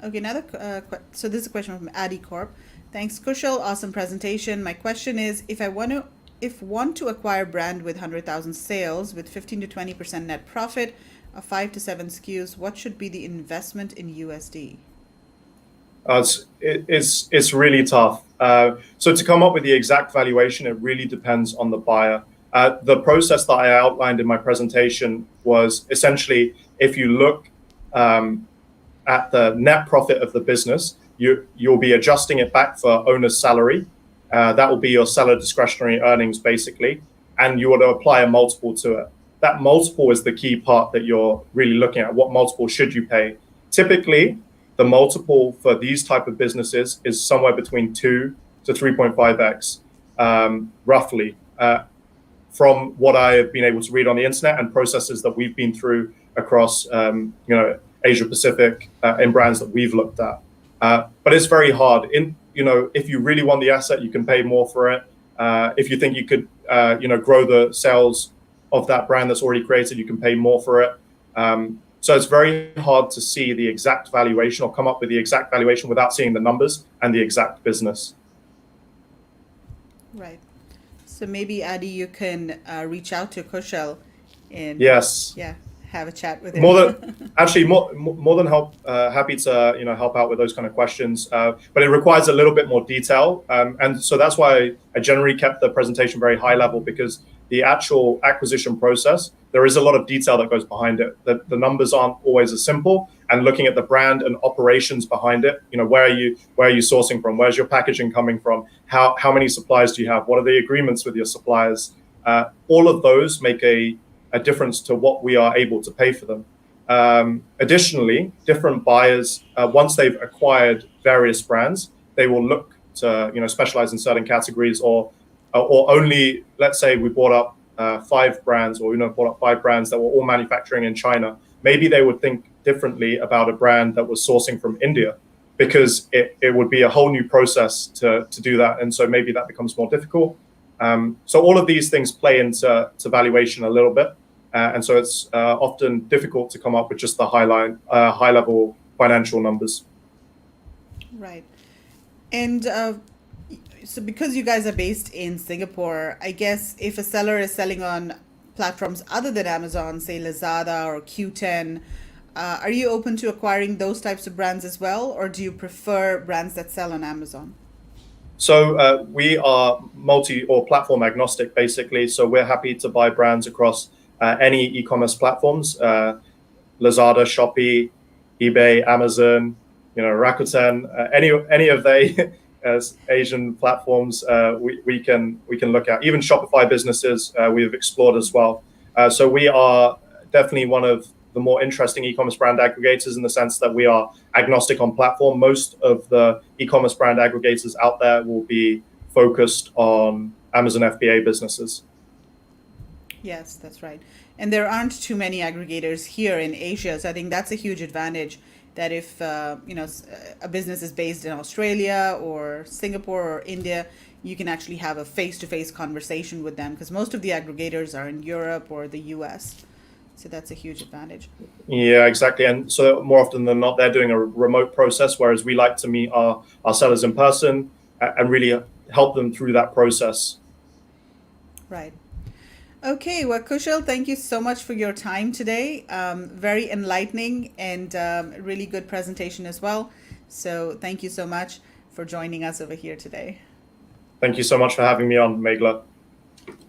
Okay, so this is a question from Addy Corp. Thanks, Kushal. Awesome presentation. My question is, if want to acquire brand with 100,000 sales with 15 to 20% net profit of 5 to 7 SKUs, what should be the investment in USD? It's really tough. So to come up with the exact valuation, it really depends on the buyer. The process that I outlined in my presentation was essentially, if you look at the net profit of the business, you'll be adjusting it back for owner's salary. That will be your seller discretionary earnings, basically, and you want to apply a multiple to it. That multiple is the key part that you're really looking at. What multiple should you pay? Typically, the multiple for these type of businesses is somewhere between 2 to 3.5x, roughly, from what I've been able to read on the internet and processes that we've been through across, Asia Pacific in brands that we've looked at. But it's very hard. If you really want the asset, you can pay more for it. If you think you could, grow the sales of that brand that's already created, you can pay more for it. So it's very hard to see the exact valuation or come up with the exact valuation without seeing the numbers and the exact business. Right. So maybe, Addy, you can reach out to Kushal and have a chat with him. More than happy to help out with those kind of questions, but it requires a little bit more detail, and so that's why I generally kept the presentation very high level, because the actual acquisition process, there is a lot of detail that goes behind it. The numbers aren't always as simple, and looking at the brand and operations behind it, where are you sourcing from, where's your packaging coming from, how many suppliers do you have, what are the agreements with your suppliers, all of those make a difference to what we are able to pay for them. Additionally, different buyers, once they've acquired various brands, they will look to specialize in certain categories, or only, let's say we bought up 5 brands, or bought up 5 brands that were all manufacturing in China. Maybe they would think differently about a brand that was sourcing from India, because it would be a whole new process to do that, and so maybe that becomes more difficult. So all of these things play into valuation a little bit. And so it's often difficult to come up with just the high level financial numbers. Right. And so because you guys are based in Singapore, I guess if a seller is selling on platforms other than Amazon, say Lazada or Q10, are you open to acquiring those types of brands as well, or do you prefer brands that sell on Amazon? So we are multi or platform agnostic, basically. So we're happy to buy brands across any e-commerce platforms, Lazada, Shopee, eBay, Amazon, Rakuten, any of the Asian platforms we can look at. Even Shopify businesses we've explored as well. So we are definitely one of the more interesting e-commerce brand aggregators, in the sense that we are agnostic on platform. Most of the e-commerce brand aggregators out there will be focused on Amazon FBA businesses. Yes, that's right. And there aren't too many aggregators here in Asia, so I think that's a huge advantage. That if a business is based in Australia or Singapore or India, you can actually have a face-to-face conversation with them because most of the aggregators are in Europe or the US. So that's a huge advantage. Yeah, exactly. And so more often than not, they're doing a remote process, whereas we like to meet our sellers in person and really help them through that process. Right. Okay, well, Kushal, thank you so much for your time today. Very enlightening and really good presentation as well. So thank you so much for joining us over here today. Thank you so much for having me on, Megla.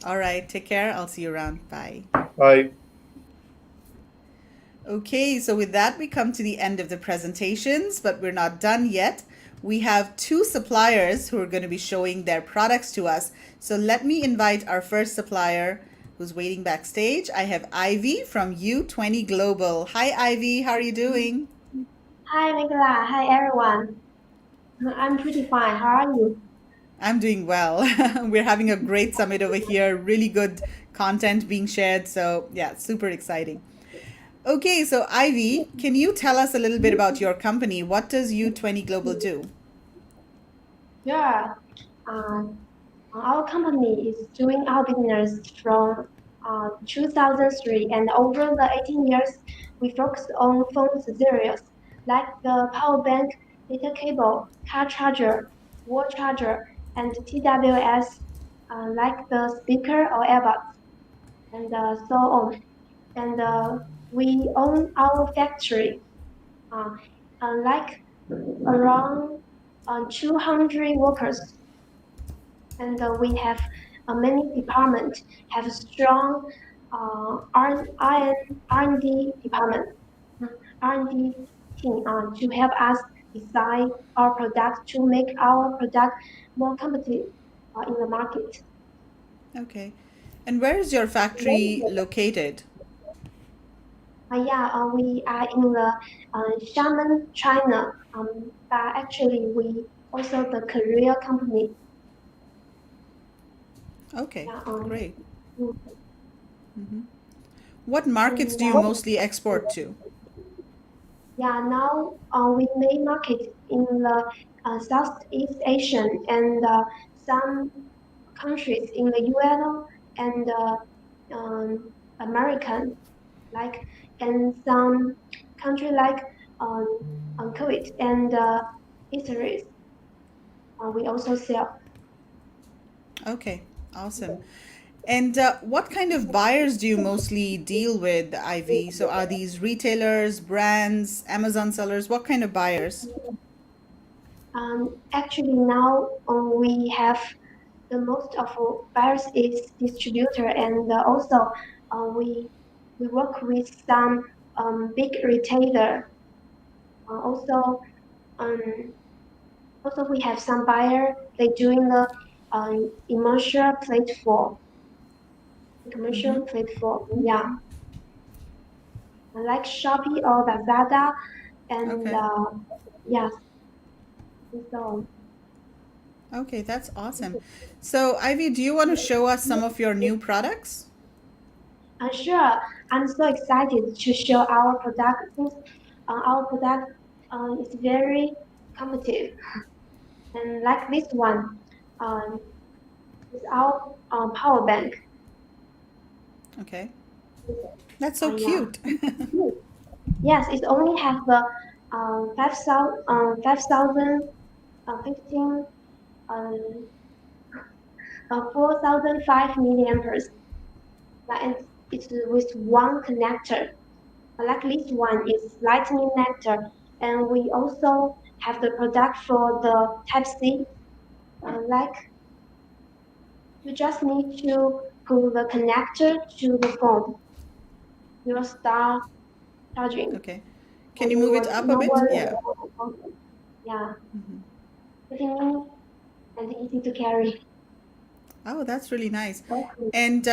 All right, take care. I'll see you around. Bye. Bye. Okay, so with that, we come to the end of the presentations, but we're not done yet. We have two suppliers who are going to be showing their products to us. So let me invite our first supplier who's waiting backstage. I have Ivy from U20 Global. Hi, Ivy. How are you doing? Hi, Nicola. Hi, everyone. I'm pretty fine. How are you? I'm doing well. We're having a great summit over here. Really good content being shared. So, yeah, super exciting. Okay, so Ivy, can you tell us a little bit about your company? What does U20 Global do? Yeah. Uh, our company is doing our business from 2003, and over the 18 years, we focus on phone accessories like the power bank, data cable, car charger, wall charger, and TWS, like the speaker or earbuds, and so on. And we own our factory. Uh, like around 200 workers, and we have many departments have a strong R&D department, R&D team to help us design our product to make our product more competitive in the market. Okay. And where is your factory located? Yeah, we are in the Xiamen, China. But actually, we also the Korea company. Okay, Yeah, great. mm, What markets and do you mostly export to? yeah, now we may market in the Southeast Asian and some countries in the UN and American, like and some country like um, Kuwait and Israel. We also sell. Okay, awesome. And what kind of buyers do you mostly deal with, Ivy? So are these retailers, brands, Amazon sellers? What kind of buyers? Actually, now we have the most of our buyers is distributor, and also we work with some big retailer. Also, um, also we have some buyer they doing the commercial platform, Mm-hmm. yeah, like Shopee or Lazada, and Okay. yes, and so on. Okay, that's awesome. So, Ivy, do you want to show us some of your new products? Sure, I'm so excited to show our product since our product is very competitive. And like this one, um, is our power bank. Okay. That's so Yeah. cute. Yes, it only has the 15, um, 4,005 milliamperes. And it's with one connector. Like this one is lightning connector, and we also have the product for the Type C. Like you just need to put the connector to the phone. You'll start charging, Okay. Can and you you move it will up a no bit? worry Yeah. about the phone. Yeah, pretty mini and easy to carry. Oh, that's really nice. Okay. And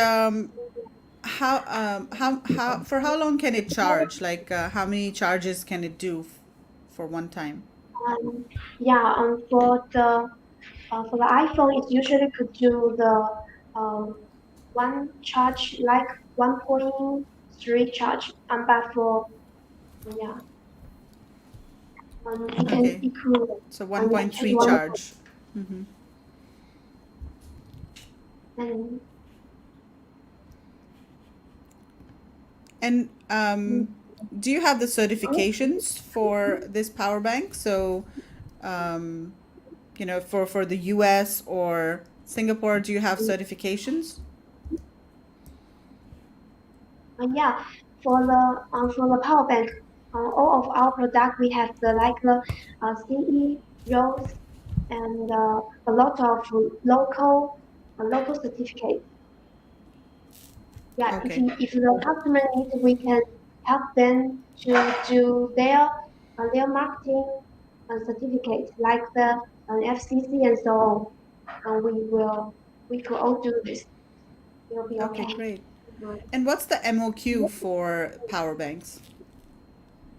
how for how long can it charge? Like how many charges can it do for one time? Um, yeah, for the iPhone, it usually could do the um, one charge like 1.3 charge, but for yeah, it can Okay. equal So yeah, 1.3 one charge. Hmm. and And do you have the certifications for this power bank? So, um, for the US or Singapore, do you have certifications? yeah, for the power bank, all of our product we have the like the CE rows and a lot of local certificates. Yeah, Okay. if the customer needs, we can help them to do their marketing certificate like the FCC and so on. And we could all do this. It will be Okay, okay. great. Mhm. And what's the MOQ for power banks?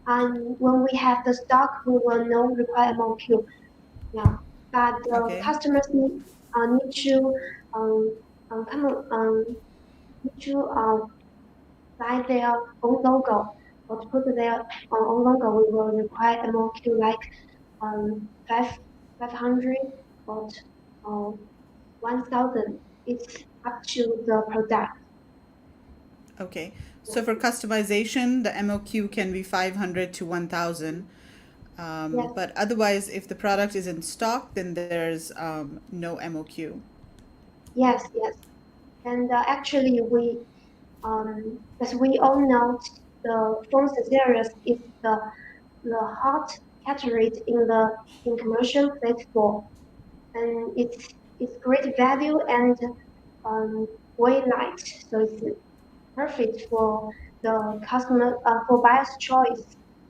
And when we have the stock, we will no require MOQ. Yeah, but the Okay. customers need to um, come need to buy their own logo or to put their own logo. We will require MOQ like five 500 or 1,000. It's up to the product. Okay. So for customization, the MOQ can be 500 to 1,000. Yes, But otherwise, if the product is in stock, then there's no MOQ. yes. And actually, as we all know, the phone series is the hot category in commercial platform, and it's great value and um, way light, so it's perfect for the customer for buyer's choice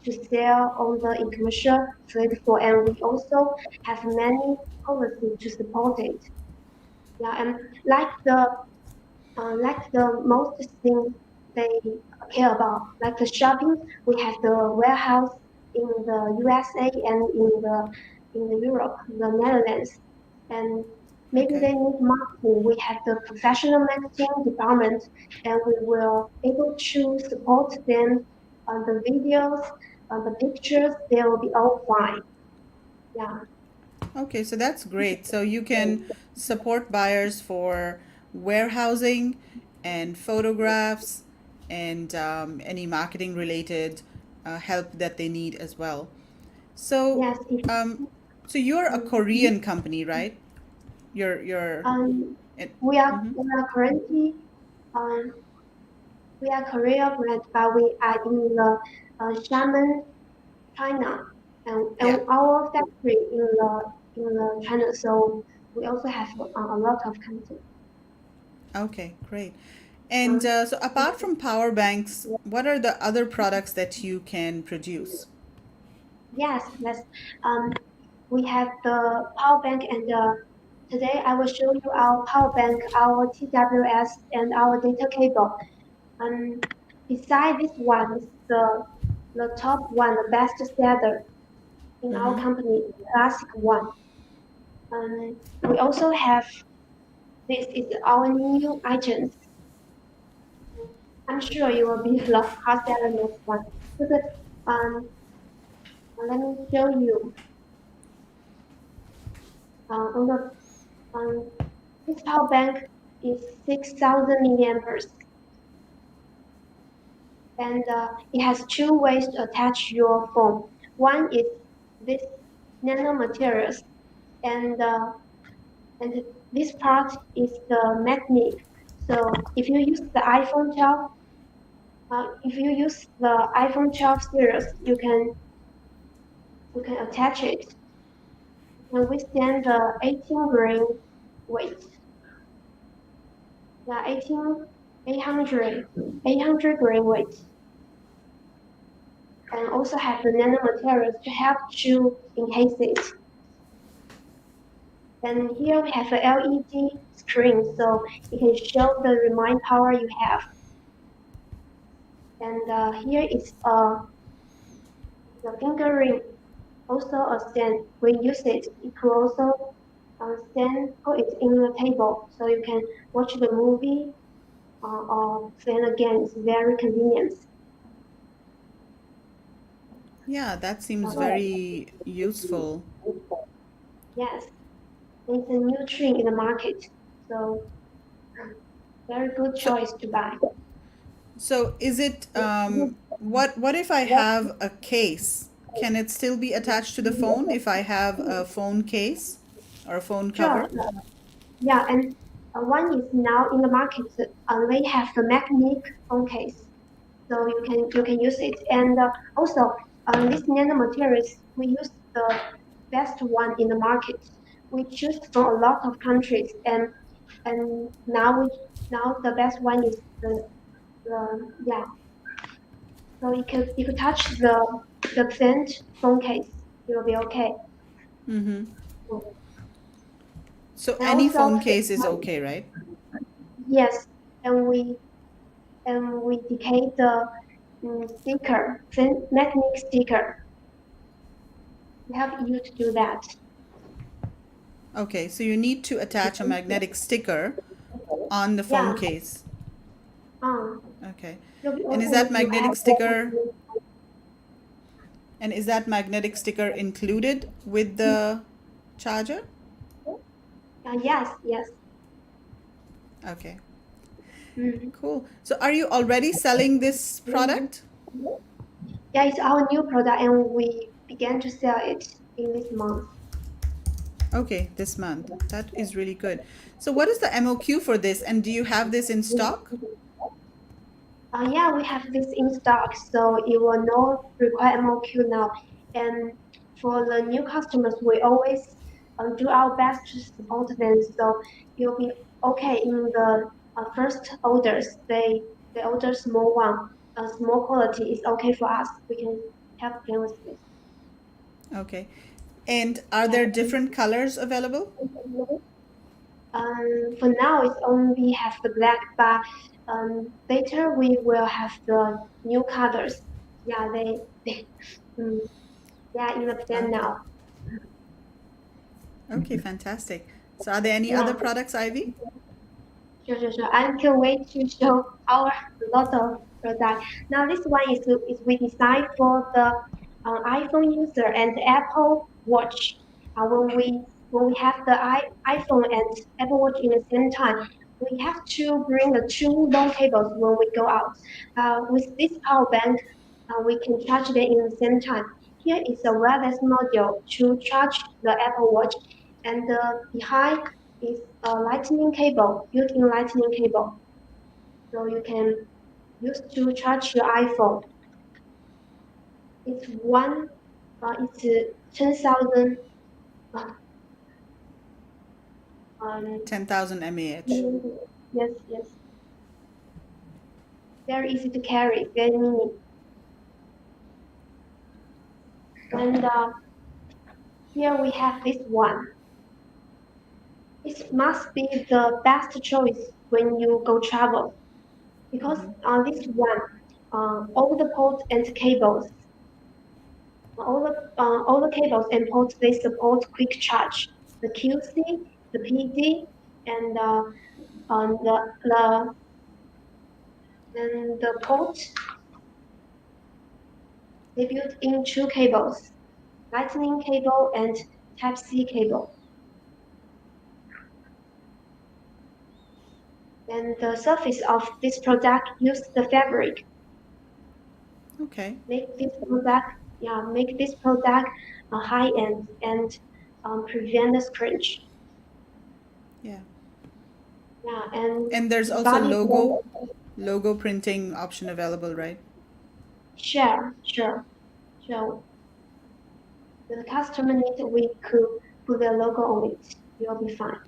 to sell on the in commercial platform, and we also have many policies to support it. Yeah, and like the most things they care about, like the shopping, we have the warehouse in the USA and in the Europe, the Netherlands, and maybe Okay. they need marketing. We have the professional marketing department, and we will able to support them on the videos, on the pictures. They will be all fine. Yeah. Okay, so that's great. So you can support buyers for warehousing and photographs and any marketing related help that they need as well. So, Yes. If, um, so you're a um, Korean company, right? You're. um, It, we are mhm. we are currently um, we are Korea brand, but we are in the Xiamen, China, Yeah. and our factory in the China. So we also have a lot of content. Okay, great. And Um, so apart from power banks, what are the other products that you can produce? yes. Um, we have the power bank, and today I will show you our power bank, our TWS, and our data cable. Um, beside this one is the top one, the best seller in our Mm-hmm. company, classic one. We also have this is our new items. I'm sure you will be the hot seller next one. Because let me show you on the um, this power bank is 6,000 milliamperes, and it has two ways to attach your phone. One is this nanomaterials, and and this part is the magnet. So if you use the iPhone 12, if you use the iPhone 12 series, you can attach it. It can withstand the 18 grain weight. Yeah, 800 grain weight, and also have the nanomaterials to help to enhance it. And here we have a LED screen, so it can show the remind power you have. And here is the finger ring, also a stand. When you use it, it could also stand, put it in the table, so you can watch the movie or then again, it's very convenient. Yeah, that seems very useful. Yes, it's a new trend in the market, so very good So, choice to buy. so is it what if I have a case? Can it still be attached to the phone if I have a phone case or a phone Sure. cover? Yeah, and one is now in the market. They have the magnetic phone case, so you can use it. And also, these nanomaterials, we use the best one in the market. We choose from a lot of countries, and now the best one is the yeah. So you could touch the thin phone case, it will be okay. Mm-hmm. So And any also, phone case is okay, right? yes, and we decay the sticker, thin magnetic sticker. We help you to do that. Okay, so you need to attach a magnetic sticker on the phone Yeah. case. Um, Okay. you'll be And is okay that if you have magnetic sticker and is that magnetic sticker included with the charger? yes. Okay. Mm. Cool. So are you already selling this product? Yeah, it's our new product, and we began to sell it in this month. Okay, this month. That is really good. So what is the MOQ for this and do you have this in stock? Yeah, we have this in stock, so it will not require MOQ now. And for the new customers, we always do our best to support them. So you'll be okay in the first orders. They order small one, small quality is okay for us. We can help them with this. Okay. And are there different colors available? For now, it's only have the black, but later we will have the new colors. Yeah, they mm, yeah, in the plan Okay. now. Okay, fantastic. So are there any Yeah, other products, Ivy? sure. I can't wait to show our lot of product. Now this one is we designed for the iPhone user and Apple Watch. When we have the iPhone and Apple Watch in the same time, we have to bring the two long cables when we go out. With this power bank, we can charge them in the same time. Here is a wireless module to charge the Apple Watch, and behind is a lightning cable, built-in lightning cable. So you can use to charge your iPhone. It's one, it's 10,000. Uh, um, 10,000 mAh. yes. Very easy to carry, very mini. And here we have this one. It must be the best choice when you go travel because Mm-hmm. on this one, all the ports and cables, all the cables and ports they support quick charge. The QC, the PD, and the then the port they built in two cables, Lightning cable and Type C cable. And the surface of this product use the fabric. Okay. Make this product, make this product a high end and prevent the scratch. Yeah. Yeah, and And there's the also body logo printing option available, right? sure. The customer need we could put the logo on it. You'll be fine.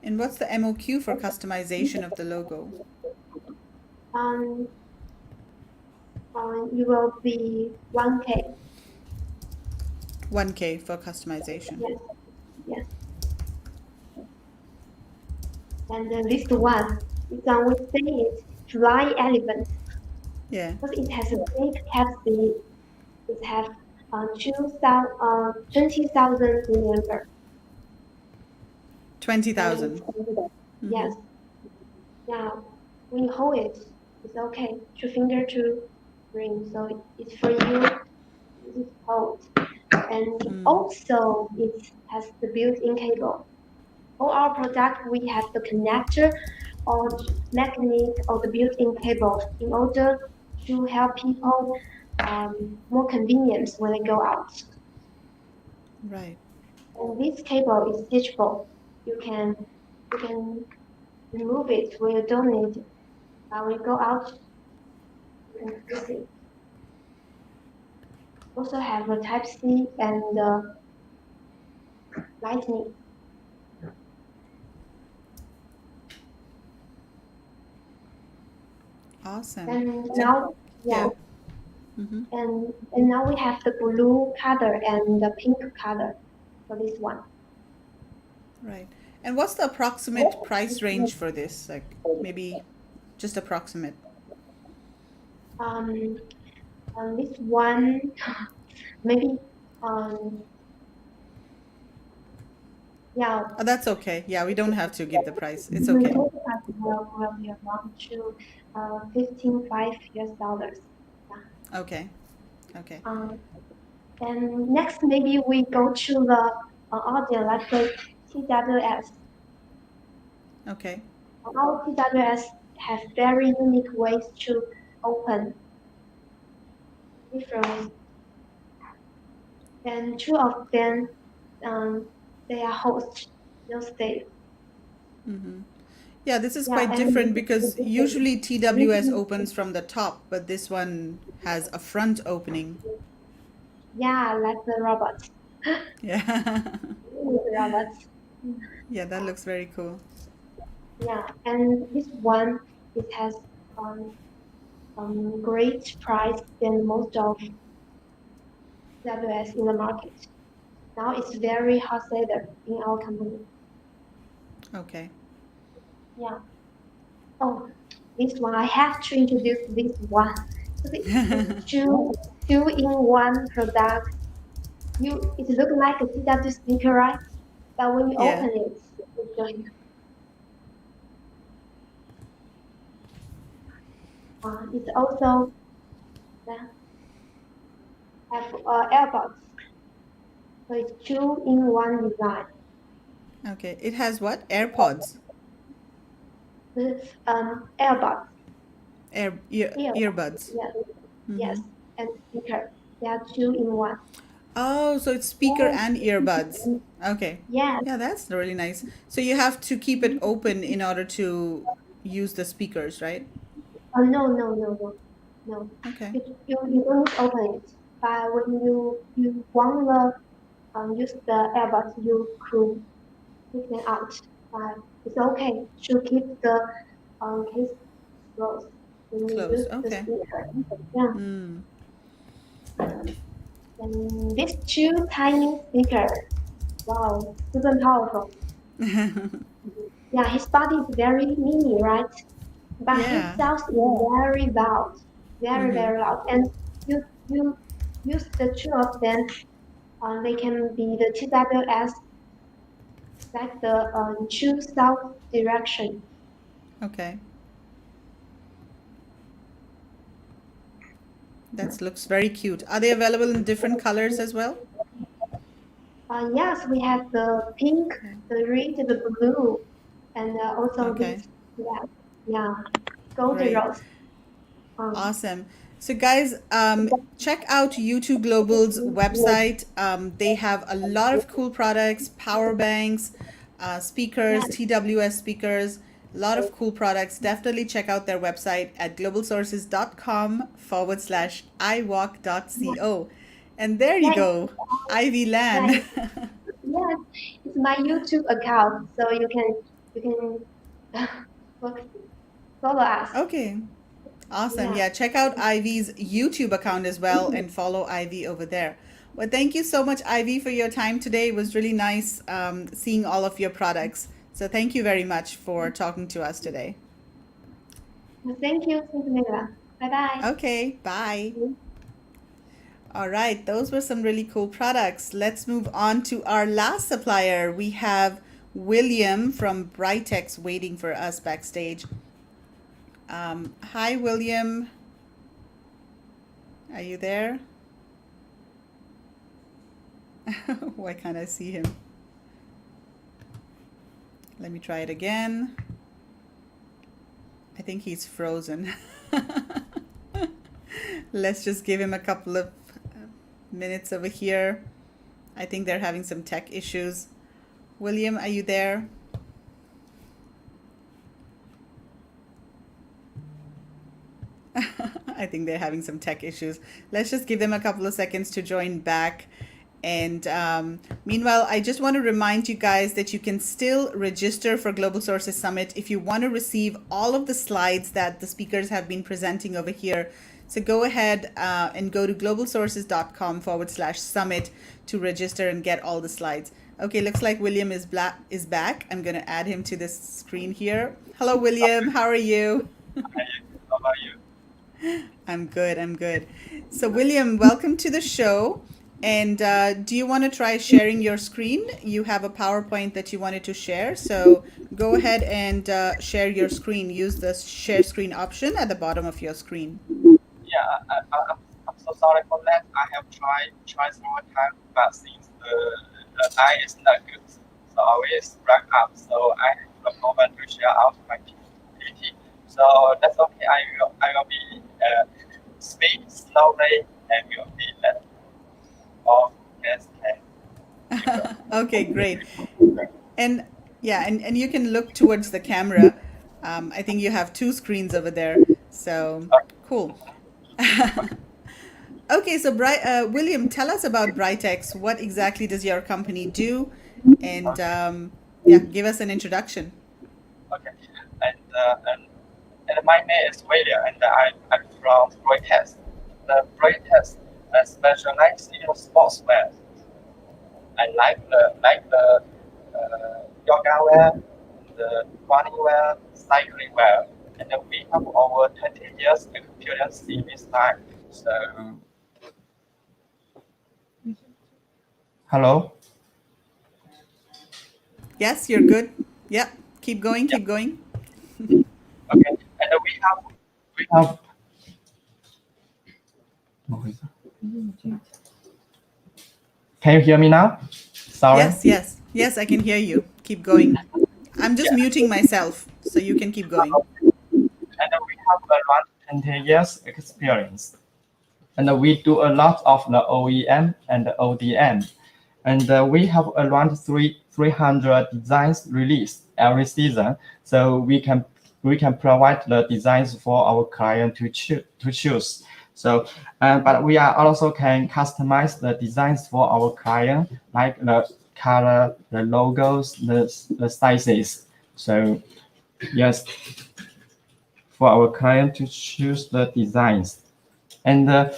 And what's the MOQ for customization of the logo? Um, you will be 1K. 1K for customization. Yes. And this one, we say it's fly elephant Yeah. because it has a big capacity. It has 20,000 milliampere. 20,000. Yes, Mm-hmm. yeah. when you hold it, it's okay. 2 finger to ring, so it's for you to hold. And also, it has the built-in cable. All our product, we have the connector or magnet or the built-in cable in order to help people more convenience when they go out. Right. And this cable is teachable. You can remove it when you don't need it. When you go out, you can use it. Also have a Type C and Lightning. Awesome. And So, now, yeah, yeah. Hmm. and now we have the blue color and the pink color for this one. Right. And what's the approximate price range for this? Like maybe just approximate. Um, this one maybe um yeah. Oh, that's okay. Yeah, we don't have to give the price. It's The okay. total price will be around to 15.5 US dollars. Yeah. Okay. Okay. And next maybe we go to the audience like the TWS. Okay. Our TWS have very unique ways to open different, and two of them um, they are host, no state. Yeah, this is Yeah, quite different because usually TWS opens from the top, but this one has a front opening. yeah, like the robots. Yeah. The robots. Yeah, that looks very cool. Yeah, and this one it has um, great price than most of TWS in the market. Now it's very hot seller in our company. Okay. Yeah. Oh, this one I have to introduce this one. So it's two in one product. It looks like a TW speaker, right? But when you Yeah. open it, it's going. It's also have AirPods. So it's two in one design. Okay. It has what? AirPods. This AirPods, Earbuds. yes, Mm-hmm. yes, and speaker. They are two in one. Oh, so it's speaker and earbuds. Okay. Yes. Yeah, that's really nice. So you have to keep it open in order to use the speakers, right? Oh no, no, no, no, no. Okay. You don't open it. But when you want to use the AirPods, you could take them out. But it's okay to keep the case closed when you use Closed. the Okay. speaker. Yeah. Mm. And these two tiny speakers, wow, super powerful. Yeah, his body is very mini, right? But his Yeah. sound is very loud, very Mm-hmm. very loud. And you use the two of them. They can be the TWS, like the two south direction. Okay. That looks very cute. Are they available in different colors as well? Yes, we have the pink, Yeah. the red, the blue, and also Okay. this, yeah, yeah, golden Great. rose. Um, Awesome. So, guys, check out U2 Global's website. They have a lot of cool products, power banks, yeah, speakers, TWS speakers, a lot of cool products. Definitely check out their website at globalsources.com/iwalk.co. And there you yeah, go, Ivy yeah, Lan. yeah. It's my YouTube account, so you can look, follow us. Okay. Awesome. Yeah. Yeah, check out Ivy's YouTube account as well and follow Ivy over there. Well, thank you so much, Ivy, for your time today. It was really nice seeing all of your products. So thank you very much for talking to us today. Thank you, Mila. Bye bye. Okay, bye. All right, those were some really cool products. Let's move on to our last supplier. We have William from Brightex waiting for us backstage. Hi, William. Are you there? Why can't I see him? Let me try it again. I think he's frozen. Let's just give him a couple of minutes over here. I think they're having some tech issues. William, are you there? I think they're having some tech issues. Let's just give them a couple of seconds to join back. And meanwhile, I just want to remind you guys that you can still register for Global Sources Summit if you want to receive all of the slides that the speakers have been presenting over here. So go ahead and go to globalsources.com/summit to register and get all the slides. Okay, looks like William is back. I'm going to add him to this screen here. Hello, William. How are you? How are you? I'm good. I'm good. So, William, welcome to the show. And do you want to try sharing your screen? You have a PowerPoint that you wanted to share. So go ahead and share your screen. Use the share screen option at the bottom of your screen. Yeah, I'm so sorry for that. I have tried several times, but since the eye is not good, so always rack up. So I have a moment to share out my PPT. So that's okay. I will be speak slowly and will be off. Yes, Okay, great. And yeah, and you can look towards the camera. I think you have two screens over there. So cool. Okay, so William, tell us about Brightex. What exactly does your company do? And yeah, give us an introduction. Okay. And my name is William, and I'm from Brightex. The Brightex specializes in sportswear. I like the yoga wear, the running wear, cycling wear, and we have over 20 years experience in this time. So, hello. Yes, you're good. Yeah, keep going, keep going. Okay, and we have. Can you hear me now? Sorry. Yes, I can hear you. Keep going. I'm just muting myself, so you can keep going. And we have around 20 years experience. And we do a lot of the OEM and the ODM. And we have around 300 designs released every season. So we can provide the designs for our client to choose. So, but we are also can customize the designs for our client, like the color, the logos, the sizes. So, yes, for our client to choose the designs. And okay.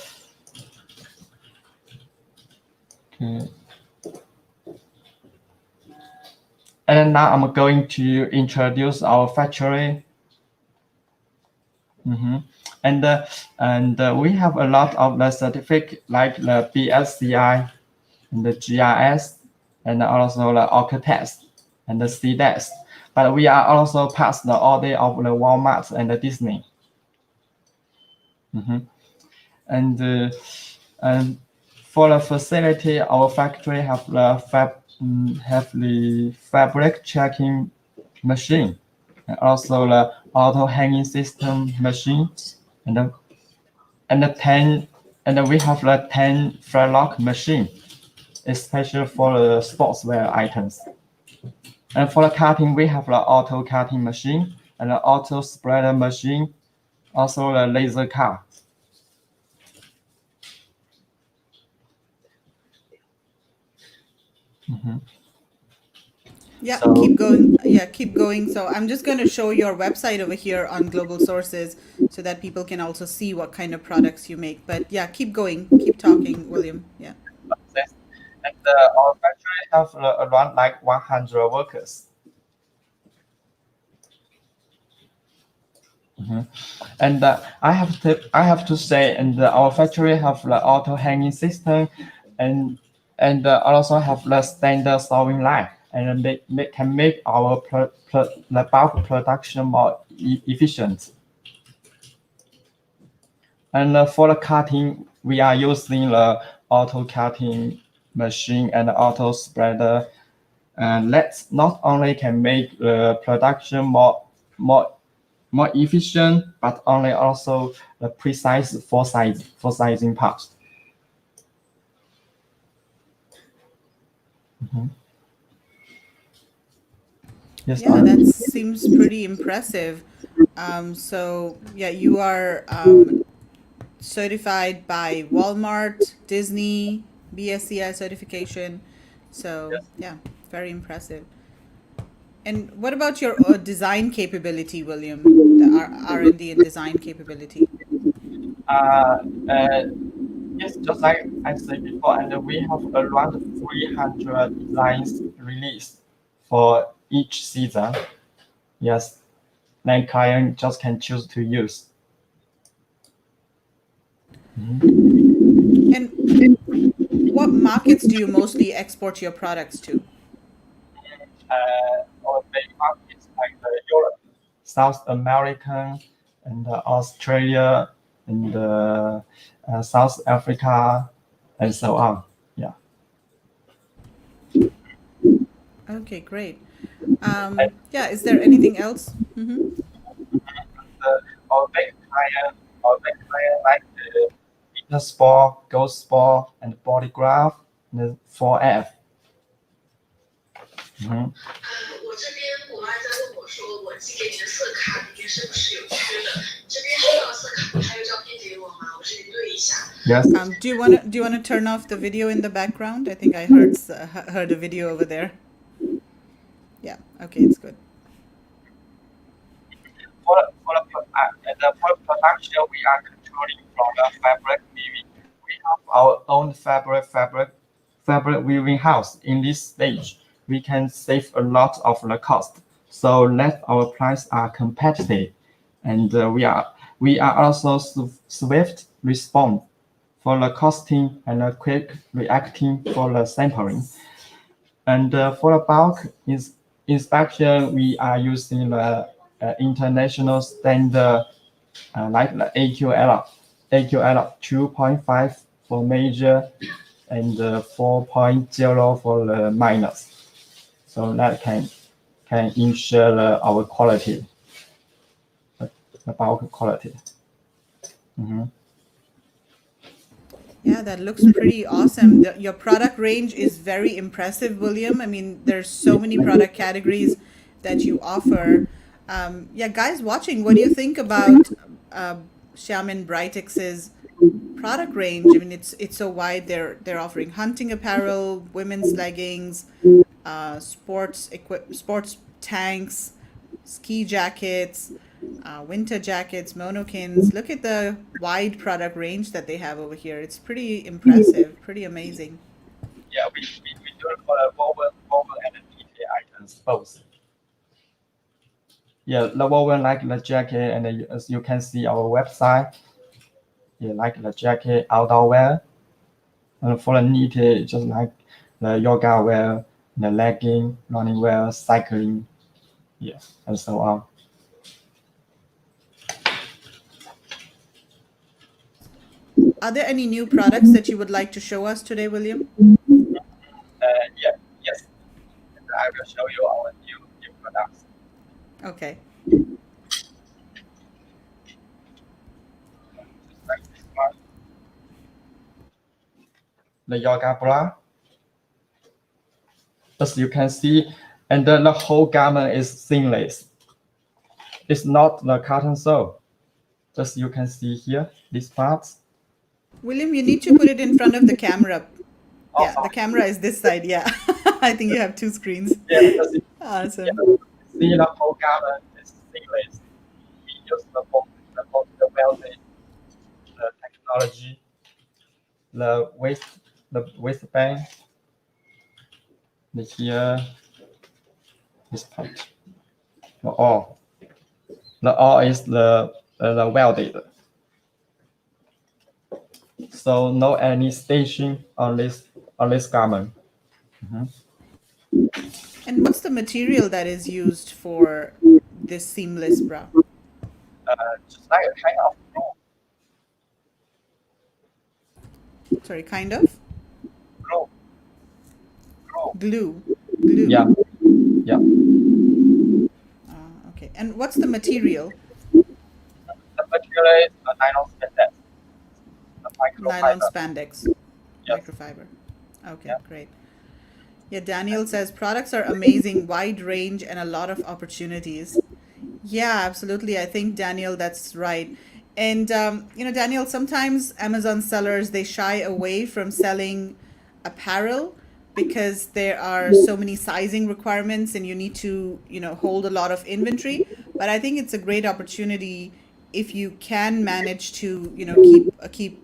And now I'm going to introduce our factory. And we have a lot of the certificate like the BSCI and the GRS and also the Octest and the CDES. But we are also past the audit of the Walmart and the Disney. And for the facility, our factory have the fabric checking machine, and also the auto hanging system machine, and we have the 10 flat lock machine, especially for the sportswear items. And for the cutting, we have the auto cutting machine and the auto spreader machine, also the laser cut. Yeah, so, keep going. Yeah, keep going. So I'm just going to show your website over here on Global Sources so that people can also see what kind of products you make. But yeah, keep going. Keep talking, William. Yeah. And our factory have around like 100 workers. And I have to say, and our factory have the auto hanging system, and also have the standard sewing line, and they can make our the bulk production more efficient. And for the cutting, we are using the auto cutting machine and auto spreader. And that not only can make the production more efficient, but only also the precise for sizing parts. Yes, Yeah, that seems pretty impressive. So yeah, you are certified by Walmart, Disney, BSCI certification. So yeah, very impressive. And what about your design capability, William? The R&D and design capability. uh, uh, yes, just like I said before, and we have around 300 designs released for each season. Yes, then client just can choose to use. And what markets do you mostly export your products to? Our main markets like Europe, South American, and Australia, and South Africa, and so on. Yeah. Okay, great. And Yeah, is there anything else? our big client like the Peter Sport, Gold Sport, and Bodygraph, and the 4F. 我这边我妈在问我说，我寄给你的色卡里面是不是有缺的？这边收到色卡，还有照片给我吗？我这边对一下。 Yes. Do you want to turn off the video in the background? I think I heard a video over there. Yeah. Okay, it's good. For the production, we are controlling from the fabric weaving. We have our own fabric weaving house. In this stage, we can save a lot of the cost, so that our price are competitive, and we are also swift response for the costing and quick reacting for the sampling. And for the bulk inspection, we are using the international standard like the AQL 2.5 for major and 4.0 for the minors. So that can ensure our quality, the bulk quality. Yeah, that looks pretty awesome. Your product range is very impressive, William. I mean, there's so many product categories that you offer. Yeah, guys watching, what do you think about Xiaomin Brightex's product range? I mean, it's so wide. They're offering hunting apparel, women's leggings, sports tanks, ski jackets, winter jackets, monokins. Look at the wide product range that they have over here. It's pretty impressive, pretty amazing. Yeah, we do it for the woven and the PK items both. Yeah, the woven like the jacket, and as you can see our website, yeah, like the jacket, outdoor wear, and for the knitted, just like the yoga wear, the legging, running wear, cycling, yeah, and so on. Are there any new products that you would like to show us today, William? Yes, and I will show you our new products. Okay. Like this one, the yoga bra. As you can see, and then the whole garment is seamless. It's not the cotton sole. Just you can see here, these parts. William, you need to put it in front of the camera. Yeah, Also, the camera is this side. Yeah. I think you have two screens. yeah, because Awesome. see the whole garment is seamless. We use the welding, the technology, the waistband, the here, this part. The all is the welded. So no any stitching on this garment. And what's the material that is used for this seamless bra? Just like a kind of cloth. Sorry, kind of? Glue. Glue. Glue. Yeah. Yeah. Okay. And what's the material? The material is a nylon spandex. The Nylon microfiber. spandex. Yes. Microfiber. Okay, Yeah. great. Yeah, Daniel says products are amazing, wide range, and a lot of opportunities. Yeah, absolutely. I think Daniel, that's right. And Daniel, sometimes Amazon sellers they shy away from selling apparel because there are so many sizing requirements and you need to, hold a lot of inventory. But I think it's a great opportunity if you can manage to, keep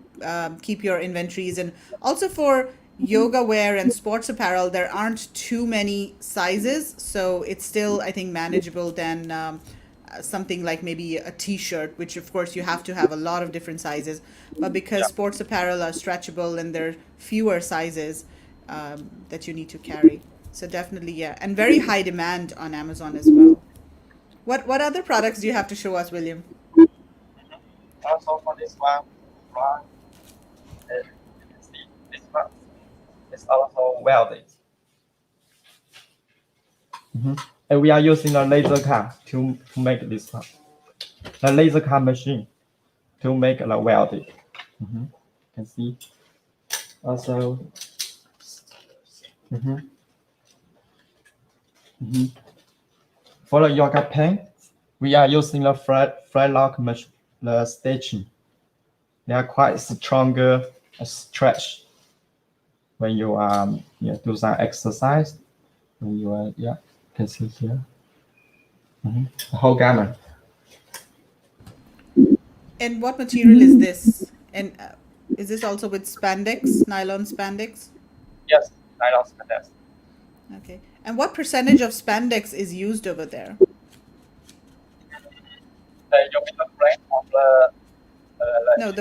your inventories. And also for yoga wear and sports apparel, there aren't too many sizes, so it's still, I think, manageable than something like maybe a t-shirt, which of course you have to have a lot of different sizes. But because Yeah. sports apparel are stretchable and there are fewer sizes that you need to carry, so definitely, yeah, and very high demand on Amazon as well. What other products do you have to show us, William? Also for this one, you can see this one is also welded. And we are using a laser cut to make this one. The laser cut machine to make the welded. You can see. Also, for the yoga pants, we are using the flat lock machine, the stitching. They are quite stronger stretch when you do some exercise. When you you can see here. The whole garment. And what material is this? And is this also with spandex, nylon spandex? Yes, nylon spandex. Okay. And what percentage of spandex is used over there? You mean the brand of the No,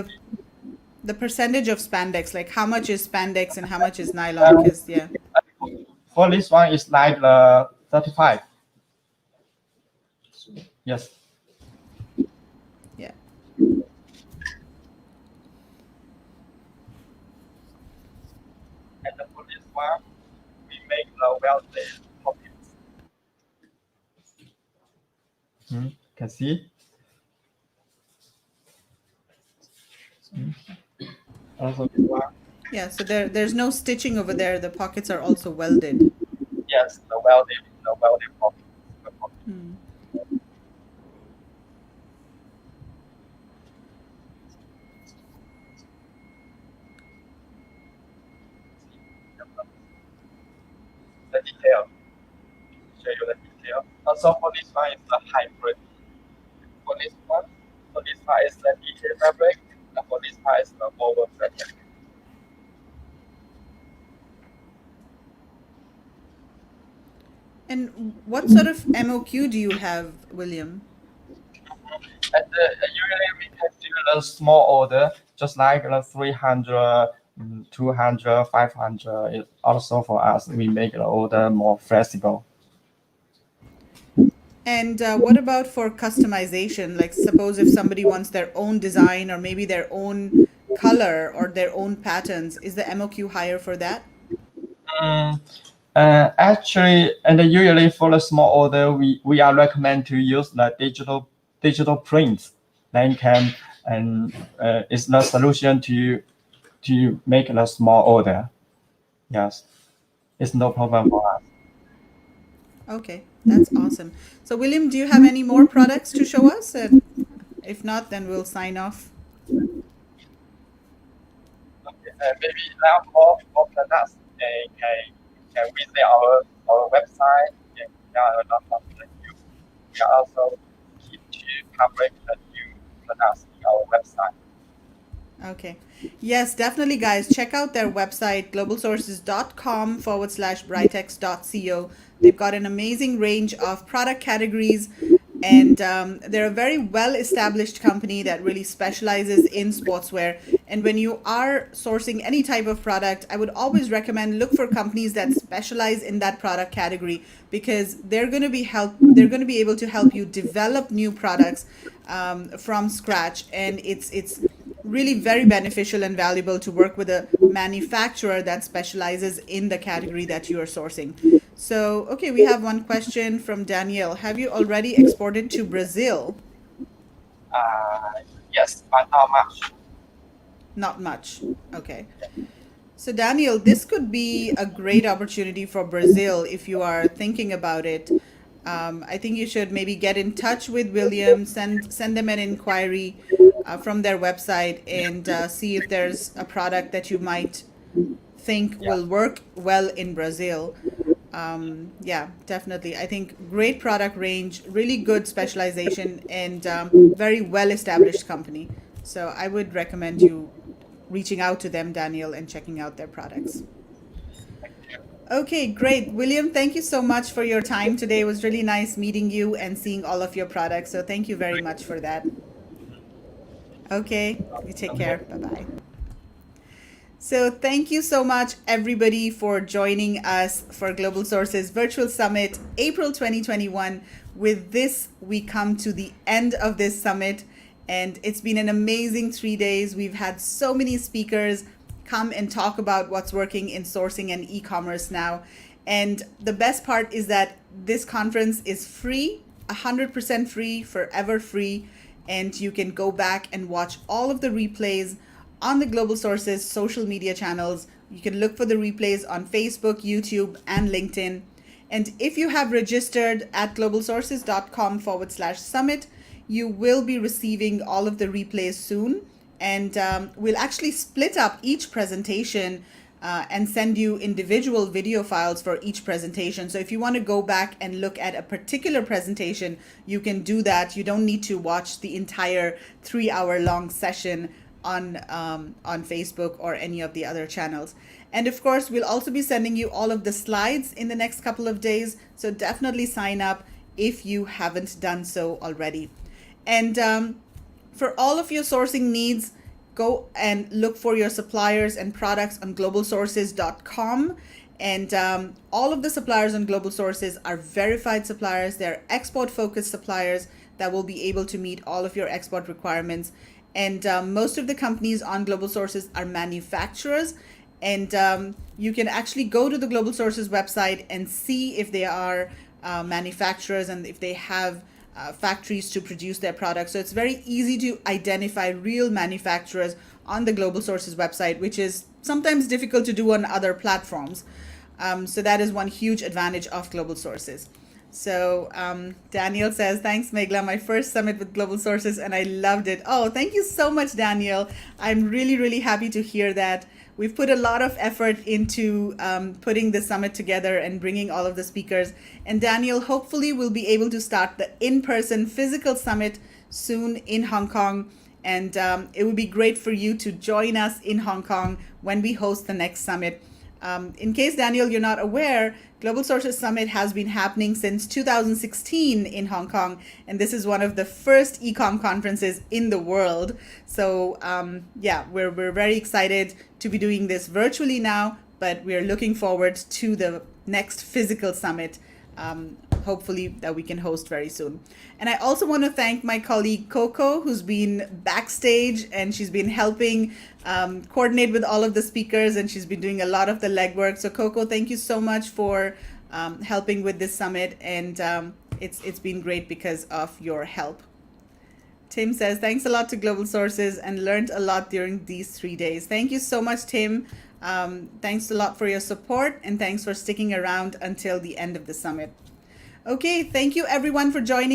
the percentage of spandex, like how much is spandex and how much is nylon? Because yeah. for this one is like 35. Yes. Yeah. And for this one, we make the welded pockets. Can see. Also this one. Yeah, so there's no stitching over there. The pockets are also welded. Yes, the welded pockets. Hmm. The detail. Show you the detail. Also for this one is the hybrid. For this one is the detail fabric. And for this one is the woven fabric. And what sort of MOQ do you have, William? And usually we can do the small order, just like the 300, 200, 500. It also for us, we make the order more flexible. And what about for customization? Like, suppose if somebody wants their own design or maybe their own color or their own patterns, is the MOQ higher for that? Mm, actually, and usually for the small order, we are recommend to use the digital prints. Then can and it's the solution to make the small order. Yes, it's no problem for us. Okay, that's awesome. So, William, do you have any more products to show us? And if not, then we'll sign off. Okay, maybe now more products can visit our website. And there are a lot of the new. We are also keep to covering the new products in our website. Okay. Yes, definitely, guys. Check out their website, globalsources.com/brightex.co. They've got an amazing range of product categories, and they're a very well established company that really specializes in sportswear. And when you are sourcing any type of product, I would always recommend look for companies that specialize in that product category because they're going to be able to help you develop new products from scratch, and it's really very beneficial and valuable to work with a manufacturer that specializes in the category that you are sourcing. So, okay, we have one question from Daniel. Have you already exported to Brazil? Yes, but not much. Not much. Okay. So, Daniel, this could be a great opportunity for Brazil if you are thinking about it. I think you should maybe get in touch with William, send them an inquiry from their website, and see if there's a product that you might think will work well in Brazil. Yeah, definitely. I think great product range, really good specialization, and very well established company. So I would recommend you reaching out to them, Daniel, and checking out their products. Okay, great. William, thank you so much for your time today. It was really nice meeting you and seeing all of your products. So thank you very much for that. Okay, you take care. Bye-bye. So thank you so much, everybody, for joining us for Global Sources Virtual Summit, April 2021. With this, we come to the end of this summit, and it's been an amazing 3 days. We've had so many speakers come and talk about what's working in sourcing and e-commerce now. And the best part is that this conference is free, 100% free, forever free, and you can go back and watch all of the replays on the Global Sources social media channels. You can look for the replays on Facebook, YouTube, and LinkedIn. And if you have registered at globalsources.com/summit, you will be receiving all of the replays soon. And we'll actually split up each presentation and send you individual video files for each presentation. So if you want to go back and look at a particular presentation, you can do that. You don't need to watch the entire 3-hour-long session on Facebook or any of the other channels. And of course, we'll also be sending you all of the slides in the next couple of days. So definitely sign up if you haven't done so already. And for all of your sourcing needs, go and look for your suppliers and products on globalsources.com. And all of the suppliers on Global Sources are verified suppliers. They're export-focused suppliers that will be able to meet all of your export requirements. And most of the companies on Global Sources are manufacturers. And you can actually go to the Global Sources website and see if they are manufacturers and if they have factories to produce their products. So it's very easy to identify real manufacturers on the Global Sources website, which is sometimes difficult to do on other platforms. So that is one huge advantage of Global Sources. So Daniel says, thanks, Megla, my first summit with Global Sources, and I loved it. Oh, thank you so much, Daniel. I'm really, really happy to hear that. We've put a lot of effort into putting the summit together and bringing all of the speakers. And Daniel, hopefully we'll be able to start the in-person physical summit soon in Hong Kong. And it would be great for you to join us in Hong Kong when we host the next summit. In case, Daniel, you're not aware, Global Sources Summit has been happening since 2016 in Hong Kong, and this is one of the first e-com conferences in the world. So yeah, we're very excited to be doing this virtually now, but we're looking forward to the next physical summit, hopefully that we can host very soon. And I also want to thank my colleague Coco, who's been backstage and she's been helping coordinate with all of the speakers, and she's been doing a lot of the legwork. So Coco, thank you so much for helping with this summit, and it's been great because of your help. Tim says, thanks a lot to Global Sources and learned a lot during these 3 days. Thank you so much, Tim. Thanks a lot for your support, and thanks for sticking around until the end of the summit. Okay, thank you everyone for joining